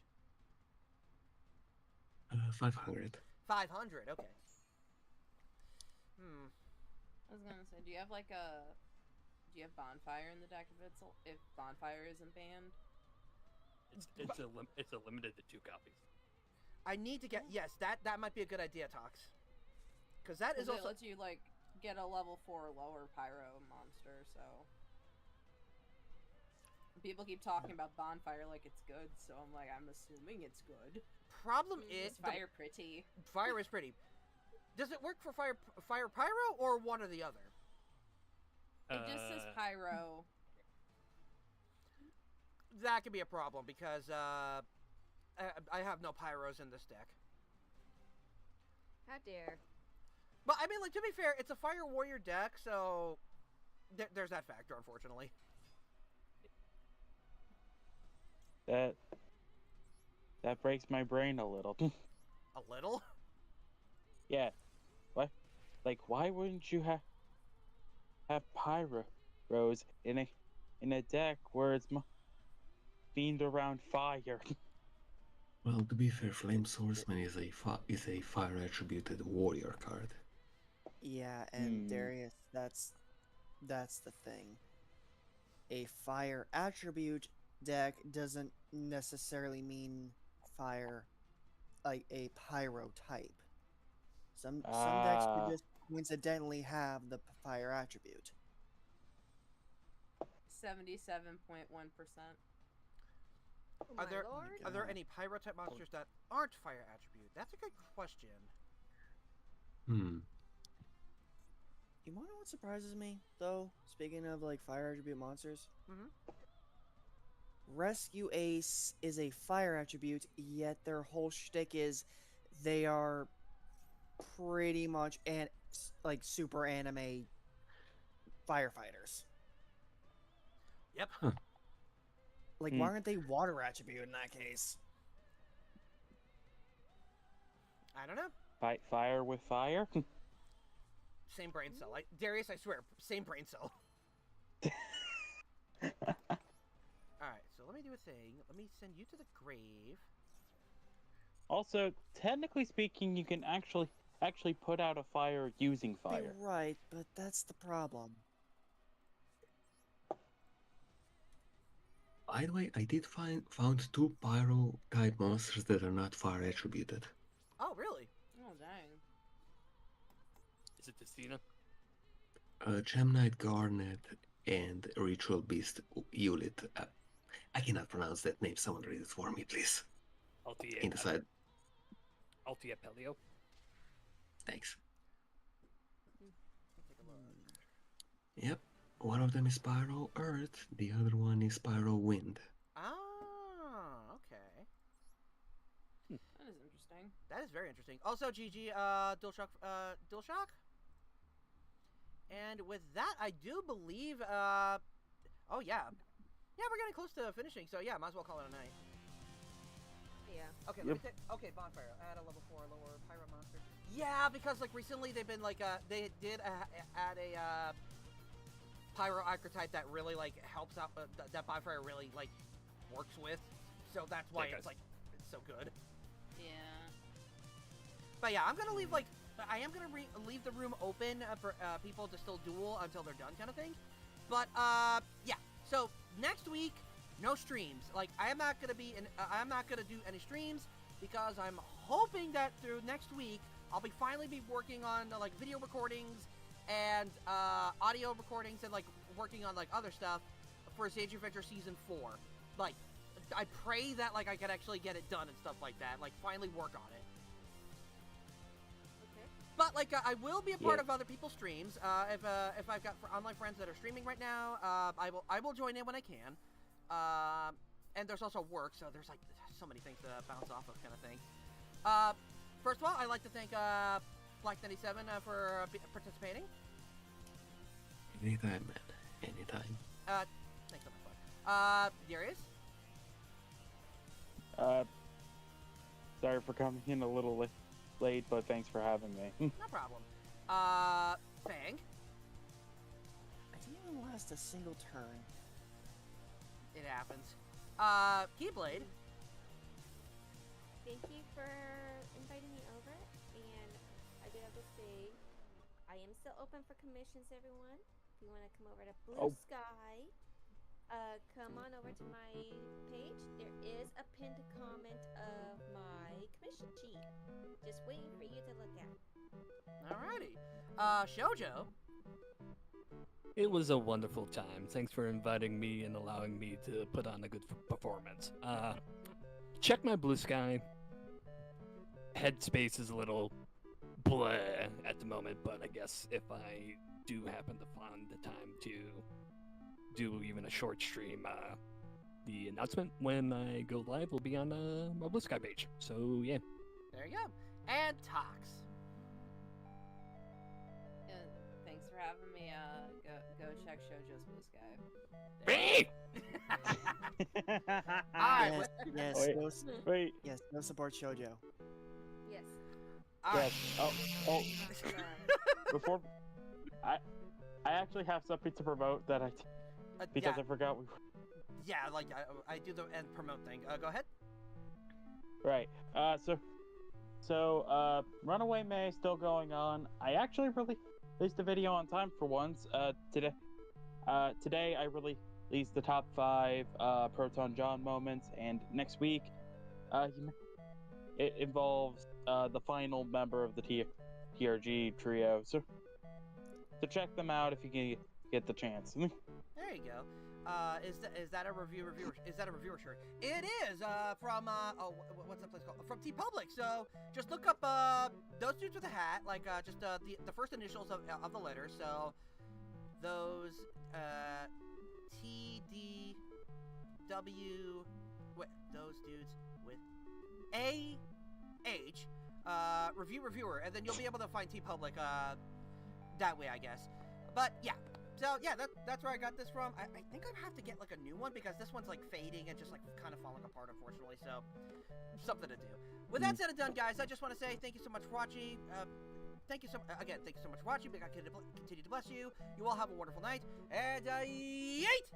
500. 500, okay. I was gonna say, do you have Bonfire in the deck if Bonfire isn't banned? It's a limited to 2 copies. I need to get, yes, that might be a good idea, Tox. Because that is It also... lets you like get a level 4 or lower pyro monster, so people keep talking about Bonfire like it's good, so I'm like, I'm assuming it's good. Problem is... Is fire pretty? Fire is pretty. Does it work for fire pyro or one or the other? It just says pyro. That could be a problem because I have no pyros in this deck. How dare. But I mean, like, to be fair, it's a fire warrior deck, so there's that factor, unfortunately. That breaks my brain a little. A little? Yeah. What? Like, why wouldn't you have pyros in a deck where it's themed around fire? Well, to be fair, Flame Swordsman is a fire attributed warrior card. Yeah, and Darius, that's the thing. A fire attribute deck doesn't necessarily mean fire, like a pyro type. Some decks could just coincidentally have the fire attribute. 77.1%. Are there Lord? are there any pyro type monsters that aren't fire attribute? That's a good question. You wanna know what surprises me, though? Speaking of, like, fire attribute monsters? Rescue Ace is a fire attribute, yet their whole shtick is they are pretty much like super anime firefighters. Yep. Like, why aren't they water attribute in that case? I don't know. Fight fire with fire? Same brain cell. Darius, I swear, same brain cell. Alright, so let me do a thing. Let me send you to the grave. Also, technically speaking, you can actually put out a fire using fire. You're right, but that's the problem. By the way, I did found 2 pyro type monsters that are not fire attributed. Oh, really? Oh, dang. Is it Decina? Gem Knight Garnet and Ritual Beast Eulit. I cannot pronounce that name. Someone read it for me, please. Altia In the side. Altia Pelio. Thanks. Take a look. Yep. One of them is Pyro Earth, the other one is Pyro Wind. Ah, okay. That is interesting. That is very interesting. Also, GG, DualShock. And with that, I do believe, oh yeah. Yeah, we're getting close to finishing, so yeah, might as well call it a night. Yeah. Okay, let me take, okay, Bonfire, add a level 4 lower Pyro Monster. Yeah, because, like, recently they've been, like, they did add a, Pyro archetype that really, like, helps out, that Bonfire really, like, works with. So that's why it's, like, it's so good. Yeah. But yeah, I'm gonna leave, like, I am gonna leave the room open for people to still duel until they're done, kind of thing. But yeah. So next week, no streams. Like, I am not gonna be I'm not gonna do any streams because I'm hoping that through next week I'll finally be working on like video recordings and audio recordings and like working on like other stuff for Xandrew Adventure Season 4. Like, I pray that like I can actually get it done and stuff like that. Like, finally work on it. But like I will be a part of other people's streams. If I've got online friends that are streaming right now, I will join in when I can. And there's also work, so there's like so many things to bounce off of, kind of thing. First of all, I'd like to thank Black97 for participating. Anytime, man. Anytime. Thanks so much, bud. Darius. Sorry for coming in a little late, but thanks for having me. No problem. Fang. I didn't even last a single turn. It happens. Keyblade. Thank you for inviting me over, and I do have to say, I am still open for commissions, everyone. If you want to come over to Blue Sky, come on over to my page. There is a pinned comment of my commission sheet. Just waiting for you to look at. Alrighty. Shoujo. It was a wonderful time. Thanks for inviting me and allowing me to put on a good performance. Check my Blue Sky. Headspace is a little bleh at the moment, but I guess if I do happen to find the time to do even a short stream, the announcement when I go live will be on my Blue Sky page. So yeah. There you go. And Tox. Thanks for having me. Go check Shoujo's Blue Sky. Alright. Yes, go support Shoujo. Yes. Alright. Before I actually have something to promote that because I forgot we. Yeah, like I do the end promote thing. Go ahead. Right. So Runaway May is still going on. I actually released the video on time for once. Today I released the top 5 Proton John moments, and next week, it involves the final member of the TRG trio. So check them out if you can get the chance. There you go. Is that a reviewer? Is that a reviewer shirt? It is from what's that place called? From TeePublic. So just look up those dudes with a hat, like just the first initials of the letter. So those TDW. Those dudes with AH reviewer, and then you'll be able to find TeePublic that way, I guess. But yeah. So yeah, that's where I got this from. I think I have to get like a new one because this one's like fading and just like kind of falling apart, unfortunately. So something to do. With that said and done, guys, I just want to say thank you so much for watching. Thank you so much for watching. May God continue to bless you. You all have a wonderful night, and yeet!